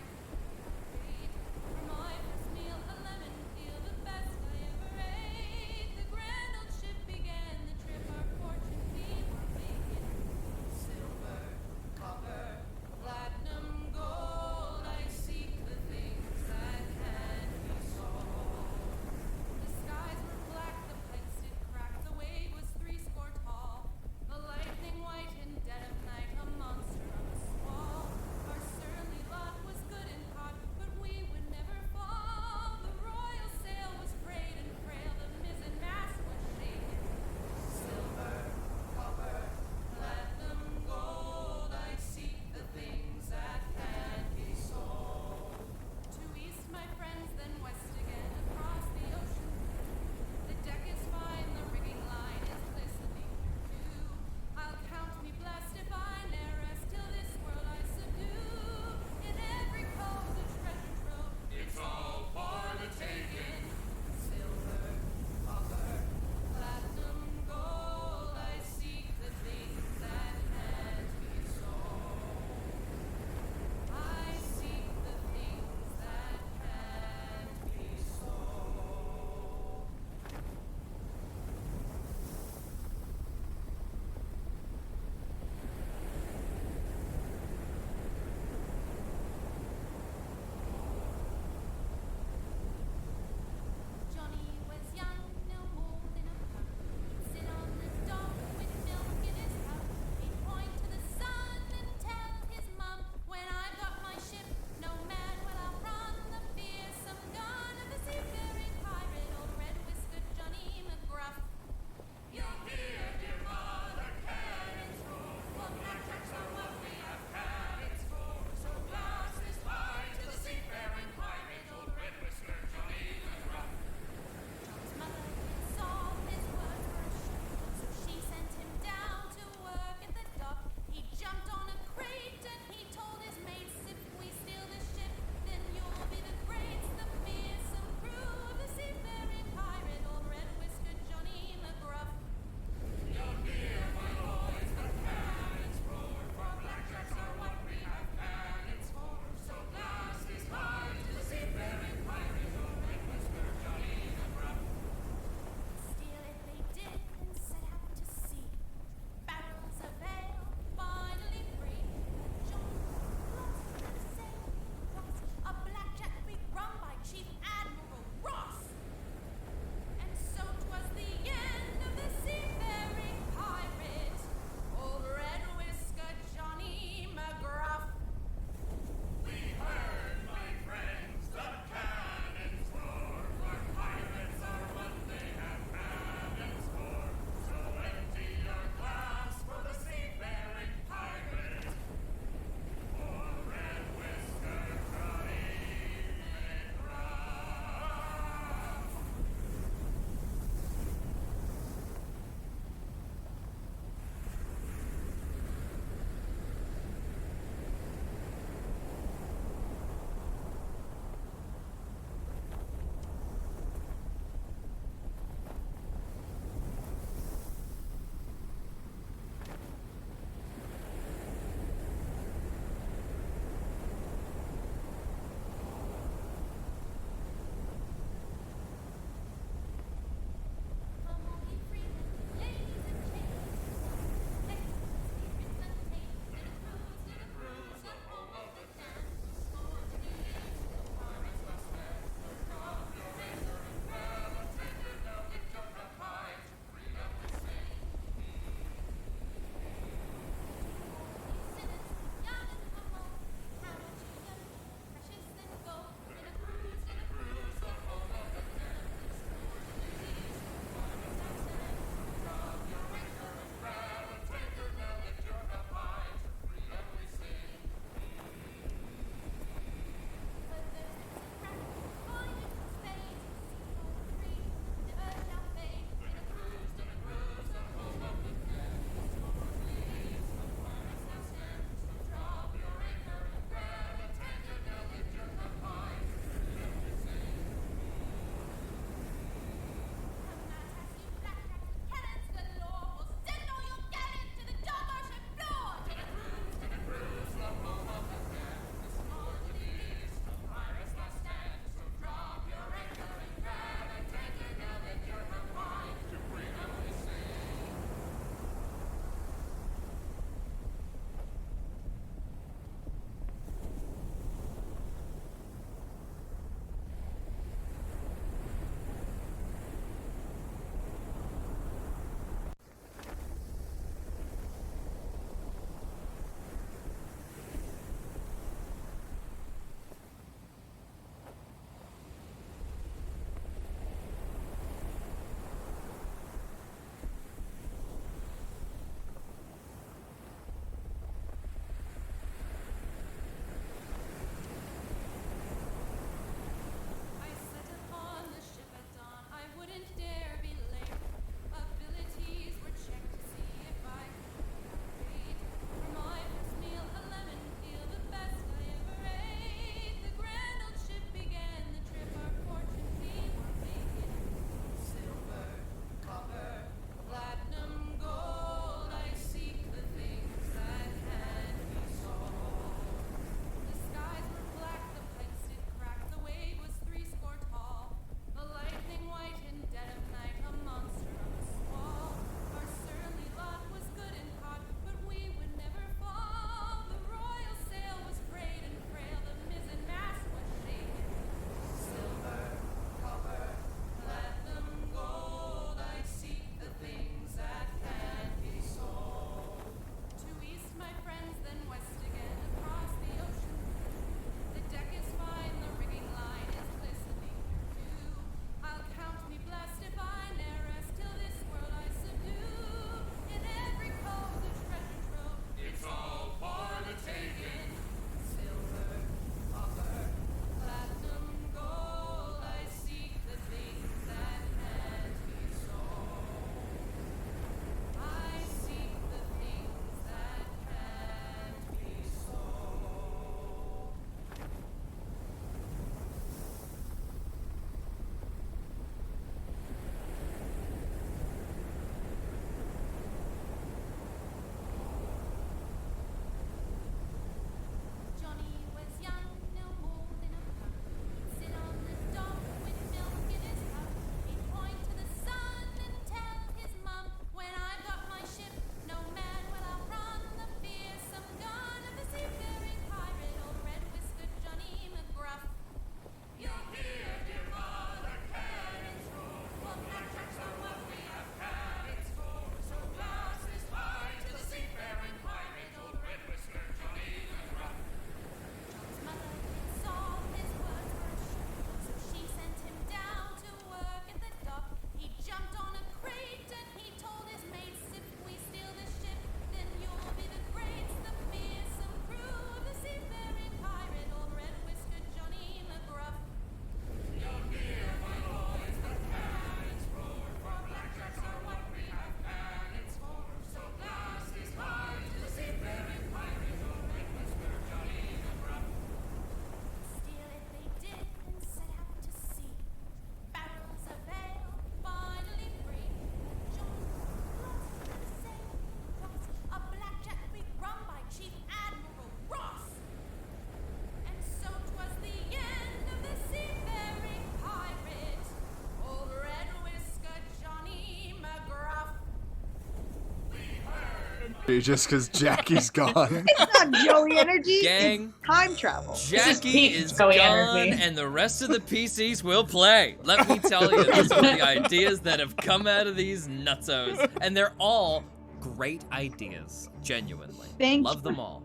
Just because Jackie's gone. It's not Joey energy. Gang. It's time travel. Jackie peak is Joey gone, energy. and the rest of the PCs will play. Let me tell you, these are the ideas that have come out of these nutsos, and they're all great ideas, genuinely. Thank love you. them all.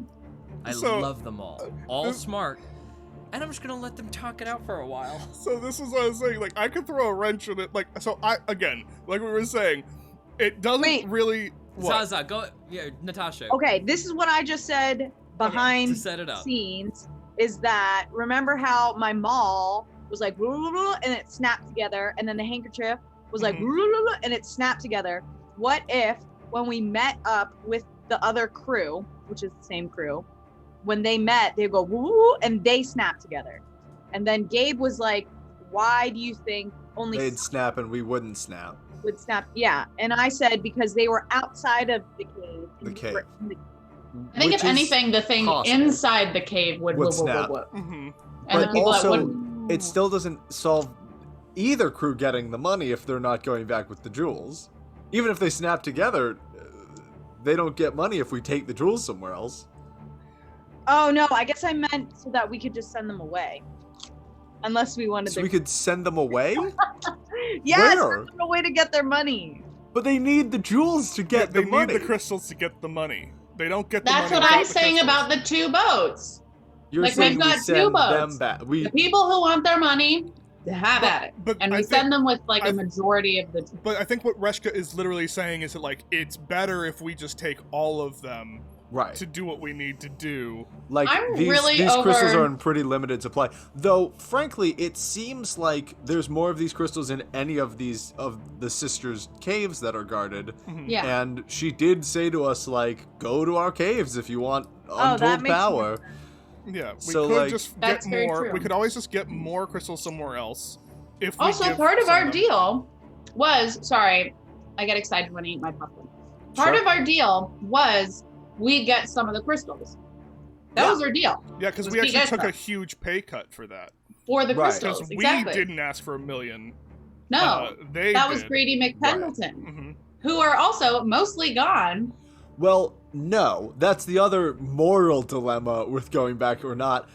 I So, love them all smart, and I'm just gonna let them talk it out for a while. So this is what I was saying. Like, I could throw a wrench in it. Like, so I again, like we were saying, it doesn't Wait. really. What? Zaza, go. Yeah, Natasha. Okay, this is what I just said behind to set it up. scenes. Is that remember how my mall was like and it snapped together, and then the handkerchief was like and it snapped together. What if when we met up with the other crew, which is the same crew, when they met, they go woo and they snap together, and then Gabe was like, "Why do you think only They'd snap and we wouldn't snap. would snap?" Yeah, and I said because they were outside of the cave. and The we cave. were in the- I think Which if is anything, the thing possible. inside the cave would Would whoop, whoop, snap. whoop, whoop. Mhm. And the But people that also, wouldn't. it still doesn't solve either crew getting the money if they're not going back with the jewels. Even if they snap together, they don't get money if we take the jewels somewhere else. Oh no, I guess I meant so that we could just send them away. Unless we wanted So we their... could send them away? Yes, Where? send them away to get their money. But they need the jewels to get They the money. need the crystals to get the money. They don't get the That's money. what I'm without the saying crystals. about the two boats. You're like, saying we've we got two send boats. them back. We The people who want their money, have at it. But And I we think- send them with like I- a majority of the. But I think what Reshka is literally saying is that like it's better if we just take all of them right. to do what we need to do. Like I'm these really crystals over- are in pretty limited supply. Though frankly, it seems like there's more of these crystals in any of these of the sisters' caves that are guarded. Yeah. And she did say to us like, go to our caves if you want that untold makes power. Yeah, we So, could like- just That's get very more. true. We could always just get more crystals somewhere else. If we Also, give part of some our them. deal was sorry, I get excited when I eat my popcorn. Part Sure. of our deal was we get some of the crystals. That Yeah. was our deal Yeah, because was we actually BS took a stuff. huge pay cut for that. for the Right. crystals. Because Exactly. we didn't ask for $1 million. No, they that was did. Greedy McPendleton, hmm who are also mostly gone. Well, no, that's the other moral dilemma with going back or not.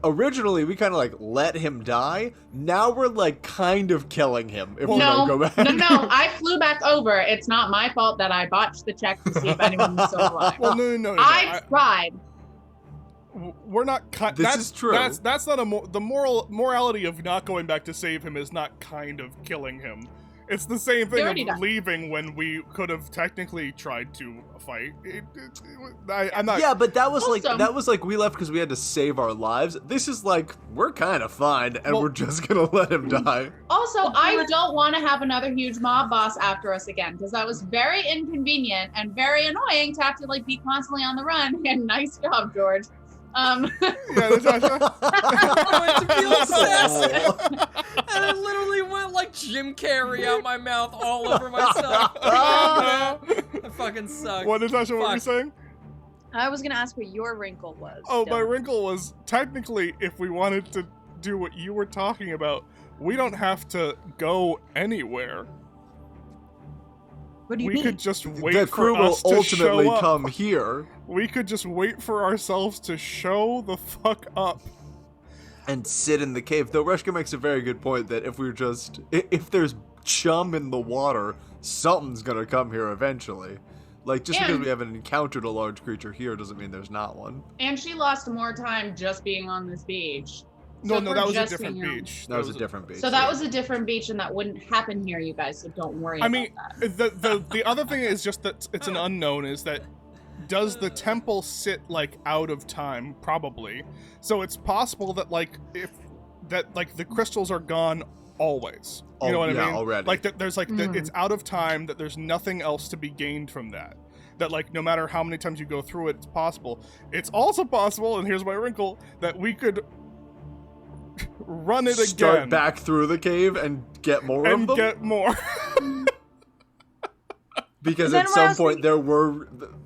Originally, we kind of like let him die. Now we're like kind of killing him if we No, don't go back. no, I flew back over. It's not my fault that I botched the check to see if anyone was still alive. Well, no. I tried. We're not. This that's, is true. That's not the morality of not going back to save him is not kind of killing him. It's the same We thing already of done. leaving when we could have technically tried to fight. I'm not. Yeah, but that was Also- like we left because we had to save our lives. This is like we're kind of fine, and Well- we're just gonna let him die. Also, I don't want to have another huge mob boss after us again because that was very inconvenient and very annoying to have to like be constantly on the run. And nice job, George. Yeah, Natasha. I went to be obsessed. And I literally went like Jim Carrey out my mouth all over myself. I fucking suck. What, Natasha? What were you Fuck. saying? I was gonna ask what your wrinkle was. Oh, my Dylan. wrinkle was technically, if we wanted to do what you were talking about, we don't have to go anywhere. What do you We mean? could just wait The crew for will us to ultimately show up. come here We could just wait for ourselves to show the fuck up. and sit in the cave. Though Reshka makes a very good point that if there's chum in the water, something's gonna come here eventually. Like just because And- we haven't encountered a large creature here doesn't mean there's not one. And she lost more time just being on this beach. No, So no, for that was a just different being on- beach. That was a different beach. So that was a different beach, and that wouldn't happen here, you guys. So don't worry. I about mean, that. the other thing is just that it's an unknown. Is that does the temple sit like out of time? Probably. So it's possible that like the crystals are gone always. You know what I yeah, mean? already. Like that there's like that Mhm. it's out of time. That there's nothing else to be gained from that. That like no matter how many times you go through it, it's possible. It's also possible, and here's my wrinkle, that we could run it Start again back through the cave and get more of and them. get more. Because Then at what I some was point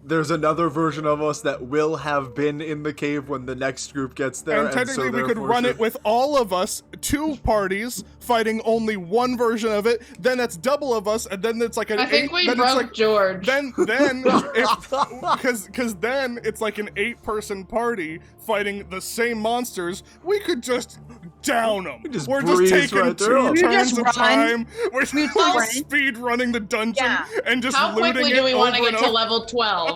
there's another version of us that will have been in the cave when the next group gets there. And technically, so we could therefore run should- it with all of us, 2 parties fighting only one version of it. Then that's double of us, and then it's like an I think 8. we then it's broke like, George. Then because then it's like an 8-person party fighting the same monsters. We could just down them. just We're just breeze taking right through 'em. 2 We turns just of run. time. We're just sprint. speed running the dungeon Yeah. and just How looting quickly it do we want to over get and to over. level 12?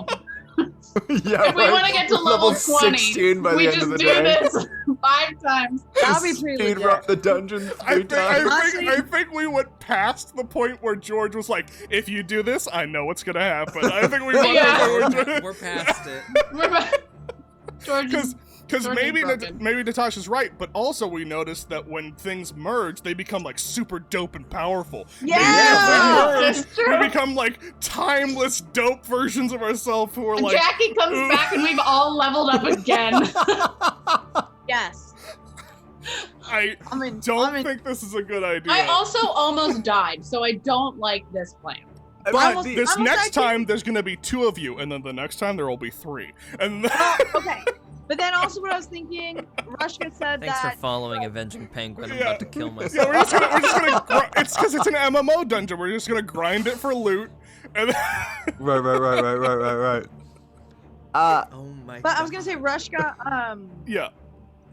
Yeah, If we right? want to get to level 20, 16 by we the end just of the do day. this 5 times. That'll be pretty Speed legit. run the dungeon 3 I times. think we went past the point where George was like, "If you do this, I know what's gonna happen." I think we went Yeah. there. We're past it. We're back. George is Because George is broken. maybe Natasha's right, but also we noticed that when things merge, they become like super dope and powerful. Yeah! Maybe if we merge, That's true. we become like timeless dope versions of ourselves who are like. Jackie comes back and we've all leveled up again. Yes. I I'm in, don't I'm in- think this is a good idea. I also almost died, so I don't like this plan. I But mean, this I'm next actually- time, there's gonna be 2 of you, and then the next time there will be 3. And Okay. But then also what I was thinking, Rushka said Thanks that for following Avenging Penguin. I'm Yeah. about to kill yeah, myself. we're just gonna it's because it's an MMO dungeon. We're just gonna grind it for loot, and right. Oh my But I was gonna say Rushka, yeah.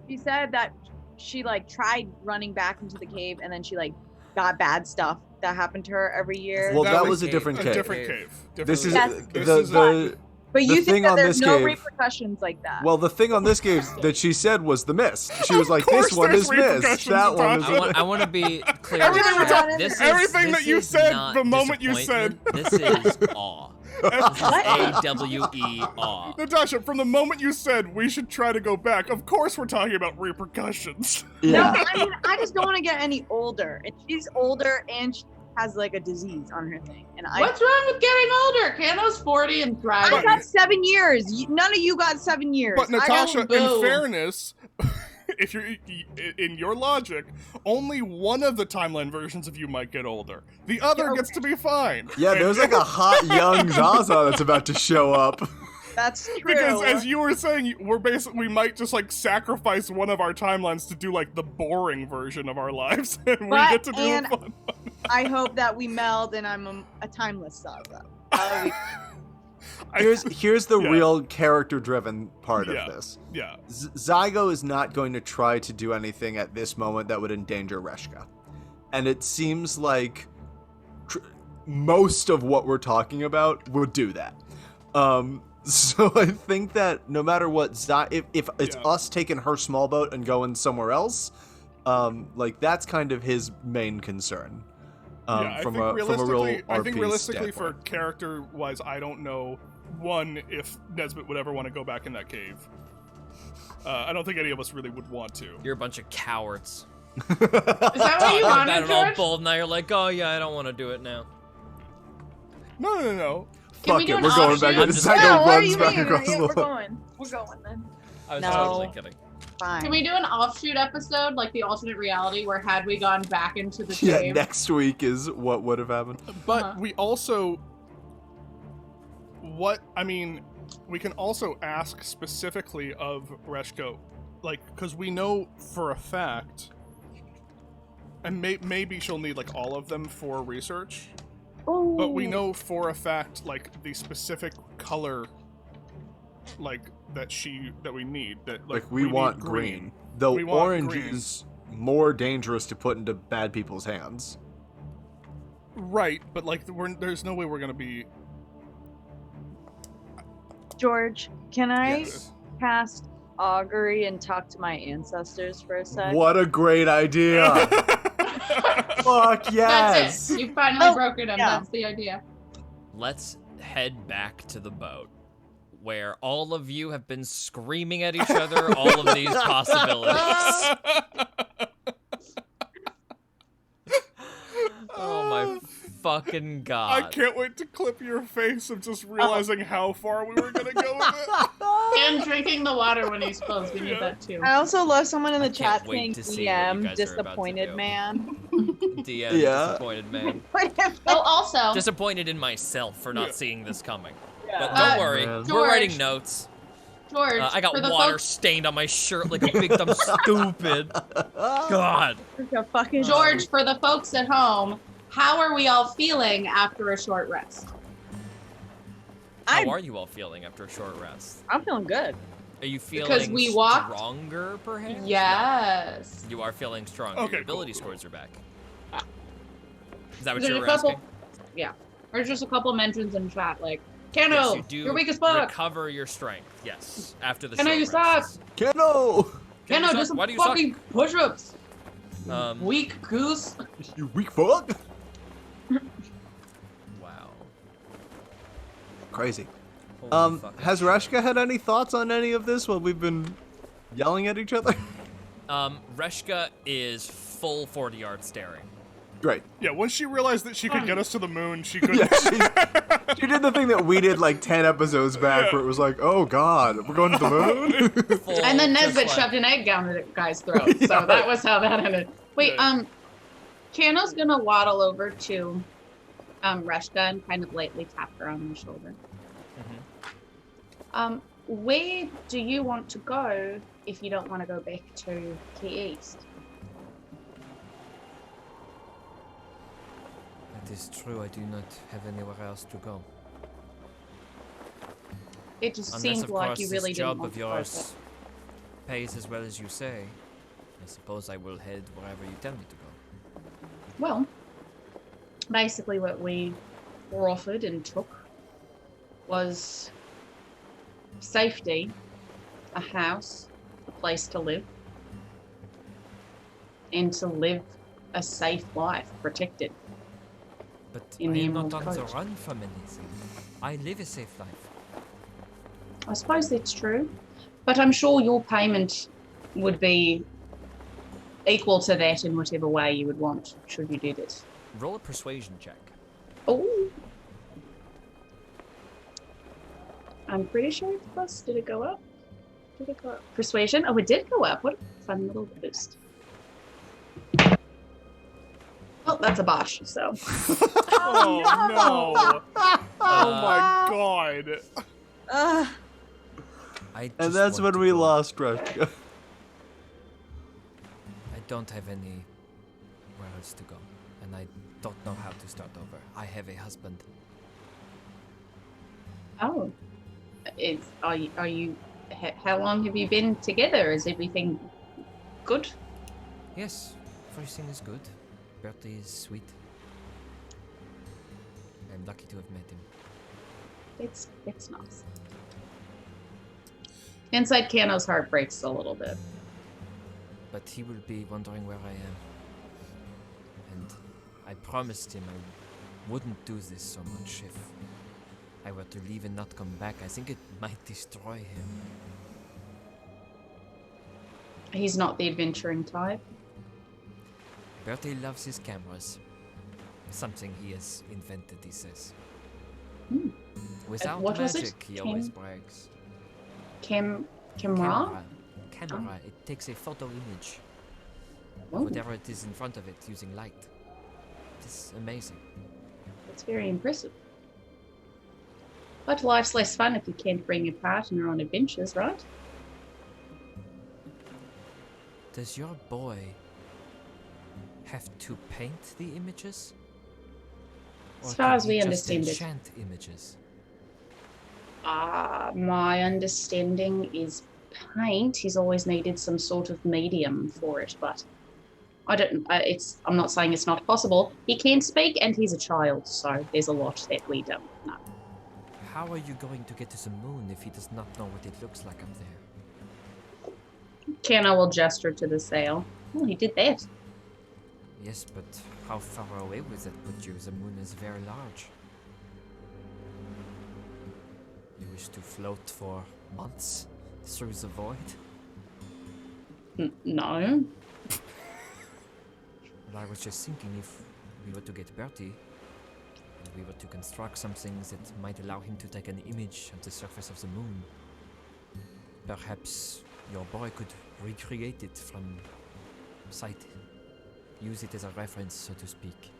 she said that she like tried running back into the cave and then she like got bad stuff that happened to her every year. Well, that was was a different A cave. different cave. This is Yes. the but you the think thing that on there's this no cave- repercussions like that. well, the thing on this cave that she said was the mist. She was like, course "This one there's is mist. repercussions, That one is." Natasha. I want to be clear. Everything with we're that. talking- This is- everything this that you is said not the moment you said. disappointment. This is awe. This is AWE awe. Natasha, from the moment you said we should try to go back, of course we're talking about repercussions. No, Yeah. I mean I just don't want to get any older. And she's older and she has like a disease on her thing. And What's wrong with getting older? Kano's 40 and I thriving. got 7 years. None of you got 7 years. But Natasha, in boo. fairness, if you're in your logic, only one of the timeline versions of you might get older. The other Yeah, gets to be fine. Yeah, And- there's like a hot young Zaza that's about to show up. That's true. Because as you were saying, we might just like sacrifice one of our timelines to do like the boring version of our lives, and we But- get to do and- fun. I hope that we meld and I'm a timeless Saga. Here's the Yeah. real character-driven part Yeah. of this. Yeah, Zygo is not going to try to do anything at this moment that would endanger Reshka. And it seems like most of what we're talking about would do that. So I think that no matter what, if it's Yeah. us taking her small boat and going somewhere else, like that's kind of his main concern. yeah. From I a real think RP realistically, for standpoint. character-wise, I don't know if Nesbit would ever want to go back in that cave. I don't think any of us really would want to. You're a bunch of cowards. Is that what you Talking about wanted, it all George? bold, now you're like, oh yeah, I don't want to do it now. No. Can Fuck we it, do an we're going back. offshoot? I'm just- Zygo No, what do runs you back mean? across Yeah, the we're lawn. going. We're going then. I was No. totally kidding. Fine. Can we do an offshoot episode, like the alternate reality, where had we gone back into the Yeah, cave? next week is what would have happened. But Uh-huh. we also, we can also ask specifically of Reshko, like, because we know for a fact, and maybe she'll need like all of them for research, but we know for a fact like the specific color, like that we need. That Like we need want green. Though We want orange green. is more dangerous to put into bad people's hands. Right, but like there's no way we're gonna be. George, can I Yes. cast augury and talk to my ancestors for a sec? What a great idea! Fuck yes! That's it. You finally Oh, broken him. yeah. That's the idea. Let's head back to the boat, where all of you have been screaming at each other all of these possibilities. Oh my fucking god. I can't wait to clip your face of just realizing how far we were gonna go with it. And drinking the water when he's close. We need that too. I also love someone in the I can't chat wait saying to see what you DM guys are about to disappointed do. man. DM, Yeah. disappointed man. Oh, also, Disappointed in myself for not Yeah. seeing this coming. Yeah. But don't worry, man. we're writing George. notes. George, I got for the water folks, stained on my shirt like a big dumb stupid. God. Like a fucking George, for the folks at home, how are we all feeling after a short rest? How are you all feeling after a short rest? I'm feeling good. Are you feeling Because we walked- stronger, perhaps? Yes. No. You are feeling stronger. Okay, Your ability cool. scores are back. Is that what There's you a were couple. asking? Yeah. There's just a couple mentions in chat like, Yes, Kano, you do you're weak as fuck. recover your strength. Yes, after the Kano, short you suck. rests. Keno! Kano, do suck? some Why do you suck? fucking push-ups. Weak. Weak goose. You weak fuck! Wow. Crazy. Holy fuck. Has Reshka had any thoughts on any of this while we've been yelling at each other? Reshka is full 40-yard staring. Great. Yeah, once she realized that she could get us to the moon, she could. Yeah, she did the thing that we did like 10 episodes back where it was like, oh god, we're going to the moon? Full, And then just Nesbit like- shoved an egg down the guy's throat. So Yeah. that was how that ended. Wait, Yeah. Kano's gonna waddle over to Reshka and kind of lightly tap her on the shoulder. Where do you want to go if you don't want to go back to Key East? It is true, I do not have anywhere else to go. It just Unless, seemed of like course, you really this didn't job want of to go yours pays as well as you say. I suppose I will head wherever you tell me to go. Well, basically what we were offered and took was safety, a house, a place to live, and to live a safe life, protected. But In I the am not Emerald on the Coast. run from anything. I live a safe life. I suppose that's true, but I'm sure your payment would be equal to that in whatever way you would want, should you do this. Roll a persuasion check. Oh. I'm pretty sure it's plus. Did it go up? Did it go up? Persuasion? Oh, it did go up. What a fun little boost. Well, that's a bosh, so. Oh no! Oh my god! I And just that's want when to we go. lost Reshka. I don't have anywhere else to go, and I don't know how to start over. I have a husband. Oh. How long have you been together? Is everything good? Yes, everything is good. Bertie is sweet. I'm lucky to have met him. It's nice. Inside Kano's heart breaks a little bit. But he will be wondering where I am. And I promised him I wouldn't do this so much if I were to leave and not come back. I think it might destroy him. He's not the adventuring type. Bertie loves his cameras. Something he has invented, he says. Hmm. Without what was it? magic, he always brags. Camera? Camera. It takes a photo image Oh, of whatever it is in front of it using light. It's amazing. that's very impressive. But life's less fun if you can't bring your partner on adventures, right? Does your boy have to paint the images? As Or far can as he we just understand it. enchant images? My understanding is paint. He's always needed some sort of medium for it, but I don't. I'm not saying it's not possible. He can speak, and he's a child, so there's a lot that we don't know. How are you going to get to the moon if he does not know what it looks like up there? Kano will gesture to the sail. Oh, he did that. Yes, but how far away would that put you? The moon is very large. You wish to float for months through the void? No. Well, I was just thinking if we were to get Bertie, and we were to construct something that might allow him to take an image of the surface of the moon, perhaps your boy could recreate it from sight. use it as a reference, so to speak.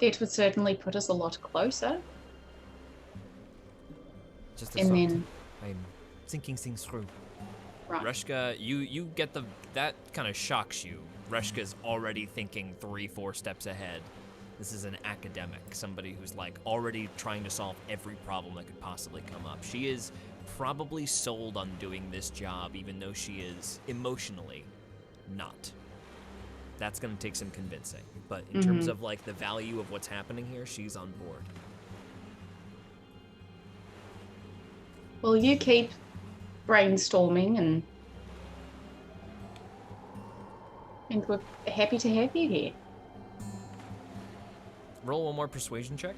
That would certainly put us a lot closer. Just a And thought. then, I'm thinking things through. right. Rushka, you get that kind of shocks you. Rushka's already thinking 3-4 steps ahead. This is an academic, somebody who's like already trying to solve every problem that could possibly come up. She is probably sold on doing this job, even though she is emotionally not. That's gonna take some convincing. But in terms of like the value of what's happening here, she's on board. Well, you keep brainstorming and we're happy to have you here. Roll one more persuasion check.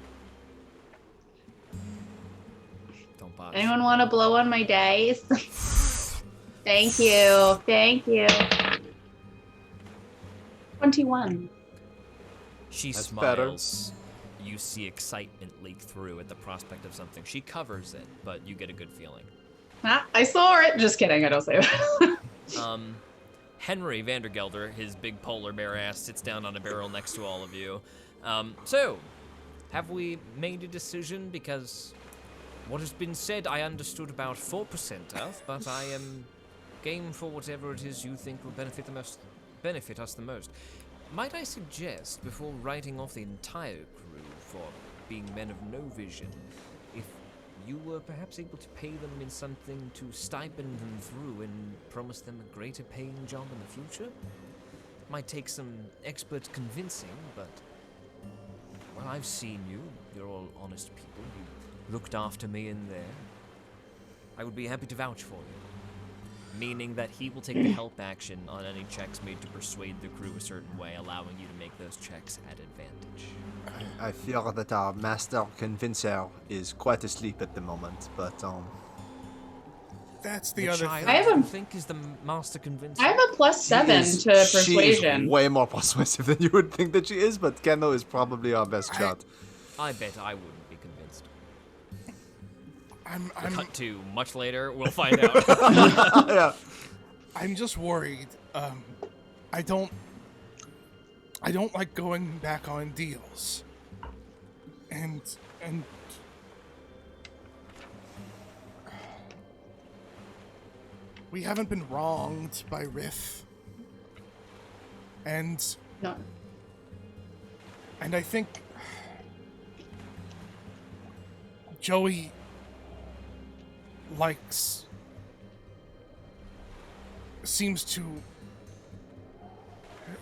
Don't bother. Anyone want to blow on my dice? Thank you. Thank you. 21. She That's smiles. You see excitement leak through at the prospect of something. She covers it, but you get a good feeling. Ah, I saw it. Just kidding. I don't say that. Henry Vandergelder, his big polar bear ass, sits down on a barrel next to all of you. So, have we made a decision? Because what has been said I understood about 4% of, but I am game for whatever it is you think will benefit us the most. Might I suggest, before writing off the entire crew for being men of no vision, if you were perhaps able to pay them in something to stipend them through and promise them a greater paying job in the future? Might take some expert convincing, but, well, I've seen you. You're all honest people. You looked after me in there. I would be happy to vouch for you. Meaning that he will take the help action on any checks made to persuade the crew a certain way, allowing you to make those checks at advantage. I feel that our master convincer is quite asleep at the moment, but That's the The other child, thing. I have you a- think, is the master convincer? I have a +7 she to is persuasion. way more persuasive than you would think that she is, but Kendall is probably our best shot. I bet I wouldn't be convinced. I'm Cut to much later, we'll find out. Yeah. I'm just worried. I don't like going back on deals. And we haven't been wronged by Riff. And No. I think Joey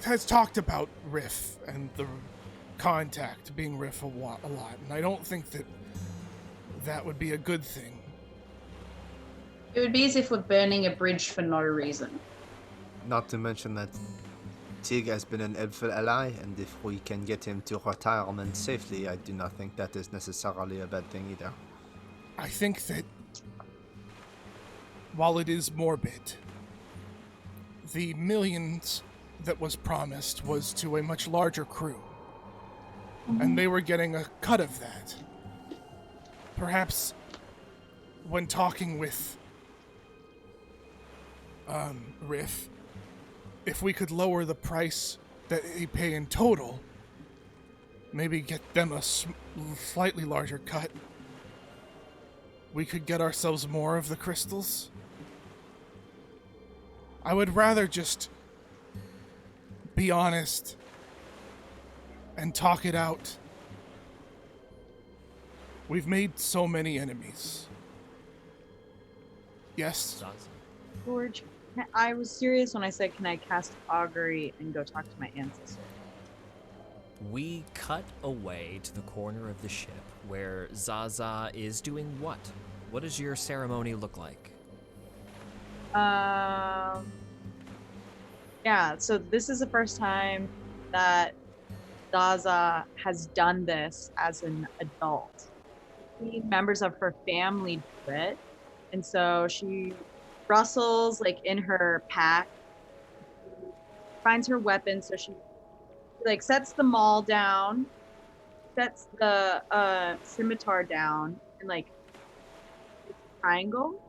has talked about Riff and the contact being Riff a lot, and I don't think that would be a good thing. It would be as if we're burning a bridge for no reason. Not to mention that Tig has been an helpful ally, and if we can get him to retirement safely, I do not think that is necessarily a bad thing either. I think that while it is morbid, the millions that was promised was to a much larger crew, and they were getting a cut of that. Perhaps when talking with Riff, if we could lower the price that they pay in total, maybe get them a slightly larger cut, we could get ourselves more of the crystals. I would rather just be honest and talk it out. We've made so many enemies. Yes? George, I was serious when I said, can I cast augury and go talk to my ancestor? We cut away to the corner of the ship where Zaza is doing what? What does your ceremony look like? Yeah, so this is the first time that Zaza has done this as an adult. Members of her family do it, and so she rustles like in her pack, finds her weapon, so she like sets the maul down, sets the scimitar down, and like triangle.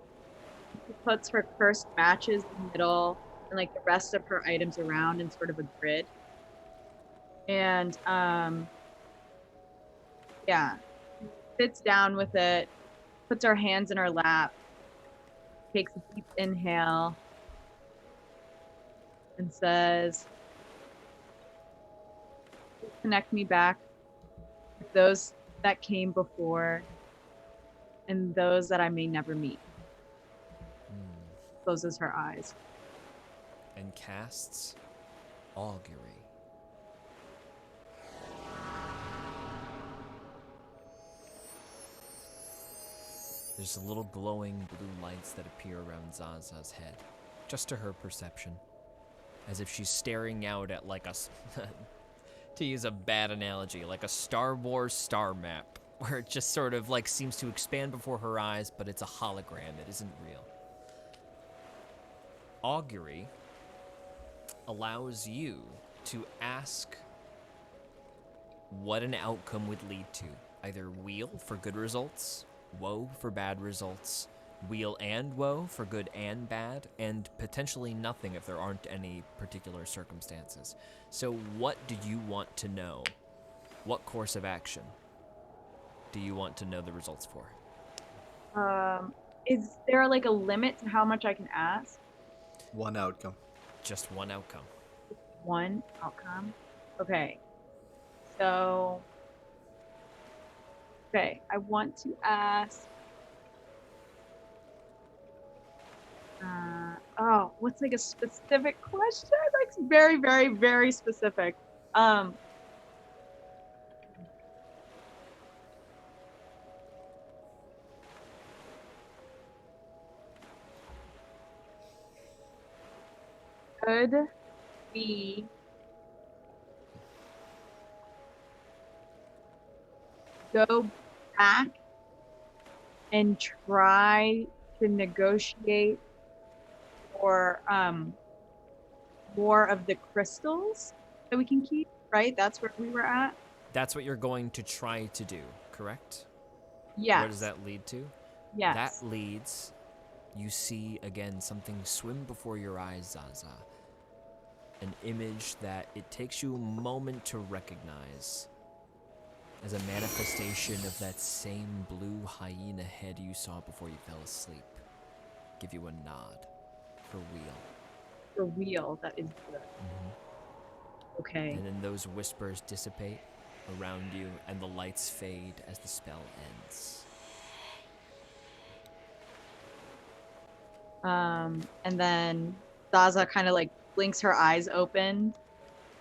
She puts her cursed matches in the middle, and like the rest of her items around in sort of a grid. And yeah, sits down with it, puts our hands in her lap, takes a deep inhale, and says, connect me back with those that came before and those that I may never meet. Closes her eyes. And casts augury. There's a little glowing blue lights that appear around Zaza's head, just to her perception, as if she's staring out at like a, to use a bad analogy, like a Star Wars star map, where it just sort of like seems to expand before her eyes, but it's a hologram, it isn't real. Augury allows you to ask what an outcome would lead to, either weal for good results, woe for bad results, weal and woe for good and bad, and potentially nothing if there aren't any particular circumstances. So what do you want to know? What course of action do you want to know the results for? Is there like a limit to how much I can ask? One outcome. Just one outcome. One outcome? Okay. So, okay, I want to ask, what's like a specific question? Like very, very, very specific. Could we go back and try to negotiate for more of the crystals that we can keep, right? That's where we were at. That's what you're going to try to do, correct? Yes. Where does that lead to? Yes. That leads, you see again something swim before your eyes, Zaza. An image that it takes you a moment to recognize as a manifestation of that same blue hyena head you saw before you fell asleep. Give you a nod for wheel. For wheel, that is good. Okay. And then those whispers dissipate around you and the lights fade as the spell ends. And then Zaza kind of like blinks her eyes open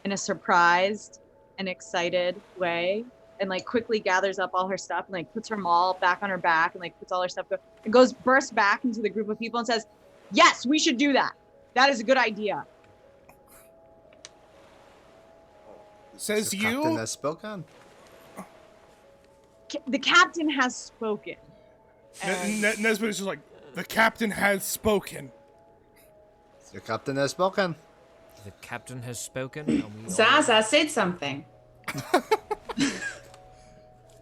in a surprised and excited way, and like quickly gathers up all her stuff and like puts her maul back on her back and like puts all her stuff and bursts back into the group of people and says, "Yes, we should do that. That is a good idea." Says The you. captain has spoken. The captain has spoken. Nesbitt is just like, the captain has spoken. The captain has spoken. The captain has spoken. And we all- Zaza said something.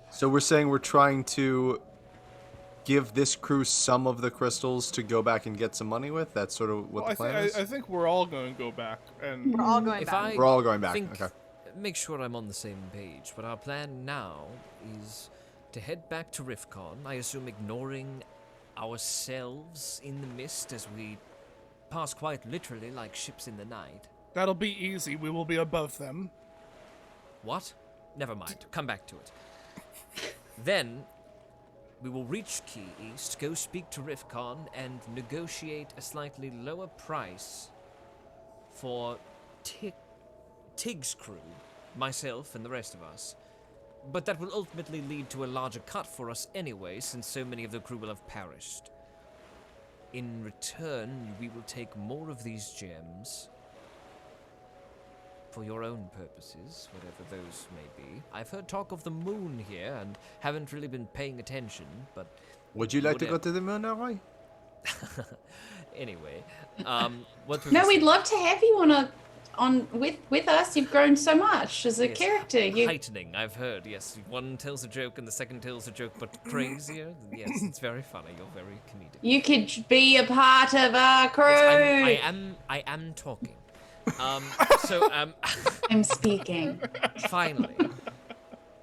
So we're saying we're trying to give this crew some of the crystals to go back and get some money with? That's sort of what the plan is? I think we're all going to go back. And We're all going If back. We're all going back, think- okay. Make sure I'm on the same page, but our plan now is to head back to Rifcon, I assume ignoring ourselves in the mist as we pass quite literally like ships in the night. that'll be easy. We will be above them. What? Never mind. Come back to it. Then, we will reach Key East, go speak to Rifcon, and negotiate a slightly lower price for Tig's crew, myself, and the rest of us. But that will ultimately lead to a larger cut for us anyway, since so many of the crew will have perished. In return, we will take more of these gems for your own purposes, whatever those may be. I've heard talk of the moon here and haven't really been paying attention, but Would you like to go whatever. to the moon, Roy? Anyway, what were No, we we'd saying? love to have you on with us. You've grown so much as a Yes, character. You Heightening, I've heard, yes. One tells a joke and the second tells a joke, but crazier. Yes, it's very funny. You're very comedic. you could be a part of our crew. Yes, I am talking. I'm speaking. Finally,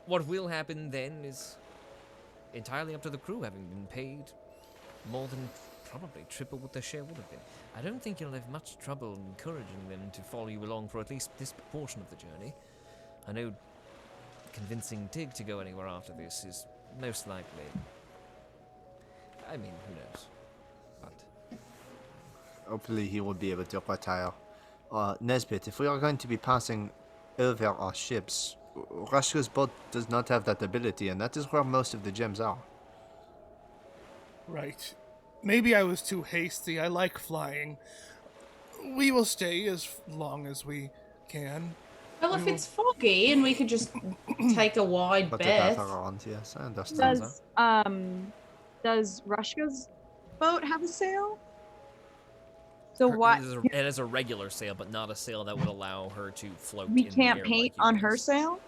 what will happen then is entirely up to the crew, having been paid more than probably triple what their share would have been. I don't think you'll have much trouble encouraging them to follow you along for at least this portion of the journey. I know convincing Tig to go anywhere after this is most likely... I mean, who knows? But... Hopefully he will be able to retire. Nesbit, if we are going to be passing over our ships, Rashka's boat does not have that ability, and that is where most of the gems are. Right. Maybe I was too hasty. I like flying. We will stay as long as we can. Well, if it's foggy and we could just take a wide But they have berth. around, yes, I understand that. Does Rushka's boat have a sail? So what? It is a regular sail, but not a sail that would allow her to float We in the can't air paint like you on guys. her sail?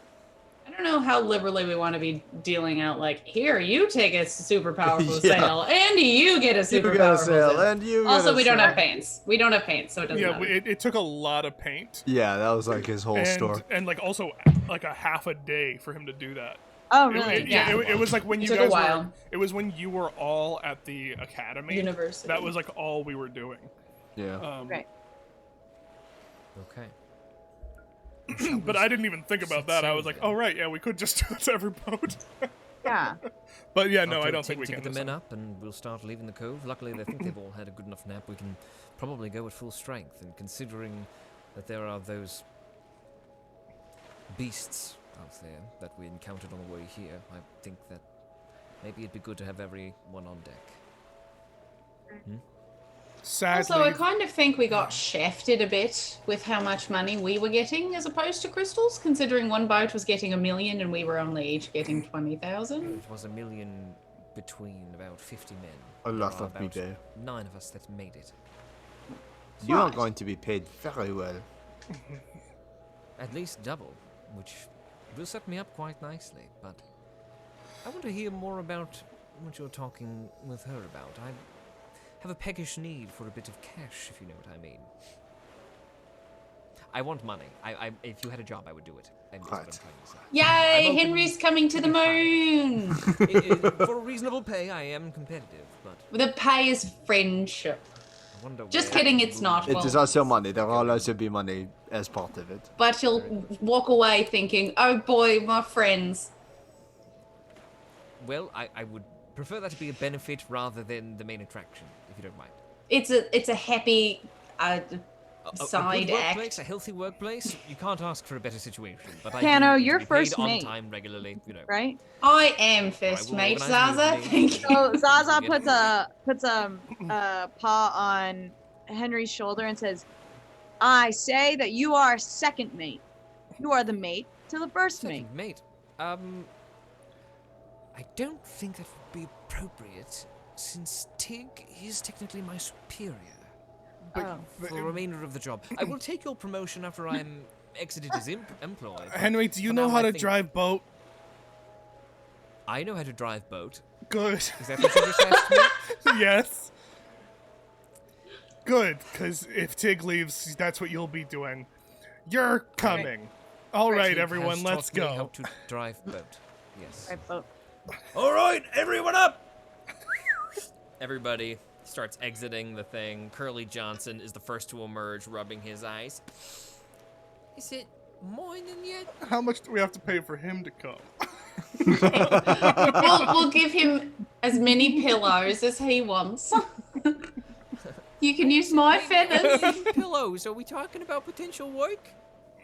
I don't know how liberally we want to be dealing out, like, here, you take a super powerful Yeah. sail, and you get a super You get a powerful sail, sail. and you get Also, a we don't sail. have paints. We don't have paints, so it doesn't Yeah, matter. it took a lot of paint. Yeah, that was like his whole story. And like also like a half a day for him to do that. Oh, It- really? it- yeah, Yeah. it was like when It you took a guys while. were. It was when you were all at the academy. University. That was like all we were doing. Yeah. Right. Okay. But I didn't even think about that. I was like, oh right, yeah, we could just do it to every boat. Yeah. But yeah, no, I'll I take don't think we to can. get the this men time. up, and we'll start leaving the cove. Luckily, I think they've all had a good enough nap. We can probably go at full strength, and considering that there are those beasts out there that we encountered on the way here, I think that maybe it'd be good to have everyone on deck. Sadly, Also, I kind of think we got shafted a bit with how much money we were getting as opposed to crystals, considering one boat was getting 1 million and we were only each getting 20,000. It was 1 million between about 50 men. A lot There are of me about there. 9 of us that made it. You are Right. going to be paid very well. At least double, which will set me up quite nicely, but I want to hear more about what you're talking with her about. I have a peckish need for a bit of cash, if you know what I mean. I want money. If you had a job, I would do it. That's what I'm Right. trying to say. Yay! I'm open Henry's coming to the moon! For reasonable pay, I am competitive, but The pay is friendship. I wonder Just where kidding, the it's moon- not. It Well- is also money. There will also be money as part of it. But he'll walk away thinking, oh boy, my friends. Well, I would prefer that to be a benefit rather than the main attraction, if you don't mind. It's a happy A side good act. workplace, a healthy workplace, you can't ask for a better situation. But I Pano, do need you're to be paid first on mate. time regularly, you know. Right? I am first will mate, organise Zaza. the meeting. Thank you. So Zaza Get puts a paw on Henry's shoulder and says, I say that you are second mate. You are the mate to the first mate. Second mate, I don't think that would be appropriate, since Tig is technically my superior. Oh. For the remainder of the job. I will take your promotion after I'm exited as employed. but Henry, do you for know now, how I to think- drive boat? I know how to drive boat. Good. Is that what you just asked me? Yes. Good, because if Tig leaves, that's what you'll be doing. You're coming. All right, Tig everyone, has let's taught me how go. to drive boat. Yes. Right, boat. All right, everyone up! Everybody starts exiting the thing. Curly Johnson is the first to emerge, rubbing his eyes. Is it morning yet? How much do we have to pay for him to come? We'll give him as many pillows as he wants. You can use my feathers. Pillows. Are we talking about potential work?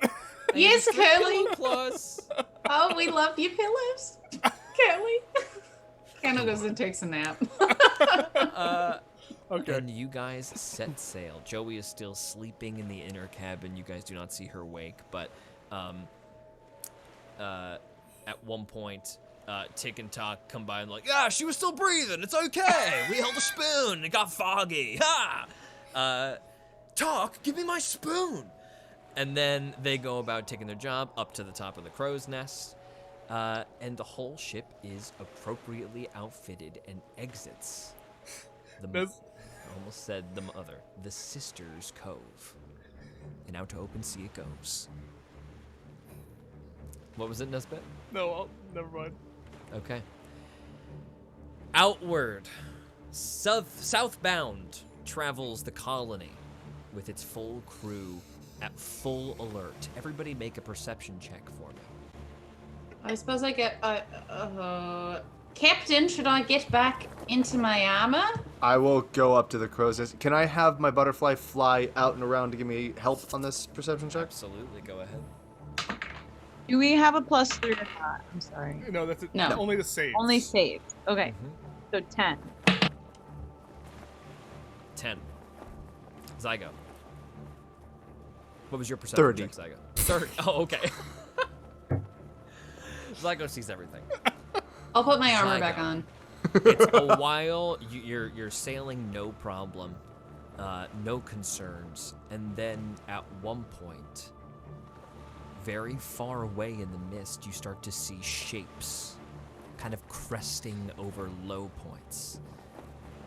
I Yes, have a strict Curly. pillow clause. Oh, we love your pillows. Curly. Kendall goes and takes a nap. Okay. And you guys set sail. Joey is still sleeping in the inner cabin. You guys do not see her wake, but at one point, Tick and Talk come by and like, she was still breathing. It's okay. We held a spoon. It got foggy. Ha! Talk, give me my spoon. And then they go about taking their job up to the top of the crow's nest. And the whole ship is appropriately outfitted and exits I almost said the mother. The Sisters' Cove. and out to open sea it goes. What was it, Nesbit? No, never mind. Okay. Outward, southbound, travels the colony with its full crew at full alert. Everybody make a perception check for me. I suppose I get. Captain, should I get back into my armor? I will go up to the crow's nest. Can I have my butterfly fly out and around to give me help on this perception check? Absolutely, go ahead. Do we have a +3 or not? I'm sorry. No, that's it. No. Only the save. Only saves. Okay. Mhm. So 10. 10. Zygo. What was your perception 30. check, Zygo? 30. Oh, okay. Zygo sees everything. I'll put my armor Zygo. back on. It's a while. You're sailing, no problem, no concerns, and then at one point, very far away in the mist, you start to see shapes, kind of cresting over low points,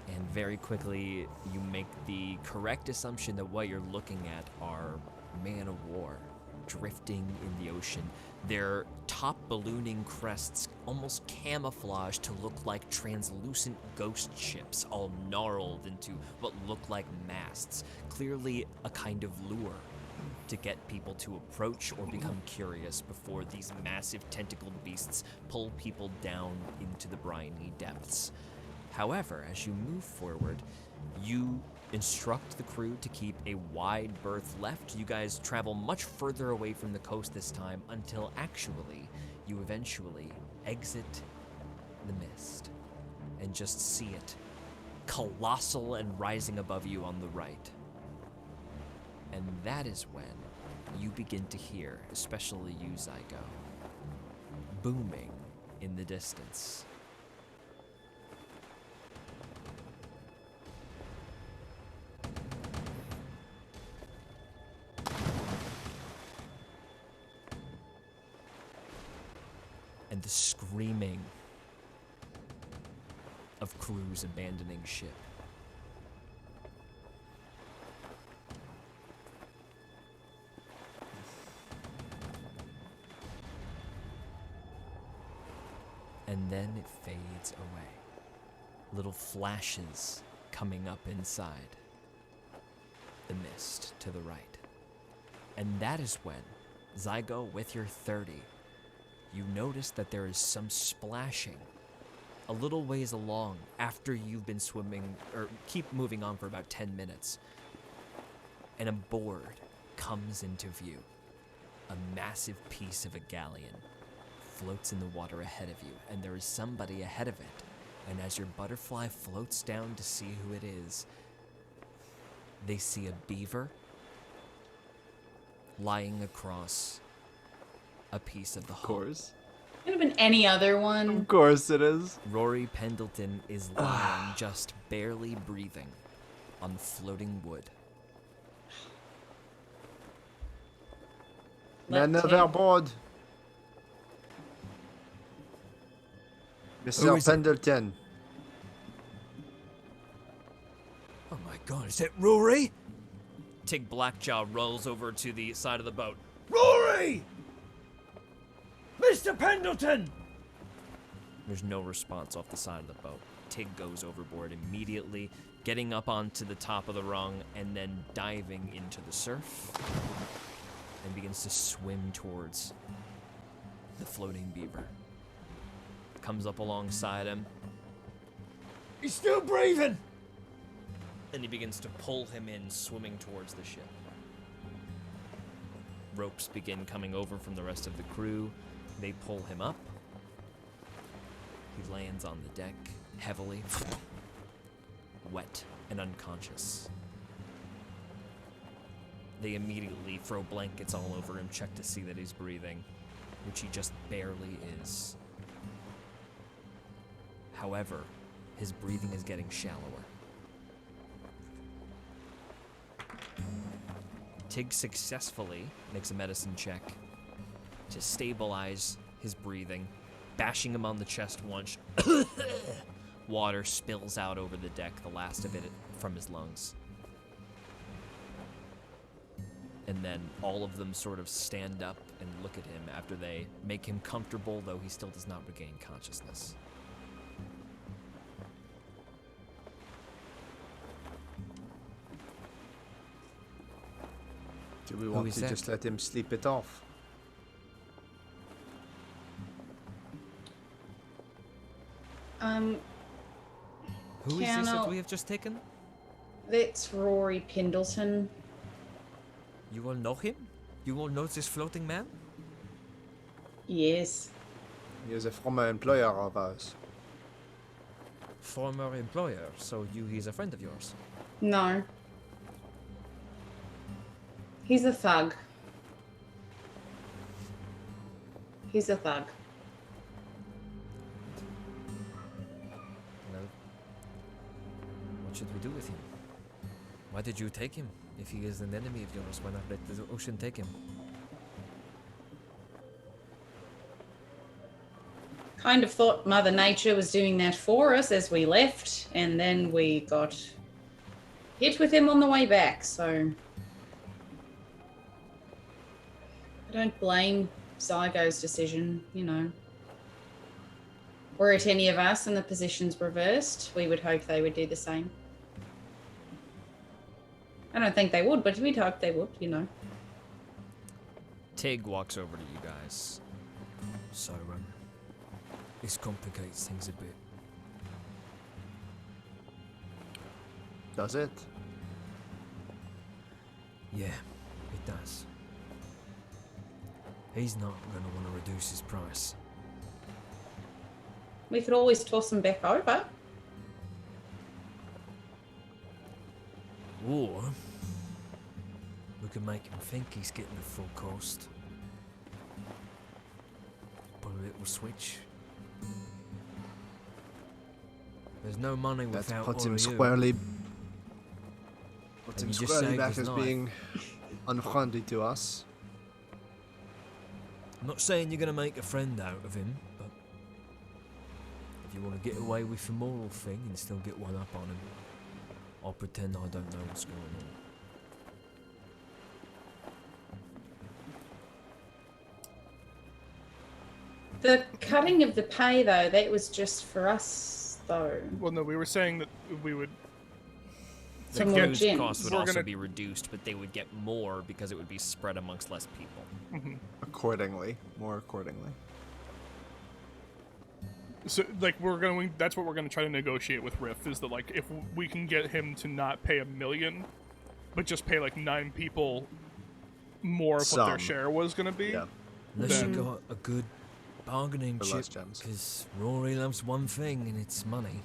and very quickly you make the correct assumption that what you're looking at are man of war drifting in the ocean. Their top ballooning crests almost camouflaged to look like translucent ghost ships, all gnarled into what look like masts. Clearly a kind of lure to get people to approach or become curious before these massive tentacled beasts pull people down into the briny depths. However, as you move forward, you instruct the crew to keep a wide berth left. You guys travel much further away from the coast this time until actually you eventually exit the mist and just see it colossal and rising above you on the right. And that is when you begin to hear, especially you, Zygo, booming in the distance. And the screaming of crews abandoning ship. And then it fades away. Little flashes coming up inside the mist to the right. And that is when, Zygo, with your 30, you notice that there is some splashing a little ways along after you've been swimming, or keep moving on for about 10 minutes. And a board comes into view. A massive piece of a galleon floats in the water ahead of you, and there is somebody ahead of it. And as your butterfly floats down to see who it is, they see a beaver lying across a piece of the hull. Of course. Could have been any other one. Of course it is. Rory Pendleton is lying, just barely breathing, on floating wood. Men Let's overboard. Who Mr. is it? Pendleton. Oh my god, is it Rory? Tig Blackjaw rolls over to the side of the boat. Rory! Mr. Pendleton! There's no response off the side of the boat. Tig goes overboard immediately, getting up onto the top of the rung and then diving into the surf and begins to swim towards the floating beaver. Comes up alongside him, He's still breathing! and he begins to pull him in, swimming towards the ship. Ropes begin coming over from the rest of the crew. They pull him up. He lands on the deck, heavily, wet and unconscious. They immediately throw blankets all over him, check to see that he's breathing, which he just barely is. However, his breathing is getting shallower. Tig successfully makes a medicine check to stabilize his breathing, bashing him on the chest once. Water spills out over the deck, the last of it from his lungs. And then all of them sort of stand up and look at him after they make him comfortable, though he still does not regain consciousness. Do we want is to that? just let him sleep it off? Who is this that we have just taken? That's Rory Pendleton. You all know him? You all know this floating man? Yes. He is a former employer of ours. Former employer, so he's a friend of yours. No. He's a thug. He's a thug. Well, what should we do with him? Why did you take him? If he is an enemy of yours, why not let the ocean take him? Kind of thought Mother Nature was doing that for us as we left, and then we got hit with him on the way back, so I don't blame Zygo's decision, you know. Were it any of us and the positions reversed, we would hope they would do the same. I don't think they would, but we'd hope they would, you know. Tig walks over to you guys. So, this complicates things a bit. Does it? Yeah, it does. He's not going to want to reduce his price. We could always toss him back over. Or we could make him think he's getting the full cost. Put a little switch. There's no money That without puts him Oreo. squarely. Puts And him you just squarely saved back his as life. being unfriendly to us. I'm not saying you're going to make a friend out of him, but if you want to get away with the moral thing and still get one up on him, I'll pretend I don't know what's going on. The cutting of the pay, though, that was just for us, though. Well, no, we were saying that we would. The Some more cruise gins. cost would We're also gonna- be reduced, but they would get more because it would be spread amongst less people. Accordingly. More accordingly. So, like, that's what we're going to try to negotiate with Riff, is that, like, if we can get him to not pay $1 million, but just pay, like, 9 people more of what their Some. share was going to be. Yeah. Unless Then- you got a good bargaining For less chip, gems. because Rory loves one thing and it's money.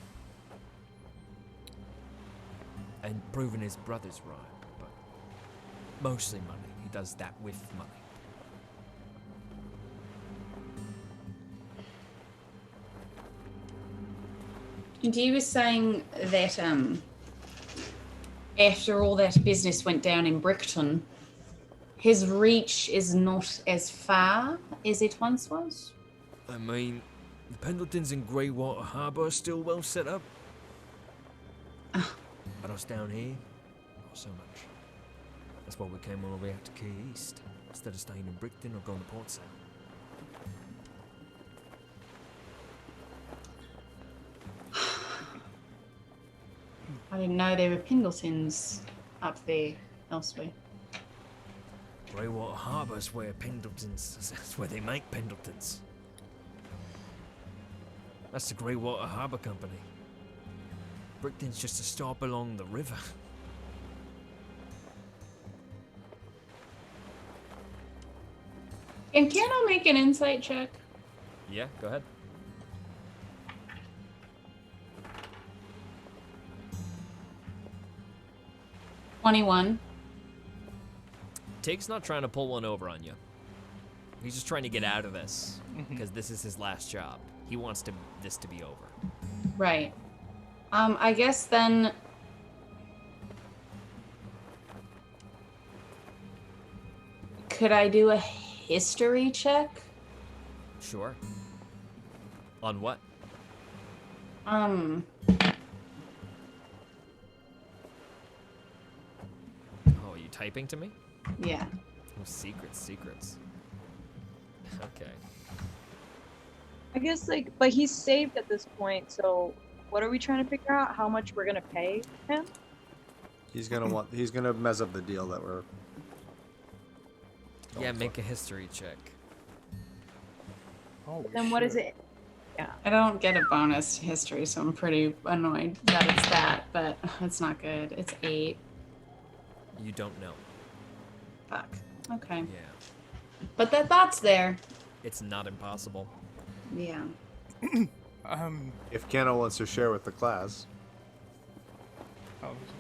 And proving his brother's right, but mostly money. He does that with money. And you were saying that after all that business went down in Brickton, his reach is not as far as it once was? I mean, the Pendletons in Greywater Harbour are still well set up. But us down here, not so much. That's why we came all the way out to Key East, instead of staying in Brickton or going to Portside. I didn't know there were Pendletons up there elsewhere. Greywater Harbour's where Pendletons, that's where they make Pendletons. That's the Greywater Harbour Company. Brickton's just a stop along the river. And can I make an insight check? Yeah, go ahead. $21. Tig's not trying to pull one over on you. He's just trying to get out of this because this is his last job. He wants this to be over. Right. I guess then could I do a history check? Sure. On what? Um, Oh, are you typing to me? Yeah. Oh, secrets. Okay. I guess like, but he's saved at this point. So, what are we trying to figure out? How much we're gonna pay him? He's gonna mess up the deal that we're. Yeah, make a history check. Oh, Then what is it? Yeah. I don't get a bonus to history, so I'm pretty annoyed that it's that, but it's not good. It's 8. You don't know. Fuck. Okay. Yeah. But the thought's there. It's not impossible. Yeah. If Kano wants to share with the class.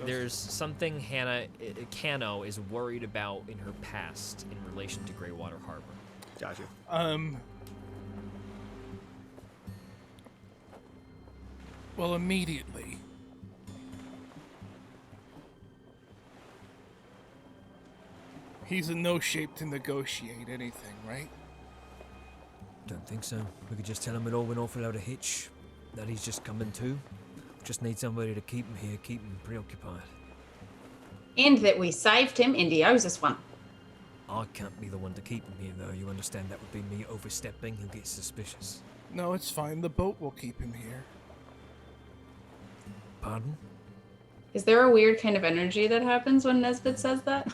There's something Kano is worried about in her past in relation to Greywater Harbor. Gotcha. Well, immediately. He's in no shape to negotiate anything, right? Don't think so. We could just tell him it all went off without a hitch. That he's just coming to. Just need somebody to keep him here, keep him preoccupied. And that we saved him and he owes us one. I can't be the one to keep him here, though. You understand that would be me overstepping. He'll get suspicious. No, it's fine. The boat will keep him here. Pardon? Is there a weird kind of energy that happens when Nesbit says that?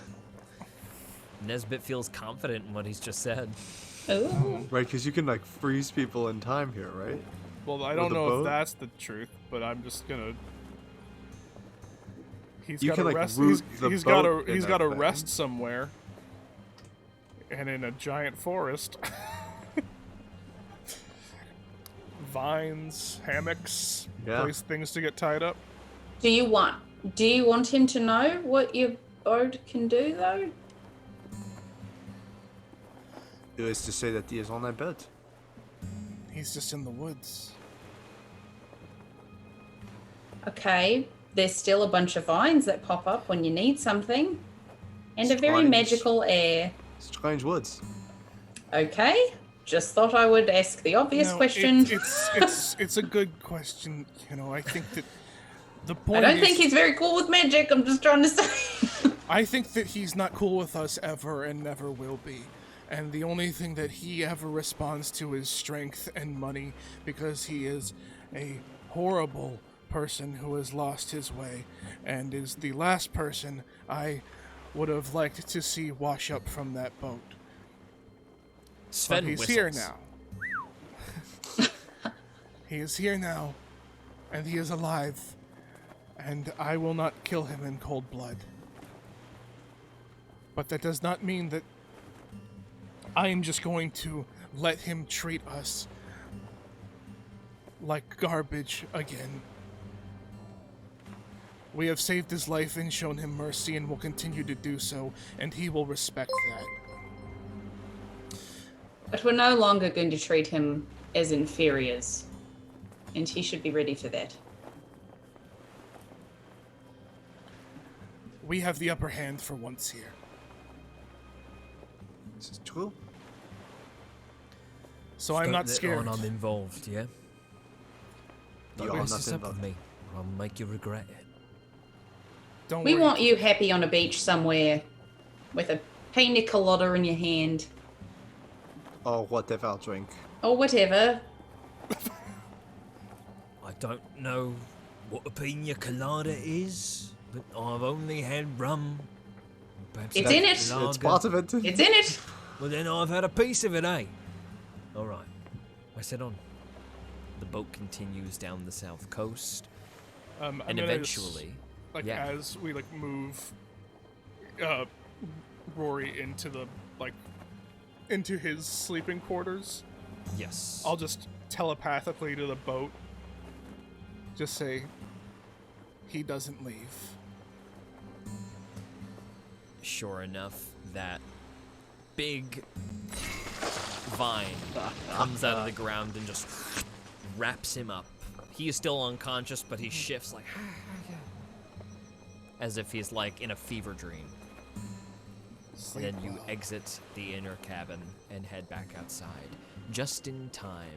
Nesbit feels confident in what he's just said. Ooh. Right, because you can like freeze people in time here, right? Well, I With don't the know boat? if that's the truth, but I'm just gonna. He's You got can, to like, rest. root He's the got boat to. in He's that got to thing. rest somewhere. And in a giant forest. Vines, hammocks, Yeah. place things to get tied up. Do you want him to know what your boat can do though? It was to say that he is on that boat. He's just in the woods. Okay. There's still a bunch of vines that pop up when you need something. And a very Strange. magical air. Strange woods. Okay. Just thought I would ask the obvious No, question. It's a good question. You know, I think that the I point. don't is, think he's very cool with magic. I'm just trying to say. I think that he's not cool with us ever and never will be. And the only thing that he ever responds to is strength and money because he is a horrible person who has lost his way and is the last person I would have liked to see wash up from that boat. Sven But he's whistles. here now. He is here now, and he is alive, and I will not kill him in cold blood. But that does not mean that I am just going to let him treat us like garbage again. We have saved his life and shown him mercy and will continue to do so, and he will respect that. But we're no longer going to treat him as inferiors. And he should be ready for that. We have the upper hand for once here. This is true. So I'm not scared. On I'm involved, yeah? You Don't are mess not this up with involved. me, or I'll make you regret it. Don't We worry. want you happy on a beach somewhere with a pina colada in your hand. Or whatever I'll drink. Or whatever. I don't know what a pina colada is, but I've only had rum. Perhaps It's a in it. lager. It's part of it. It's in it. Well, then I've had a piece of it, eh? All right. I said on. The boat continues down the south coast, I'm and gonna eventually, like yeah. as we like move Rory into the into his sleeping quarters, yes, I'll just telepathically to the boat just say he doesn't leave. sure enough, that big vine comes out of the ground and just wraps him up. He is still unconscious, but he shifts like as if he's like in a fever dream. And then you exit the inner cabin and head back outside, just in time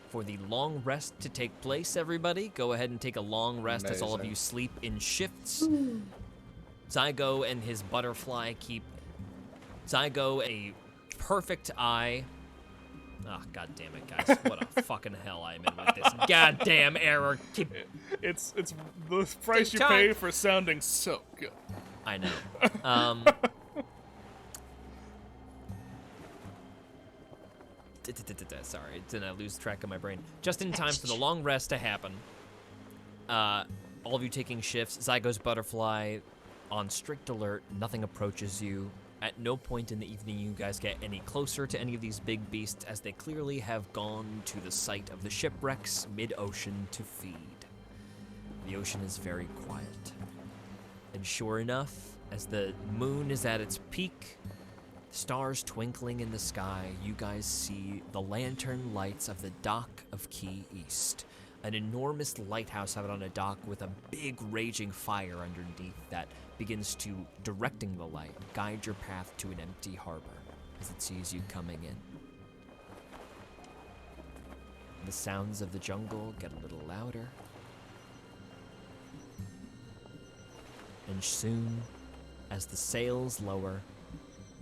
for the long rest to take place, everybody. Go ahead and take a long rest as all of Amazing. you sleep in shifts. Zygo and his butterfly keep Zygo, a perfect eye. Oh, god damn it, guys. What a fucking hell I'm in with this goddamn error. It's the price you time. pay for sounding so good. I know. Sorry, didn't I lose track of my brain? Just in time for the long rest to happen. All of you taking shifts. Zygo's butterfly on strict alert. Nothing approaches you. At no point in the evening you guys get any closer to any of these big beasts, as they clearly have gone to the site of the shipwrecks mid-ocean to feed. The ocean is very quiet. And sure enough, as the moon is at its peak, stars twinkling in the sky, you guys see the lantern lights of the dock of Key East. An enormous lighthouse out on a dock with a big raging fire underneath that begins to, directing the light, guide your path to an empty harbor as it sees you coming in. The sounds of the jungle get a little louder. And soon, as the sails lower,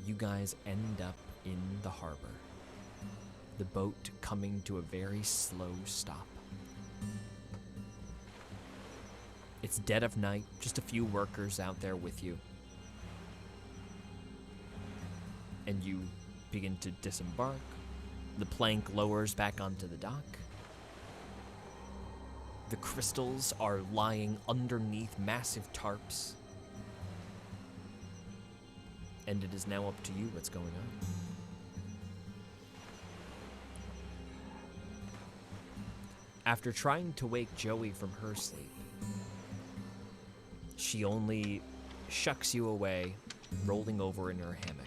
you guys end up in the harbor. The boat coming to a very slow stop. It's dead of night, just a few workers out there with you. And you begin to disembark. The plank lowers back onto the dock. The crystals are lying underneath massive tarps. And it is now up to you what's going on. After trying to wake Joey from her sleep, she only shucks you away, rolling over in her hammock.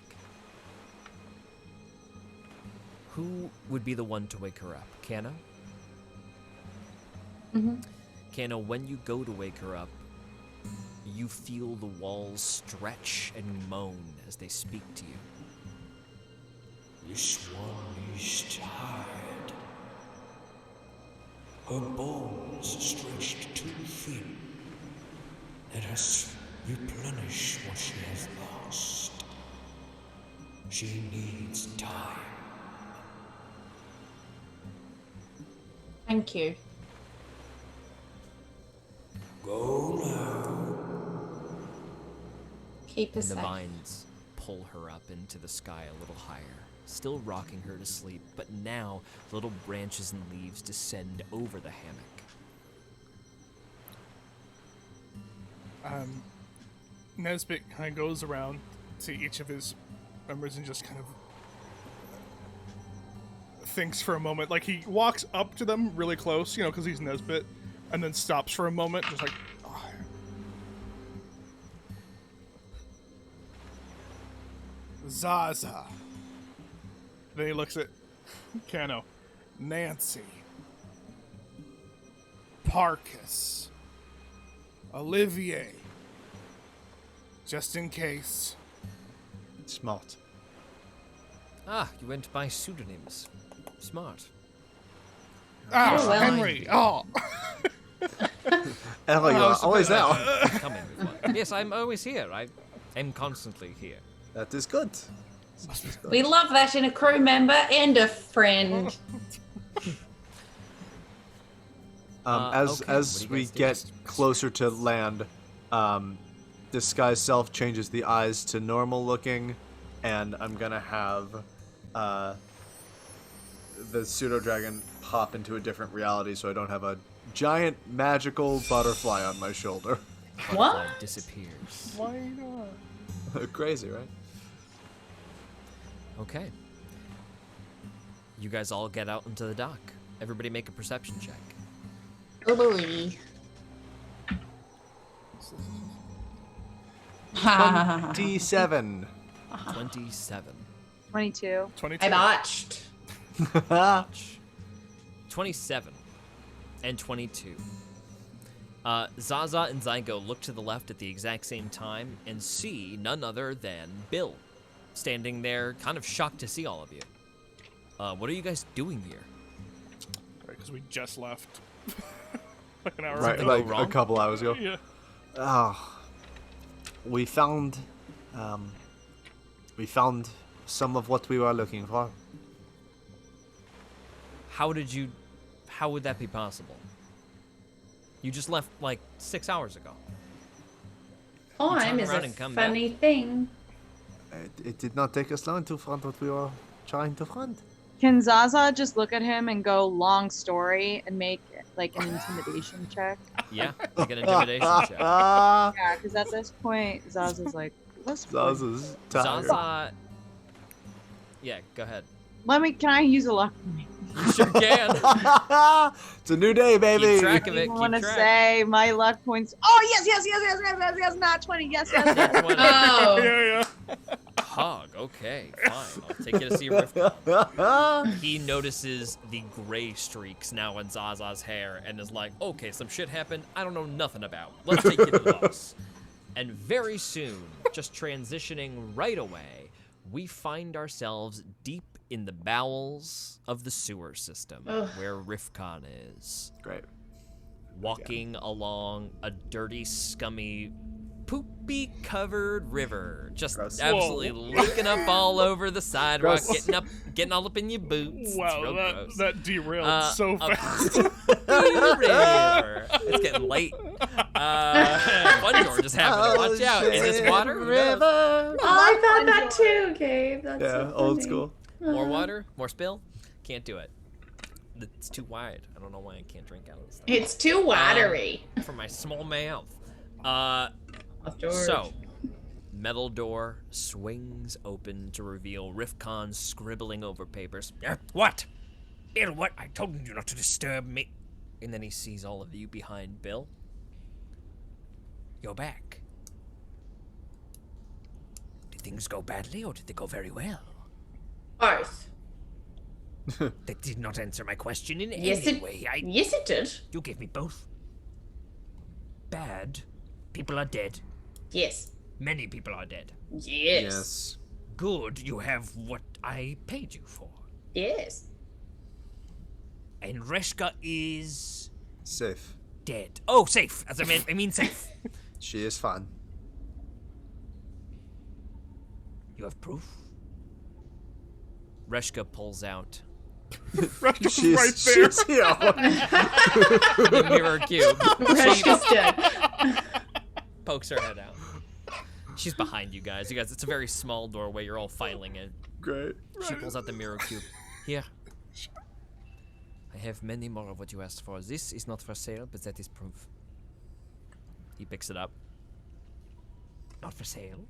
Who would be the one to wake her up? Kano? Kano, when you go to wake her up, you feel the walls stretch and moan as they speak to you. This one is tired. Her bones stretched too thin. Let us replenish what she has lost. She needs time. Thank you. Go now. Keep And us the safe. vines pull her up into the sky a little higher, still rocking her to sleep, but now little branches and leaves descend over the hammock. Nesbit kind of goes around to each of his members and just kind of thinks for a moment. Like, he walks up to them really close, you know, because he's Nesbit, and then stops for a moment, just like, oh. Zaza. Then he looks at Kano. Nancy. Parkus. Olivier. Just in case. Smart. Ah, you went by pseudonyms. Smart. Ah, Oh, well. Henry. Oh. Oh, you're always out. Come in with one. Yes, I'm always here. I am constantly here. That is good. We love that in a crew member and a friend. As okay, as what do we you guys do? get closer to land, Disguise Self changes the eyes to normal looking, and I'm gonna have the pseudo dragon pop into a different reality, so I don't have a giant magical butterfly on my shoulder. What? Butterfly disappears. Why not? Crazy, right? Okay. You guys all get out into the dock. Everybody make a perception check. Oh boy. 27. 27. 22. 22. I botched. 27 and 22. Zaza and Zygo look to the left at the exact same time and see none other than Bill, standing there, kind of shocked to see all of you. What are you guys doing here? Because we just left. Like an hour Right, ago. go like a wrong? couple hours ago. Yeah. Oh, we found We found some of what we were looking for. How would that be possible? You just left like 6 hours ago. Time turn is around a and come funny thing. It did not take us long to find what we were trying to find. Can Zaza just look at him and go long story and make like an intimidation check? Yeah, like an intimidation check. Yeah, because at this point, Zaza's like, let's Zaza's tired. Zaza. Yeah, go ahead. can I use a luck point? You sure can. It's a new day, baby. Keep track of I it. want to Keep track. say my luck points. Oh, yes, not 20. Yes. That's one. Oh, Yeah. Hog. Okay, fine. I'll take you to see Rift. He notices the gray streaks now in Zaza's hair and is like, okay, some shit happened I don't know nothing about. Let's take you to the boss. And very soon, just transitioning right away, we find ourselves deep in the bowels of the sewer system where Rifkon is. Great. Walking along a dirty, scummy, poopy-covered river. Just Gross. absolutely leaking up all over the sidewalk, Gross. getting all up in your boots. Wow, it's real gross. that derailed so fast. River. It's getting late. Fun George is happening. Watch out. In this water? River. I thought that too, Gabe. That's Yeah, so old funny. school. More water? More spill? Can't do it. It's too wide. I don't know why I can't drink out of this thing. It's too watery. For my small mouth. George. So, metal door swings open to reveal Rifkon scribbling over papers. What? Bill, what? I told you not to disturb me. And then he sees all of you behind Bill. You're back. Did things go badly or did they go very well? Both. That did not answer my question in Yes, any it. way. Yes, it did. You gave me both. Bad. People are dead. Yes. Many people are dead. Yes. Good, you have what I paid you for. Yes. And Reshka is Safe. dead. Oh, safe. As I mean safe. She is fine. You have proof? Reshka pulls out Reshka's right there. She's here. the mirror cube. Reshka's dead. Pokes her head out. She's behind you guys. It's a very small doorway. You're all filing in. Great. She pulls out the mirror cube. Here. I have many more of what you asked for. This is not for sale, but that is proof. He picks it up. Not for sale?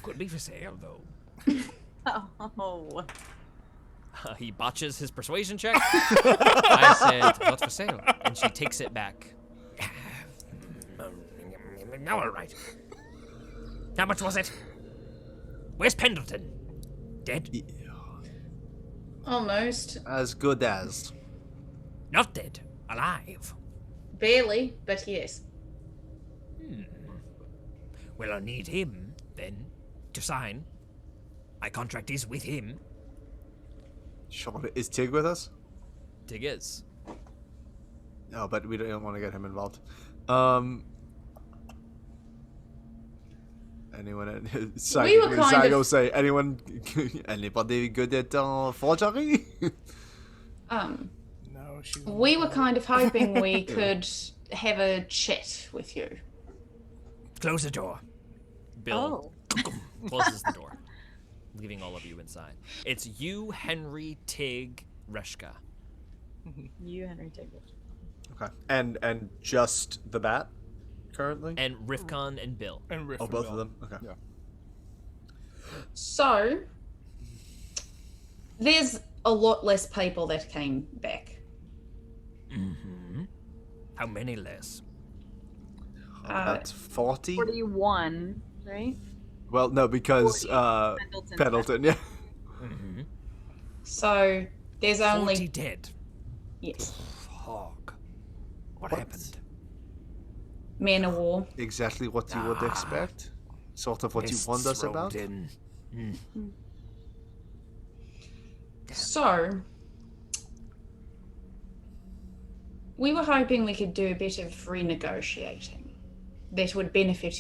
Could be for sale, though. Oh. He botches his persuasion check. I said, not for sale. And she takes it back. All right. How much was it? Where's Pendleton? Dead? Almost. As good as. Not dead. Alive. Barely, but yes. Well, I need him, then, to sign. My contract is with him. Sure. Is Tig with us? Dig is. No, but we don't want to get him involved. Anyone? We were kind of- say anyone? Anybody good at forgery? No, she's. We were kind of hoping we could have a chat with you. Close the door. Bill Oh. closes the door, leaving all of you inside. It's you, Henry, Tig, Reshka. You, Henry, take it. Okay. And just the bat currently? And Rifkon and Bill. And Riff Oh, and both Bill. of them. Okay. Yeah. So, there's a lot less people that came back. Mm-hmm. How many less? About 40? 41, right? Well, no, because 40. Pendleton, yeah. Mm-hmm. So, there's 40 only... dead. Yes. Hog. What What? happened? Man of War. Exactly what you would expect. Sort of what you Mists warned us rolled about. in. So, we were hoping we could do a bit of renegotiating that would benefit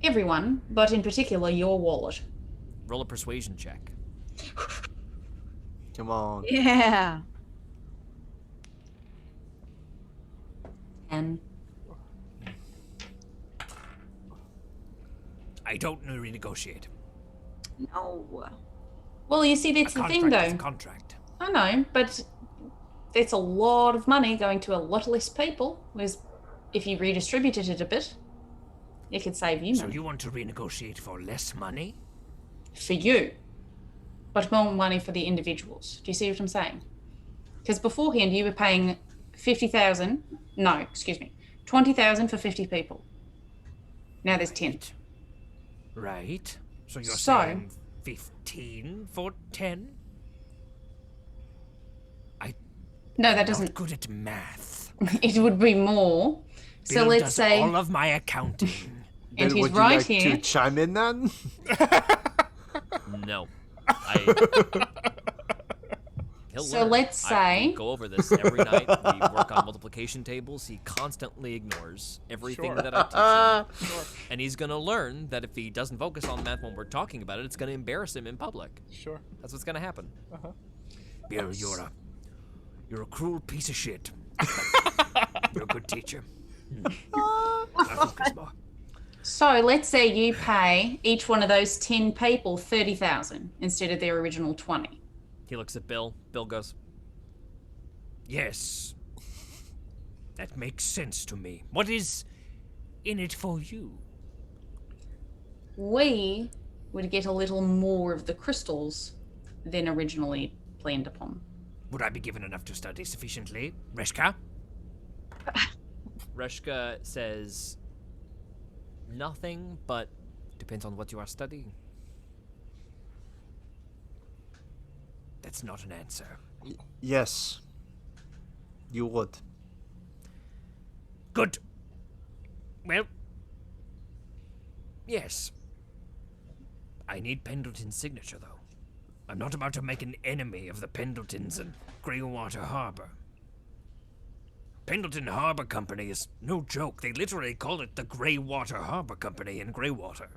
Everyone, but in particular your wallet. Roll a persuasion check. Come on. Yeah. And I don't renegotiate. no. Well, you see, that's the thing, Contract is though. a contract. I know, but that's a lot of money going to a lot less people. Whereas if you redistributed it a bit, it could save you So money. you want to renegotiate for less money? For you, but more money for the individuals. Do you see what I'm saying? Because beforehand you were paying 50,000. No, excuse me, 20,000 for 50 people. Now there's 10. Right. So you're So- saying 15 for 10? No, that Not doesn't. good at math. It would be more. So Bill let's does say, all of my accounting. and Then he's would you right like here. to chime in then? No. He'll So learn. let's We say- go over this every night. We work on multiplication tables. He constantly ignores everything that I teach him. And he's gonna learn that if he doesn't focus on math when we're talking about it, it's gonna embarrass him in public. Sure. That's what's gonna happen. Bill, you're a cruel piece of shit. You're a good teacher. Now focus more. So let's say you pay each one of those 10 people 30,000 instead of their original 20. He looks at Bill. Bill goes, Yes. That makes sense to me. What is in it for you? We would get a little more of the crystals than originally planned upon. Would I be given enough to study sufficiently? Reshka? Reshka says, nothing, but depends on what you are studying. That's not an answer. Yes. You would. Good. Well, yes. I need Pendleton's signature, though. I'm not about to make an enemy of the Pendletons and Greywater Harbor. Pendleton Harbor Company is no joke. They literally call it the Greywater Harbor Company in Greywater.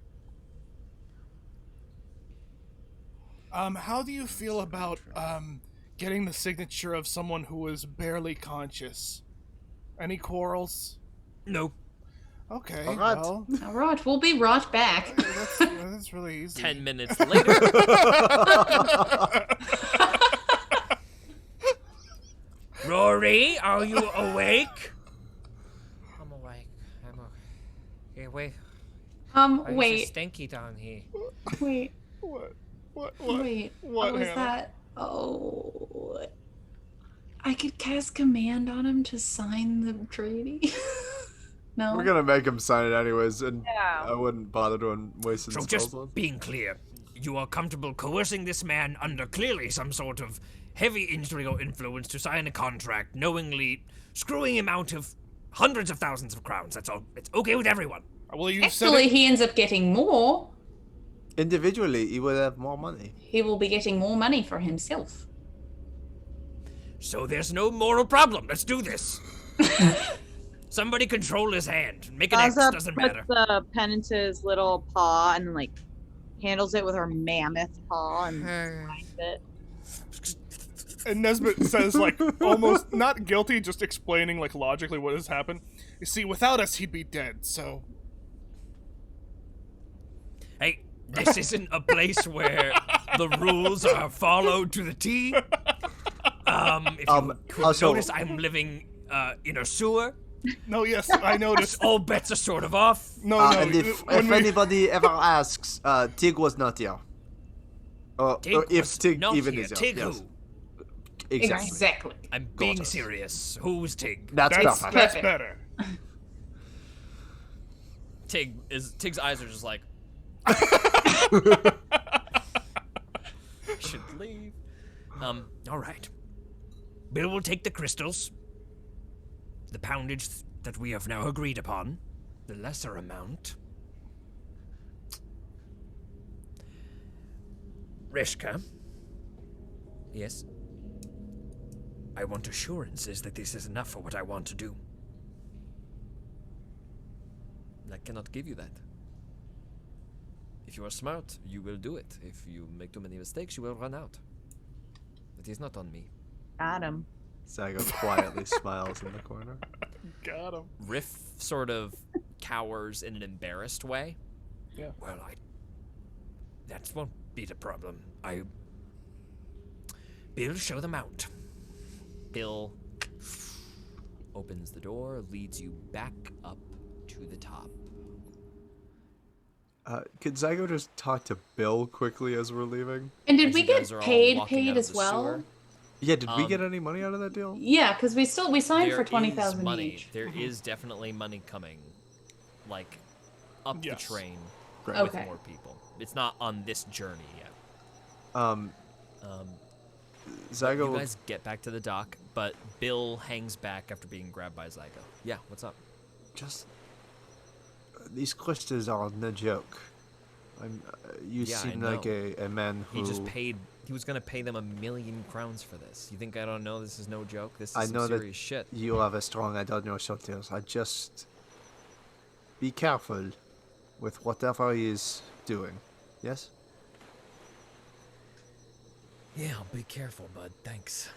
How do you feel about getting the signature of someone who is barely conscious? Any quarrels? No. Okay. All right. Well, All right, we'll be right back. that's really easy. 10 minutes later, Rory, are you awake? I'm awake. Here, wait. Why is it Wait, stinky down here? wait, What? wait. What, What was Hannah? that? Oh. I could cast command on him to sign the treaty. No. We're gonna make him sign it anyways, and Yeah. I wouldn't bother to waste his So spells just on. being clear, you are comfortable coercing this man under clearly some sort of heavy injury or influence to sign a contract, knowingly screwing him out of hundreds of thousands of crowns. That's all. It's okay with everyone. Well, you said Actually, it. he ends up getting more. Individually, he would have more money. He will be getting more money for himself. So there's no moral problem. Let's do this. Somebody control his hand. Make an X. Gaza Doesn't puts matter. the pen into his little paw and like handles it with her mammoth paw and signs it. And Nesbit says, like, almost not guilty, just explaining, like, logically what has happened. You see, without us, he'd be dead, so. Hey, this isn't a place where the rules are followed to the T. If you could also- notice, I'm living in a sewer. No, yes, I noticed. All bets are sort of off. No, And if anybody ever asks, Tig was not here. Tig or if was Tig not even here. is here. Tig Yes. who? Exactly. Exactly. I'm being Got us. serious. Who's Tig? That's That's perfect. better. Tig's eyes are just like. Should leave. All right. Bill will take the crystals. The poundage that we have now agreed upon. The lesser amount. Reshka. Yes? I want assurances that this is enough for what I want to do. I cannot give you that. If you are smart, you will do it. If you make too many mistakes, you will run out. It is not on me. Got him. Zygo quietly smiles in the corner. Got him. Riff sort of cowers in an embarrassed way. Yeah. Well, that won't be the problem. Bill, show them out. Bill opens the door, leads you back up to the top. Could Zygo just talk to Bill quickly as we're leaving? And did As we you guys get are all paid walking out of as the well? sewer. Yeah, did we get any money out of that deal? Yeah, because we signed There for is 20,000 money. each. There is definitely money coming, like up Yes. the train Great. with Okay. more people. It's not on this journey yet. Zygo. You guys get back to the dock, but Bill hangs back after being grabbed by Zygo. Yeah, what's up? Just these crystals are no joke. You Yeah, I seem like know. a man who. He just paid. He was gonna pay them 1,000,000 crowns for this. You think I don't know this is no joke? This is I some know that serious shit. you have a strong head on your shoulders. I just be careful with whatever he is doing. Yes. Yeah, I'll be careful, bud. Thanks.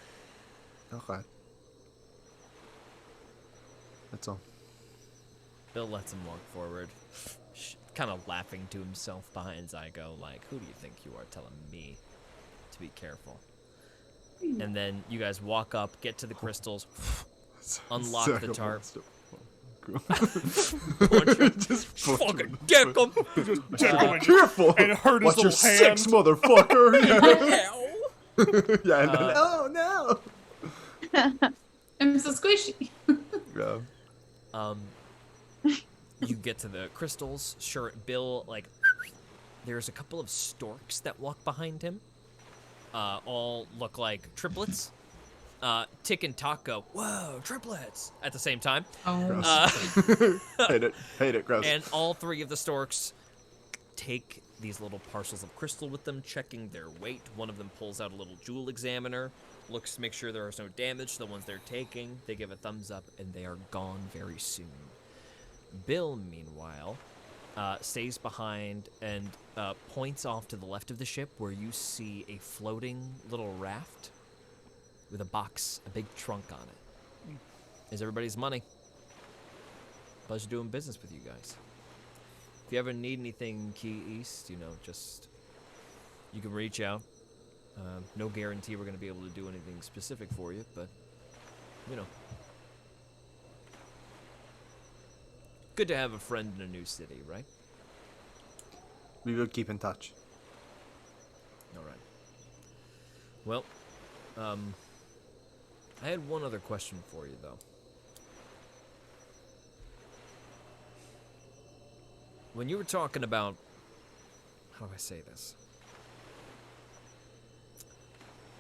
Okay. That's all. Bill lets him walk forward, kind of laughing to himself behind Zygo, like, "Who do you think you are telling me to be careful?" And then you guys walk up, get to the crystals, unlock the Zygo tarp. wants to- Just fucking deck him. Gentlemen, Careful! and hurt his Watch your little hand. six, motherfucker! Hell. Yeah, and then, oh no! I'm so squishy. Yeah. You get to the crystals. Sure, Bill, like, there's a couple of storks that walk behind him. All look like triplets. Tick and Talk go, "Whoa, triplets!" at the same time. Hate it, gross. And all three of the storks take these little parcels of crystal with them, checking their weight. One of them pulls out a little jewel examiner, looks to make sure there is no damage to the ones they're taking. They give a thumbs up, and they are gone very soon. Bill, meanwhile, stays behind and points off to the left of the ship where you see a floating little raft with a box, a big trunk on it. Is everybody's money. Pleasure doing business with you guys. If you ever need anything Key East, just, you can reach out. No guarantee we're going to be able to do anything specific for you, but, good to have a friend in a new city, right? We will keep in touch. All right. Well, I had one other question for you, though. When you were talking about, how do I say this?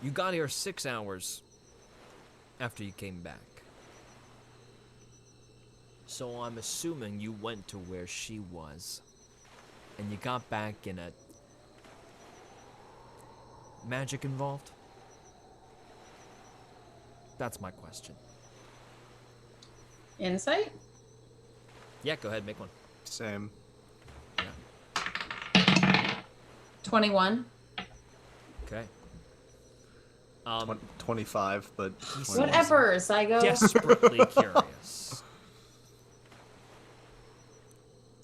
You got here 6 hours after you came back. So I'm assuming you went to where she was, and you got back in a magic involved? That's my question. Insight? Yeah, go ahead, make one. Same. 21. Okay. 25, but... Whatever, Zygo. Desperately curious.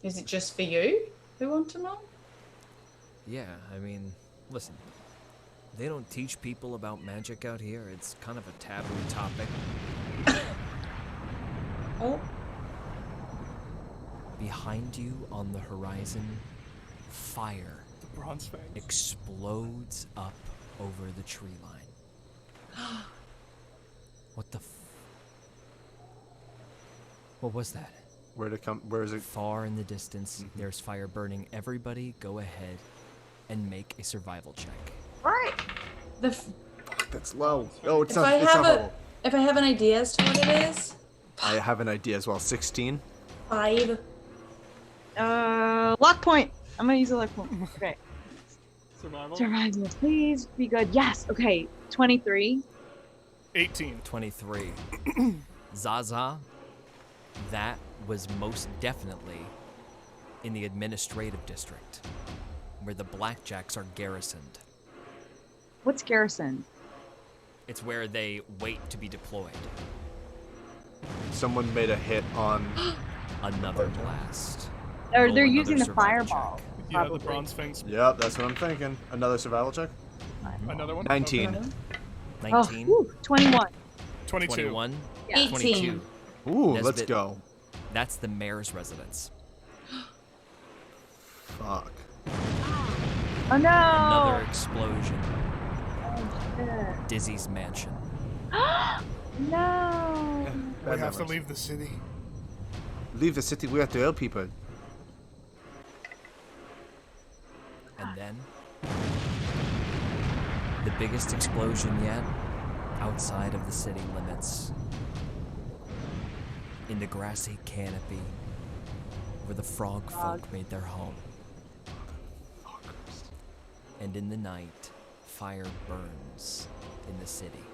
Is it just for you who want to know? Yeah, I mean, listen. They don't teach people about magic out here. It's kind of a taboo topic. Oh. Behind you on the horizon, fire Bronze fangs. explodes up over the tree line. What the What was that? Where is it? Far in the distance, there's fire burning. Everybody go ahead and make a survival check. Right. That's low. Oh, it's If not. I It's not have level. if I have an idea as to what it is, I have an idea as well. 16. 5. Luck point. I'm gonna use a luck point. Okay. Survival. Survival, please be good. Yes. Okay. 23. 18. 23. Zaza, that was most definitely in the administrative district. where the Blackjacks are garrisoned. What's garrison? It's where they wait to be deployed. Someone made a hit on. Another blast. Or Roll they're another using the survival fireball. check. Yeah, Probably. the bronze fangs. Yep, that's what I'm thinking. Another survival check. Another one? 19. Okay. 19, Oh, 21. 22. 21, Yeah. 18. 22. Ooh, let's Nesbit. go. That's the mayor's residence. Fuck. Oh no! Another explosion. Shit. Dizzy's mansion. No! We Bad have to memories. leave the city. Leave the city. We have to help people. And then, the biggest explosion yet, outside of the city limits. In the grassy canopy, where the frog folk made their home. And in the night, fire burns in the city.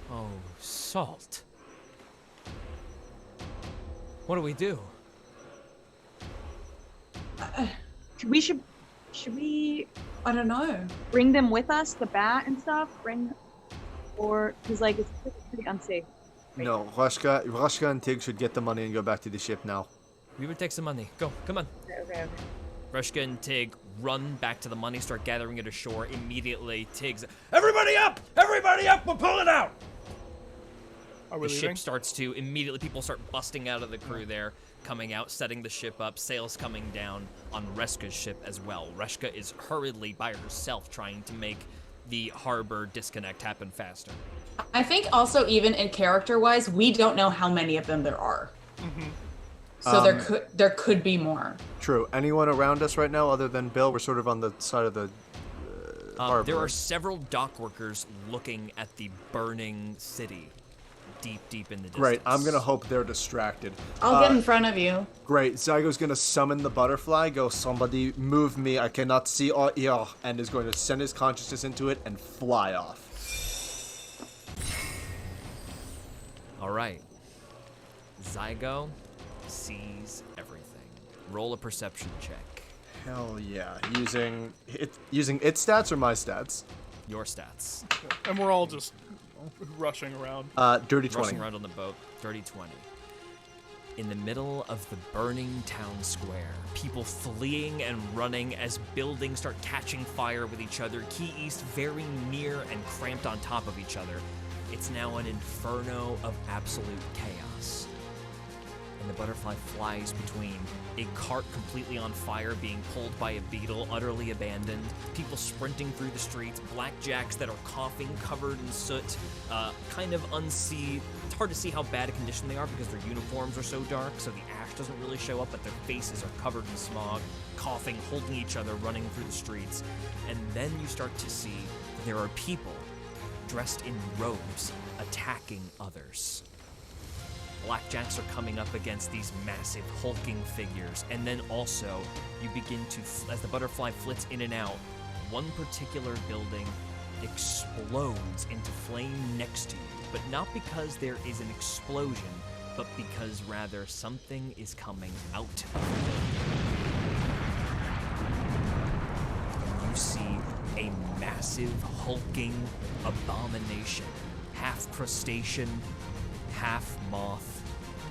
Oh, Salt. What do we do? Should we I don't know. bring them with us, the bat and stuff? Because like it's pretty unsafe. No, Rashka and Tig should get the money and go back to the ship now. We would take some money. Go, come on. Okay. Rushka and Tig run back to the money, start gathering it ashore. Immediately, Tig's, everybody up! Everybody up! We're pulling out! Are we The leaving? ship starts to, immediately people start busting out of the crew there, coming out, setting the ship up, sails coming down on Reska's ship as well. Reshka is hurriedly by herself trying to make the harbor disconnect happen faster. I think also even in character-wise, we don't know how many of them there are. So there could be more. True. Anyone around us right now other than Bill? We're sort of on the side of the harbor. There are several dock workers looking at the burning city deep in the distance. Great. I'm gonna hope they're distracted. I'll get in front of you. Great. Zygo's gonna summon the butterfly. Go, somebody move me. I cannot see or hear. And is going to send his consciousness into it and fly off. All right. Zygo sees everything. Roll a perception check. Hell yeah. Using its stats or my stats? Your stats. And we're all just rushing around. Dirty 20. Rushing around on the boat. Dirty 20. In the middle of the burning town square, people fleeing and running as buildings start catching fire with each other. Key East very near and cramped on top of each other. It's now an inferno of absolute chaos. And the butterfly flies between a cart completely on fire being pulled by a beetle, utterly abandoned, people sprinting through the streets, blackjacks that are coughing, covered in soot, kind of unsee. It's hard to see how bad a condition they are because their uniforms are so dark, so the ash doesn't really show up, but their faces are covered in smog, coughing, holding each other, running through the streets. And then you start to see there are people dressed in robes attacking others. Blackjacks are coming up against these massive hulking figures, and then also you begin to, as the butterfly flits in and out, one particular building explodes into flame next to you, but not because there is an explosion, but because rather something is coming out of the building. And you see a massive hulking abomination, half crustacean, half moth,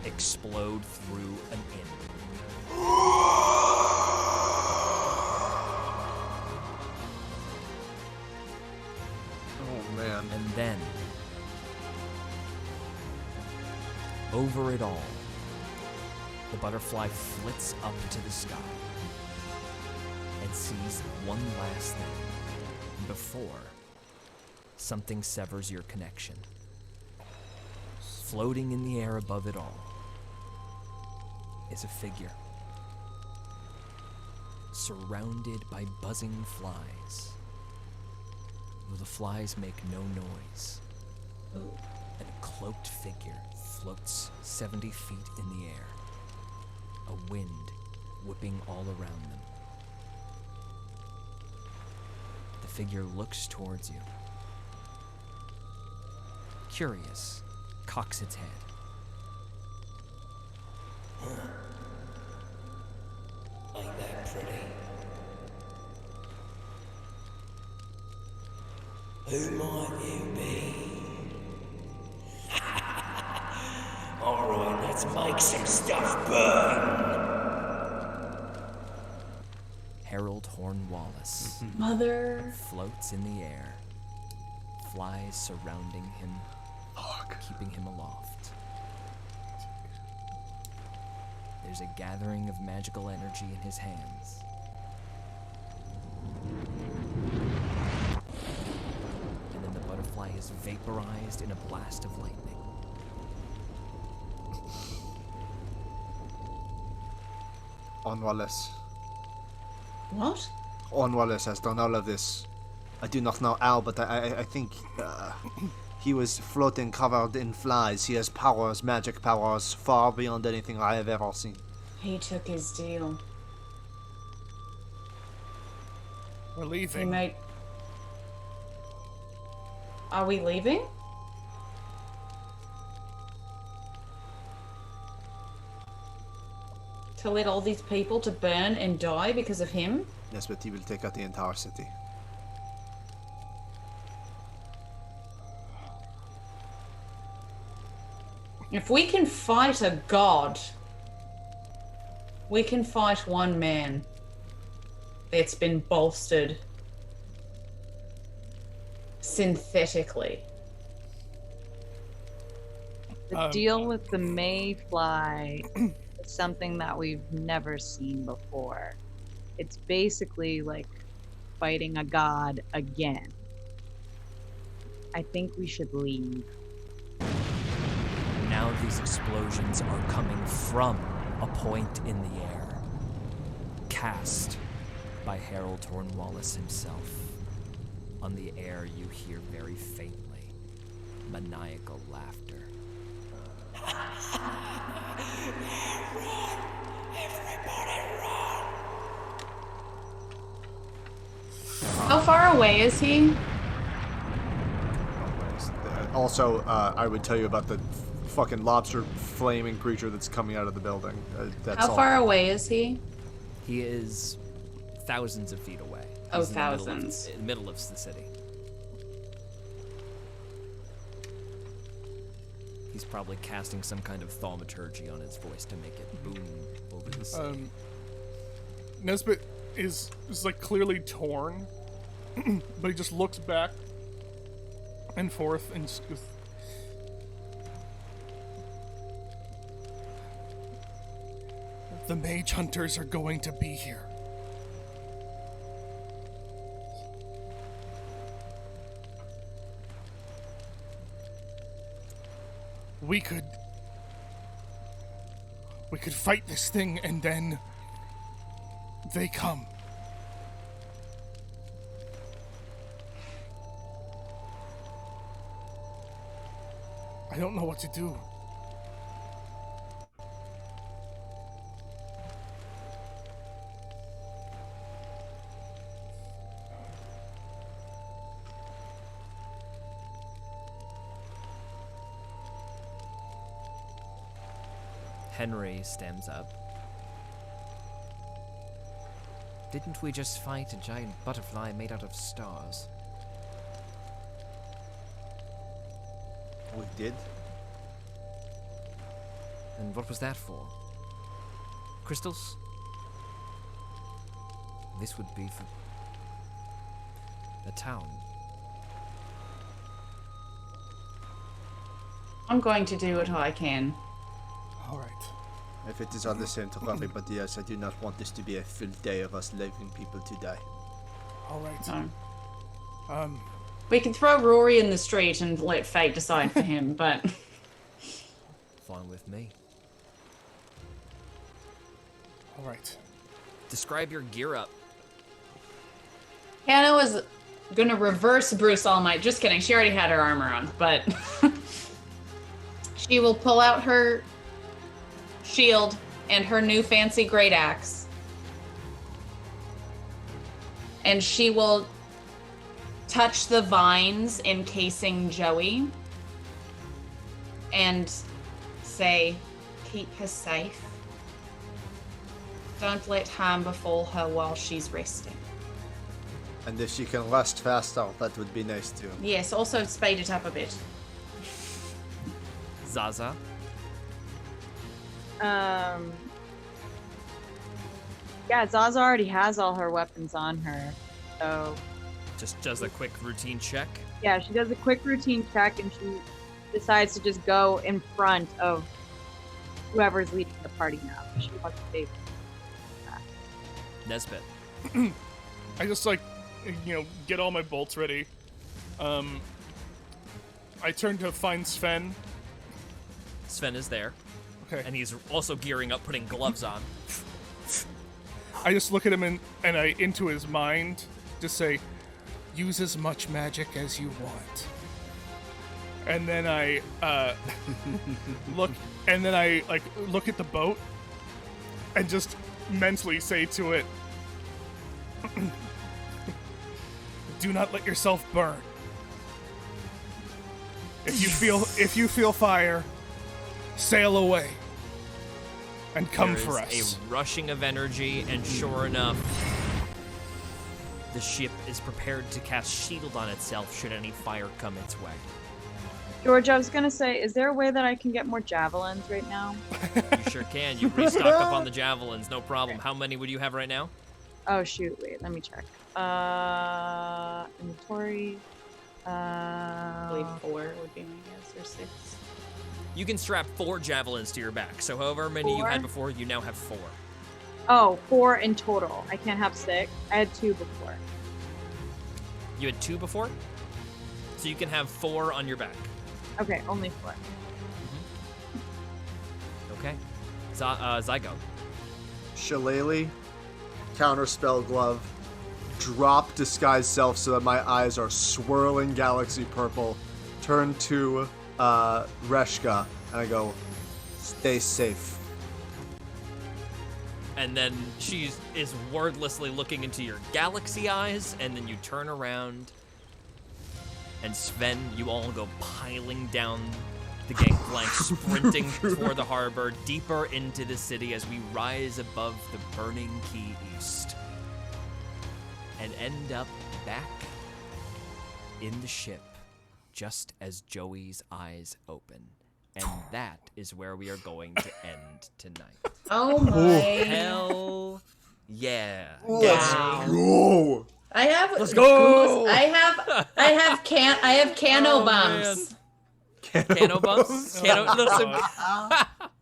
explode through an inn. Oh, man. And then, over it all, the butterfly flits up to the sky and sees one last thing before something severs your connection. Floating in the air above it all is a figure surrounded by buzzing flies, though the flies make no noise, and a cloaked figure floats 70 feet in the air, a wind whipping all around them. The figure looks towards you. Curious, cocks its head. Ain't that pretty? Who might you be? Alright, let's make some stuff burn. Harold Horn Wallace Mother. floats in the air, flies surrounding him, keeping him aloft. There's a gathering of magical energy in his hands. And then the butterfly is vaporized in a blast of lightning. On Wallace. What? On Wallace has done all of this. I do not know how, but I think he was floating covered in flies. He has powers, magic powers, far beyond anything I have ever seen. He took his deal. We're He leaving. made. Are we leaving? To let all these people to burn and die because of him? Yes, but he will take out the entire city. If we can fight a god, we can fight one man that's been bolstered synthetically. The deal with the mayfly is something that we've never seen before. It's basically like fighting a god again. I think we should leave. Now these explosions are coming from a point in the air, cast by Harold Horn Wallace himself. On the air you hear very faintly maniacal laughter. How far away is he? Also, I would tell you about the fucking lobster flaming creature that's coming out of the building. That's How all. far away is he? He is thousands of feet away. Oh, He's in the thousands. middle of the city. He's probably casting some kind of thaumaturgy on his voice to make it boom over the city. Nesbit is like clearly torn, but he just looks back and forth and just goes, the mage hunters are going to be here. We could fight this thing and then they come. I don't know what to do. Henry stands up. Didn't we just fight a giant butterfly made out of stars? We did? And what was that for? Crystals? This would be for the town. I'm going to do what I can. All right. If it is all the same to everybody else, I do not want this to be a full day of us leaving people to die. All right. No. We can throw Rory in the street and let fate decide for him, but... Fine with me. All right. Describe your gear up. Hannah was gonna reverse Bruce All Might. Just kidding, she already had her armor on, but... she will pull out her shield and her new fancy great axe. And she will touch the vines encasing Joey and say, keep her safe. Don't let harm befall her while she's resting. And if she can rest faster, that would be nice too. Yes, also speed it up a bit. Zaza. Yeah, Zaza already has all her weapons on her, so Just does a quick routine check. yeah, she does a quick routine check and she decides to just go in front of whoever's leading the party now. She wants to save. Nesbit. I just get all my bolts ready. I turn to find Sven. Sven is there. Okay. And he's also gearing up, putting gloves on. I just look at him and I, into his mind, just say, use as much magic as you want. And then I look at the boat and just mentally say to it, do not let yourself burn. If you feel fire, sail away and come for There us. is a rushing of energy, and sure enough, the ship is prepared to cast shield on itself should any fire come its way. George, I was gonna say, is there a way that I can get more javelins right now? You sure can. You restock up on the javelins, no problem. How many would you have right now? Oh shoot, wait, let me check. Inventory. I believe 4 would be my guess, or 6. You can strap 4 javelins to your back, so however many you had 4? before, you now have 4. Oh, 4 in total. I can't have 6. I had 2 before. You had 2 before? So you can have 4 on your back. Okay, only 4. Okay. Zygo. Shillelagh, counterspell glove, drop disguise self so that my eyes are swirling galaxy purple, turn to Reshka, and I go, stay safe. And then she is wordlessly looking into your galaxy eyes, and then you turn around, and Sven, you all go piling down the gangplank, sprinting toward the harbor, deeper into the city as we rise above the burning Key East, and end up back in the ship just as Joey's eyes open. And that is where we are going to end tonight. Oh my. Hell yeah. Let's Gang. go. Let's go. I have cano Oh, bumps. Cano bumps? Listen.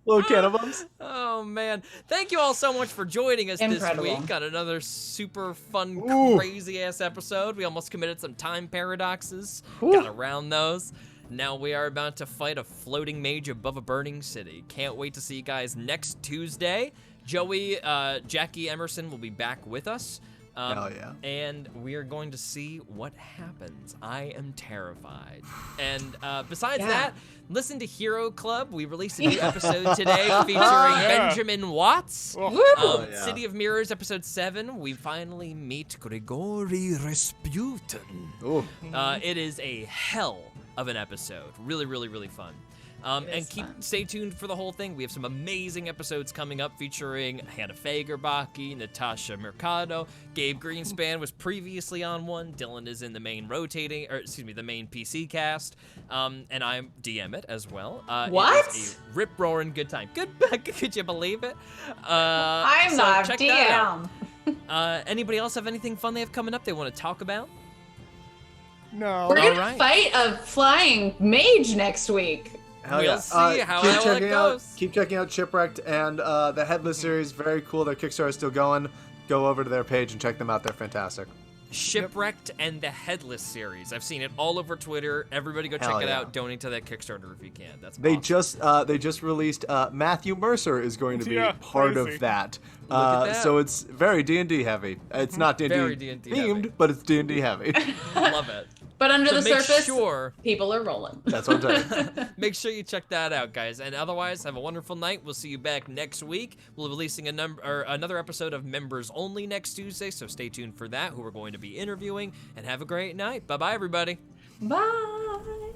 Little cano bumps. Oh man. Thank you all so much for joining us Incredible. this week on another super fun, Ooh. crazy ass episode. We almost committed some time paradoxes. Got around those. Now we are about to fight a floating mage above a burning city. Can't wait to see you guys next Tuesday. Joey, Jackie Emerson will be back with us. Hell yeah. And we are going to see what happens. I am terrified. And besides that, listen to Hero Club. We released a new episode today featuring Benjamin Watts. yeah. City of Mirrors, episode 7. We finally meet Grigori Rasputin. Ooh. It is a hell of an episode. Really, really, really fun. And stay tuned for the whole thing. We have some amazing episodes coming up featuring Hannah Fagerbaki, Natasha Mercado, Gabe Greenspan was previously on one. Dylan is in the main the main PC cast. And I DM it as well. What? It is a rip-roaring good time. Could you believe it? I'm so not check that DM. out. Anybody else have anything fun they have coming up they want to talk about? No. We're gonna Alright. fight a flying mage next week. Hell We'll yeah. see how keep it checking goes. Keep checking out Shipwrecked and the Headless series. Very cool. Their Kickstarter is still going. Go over to their page and check them out. They're fantastic. Shipwrecked and the Headless series. I've seen it all over Twitter. Everybody go check Hell it yeah. out. Donate to that Kickstarter if you can. That's They awesome. just released Matthew Mercer is going to be Yeah, part crazy. of that. Look at that. So it's very D&D heavy. It's not D&D Very D&D themed, heavy. but it's D&D heavy. Love it. But under So the make surface, sure people are rolling. That's what I'm saying. make sure you check that out, guys. And otherwise, have a wonderful night. We'll see you back next week. We'll be releasing another episode of Members Only next Tuesday, so stay tuned for that. Who we're going to be interviewing. And have a great night. Bye bye, everybody. Bye.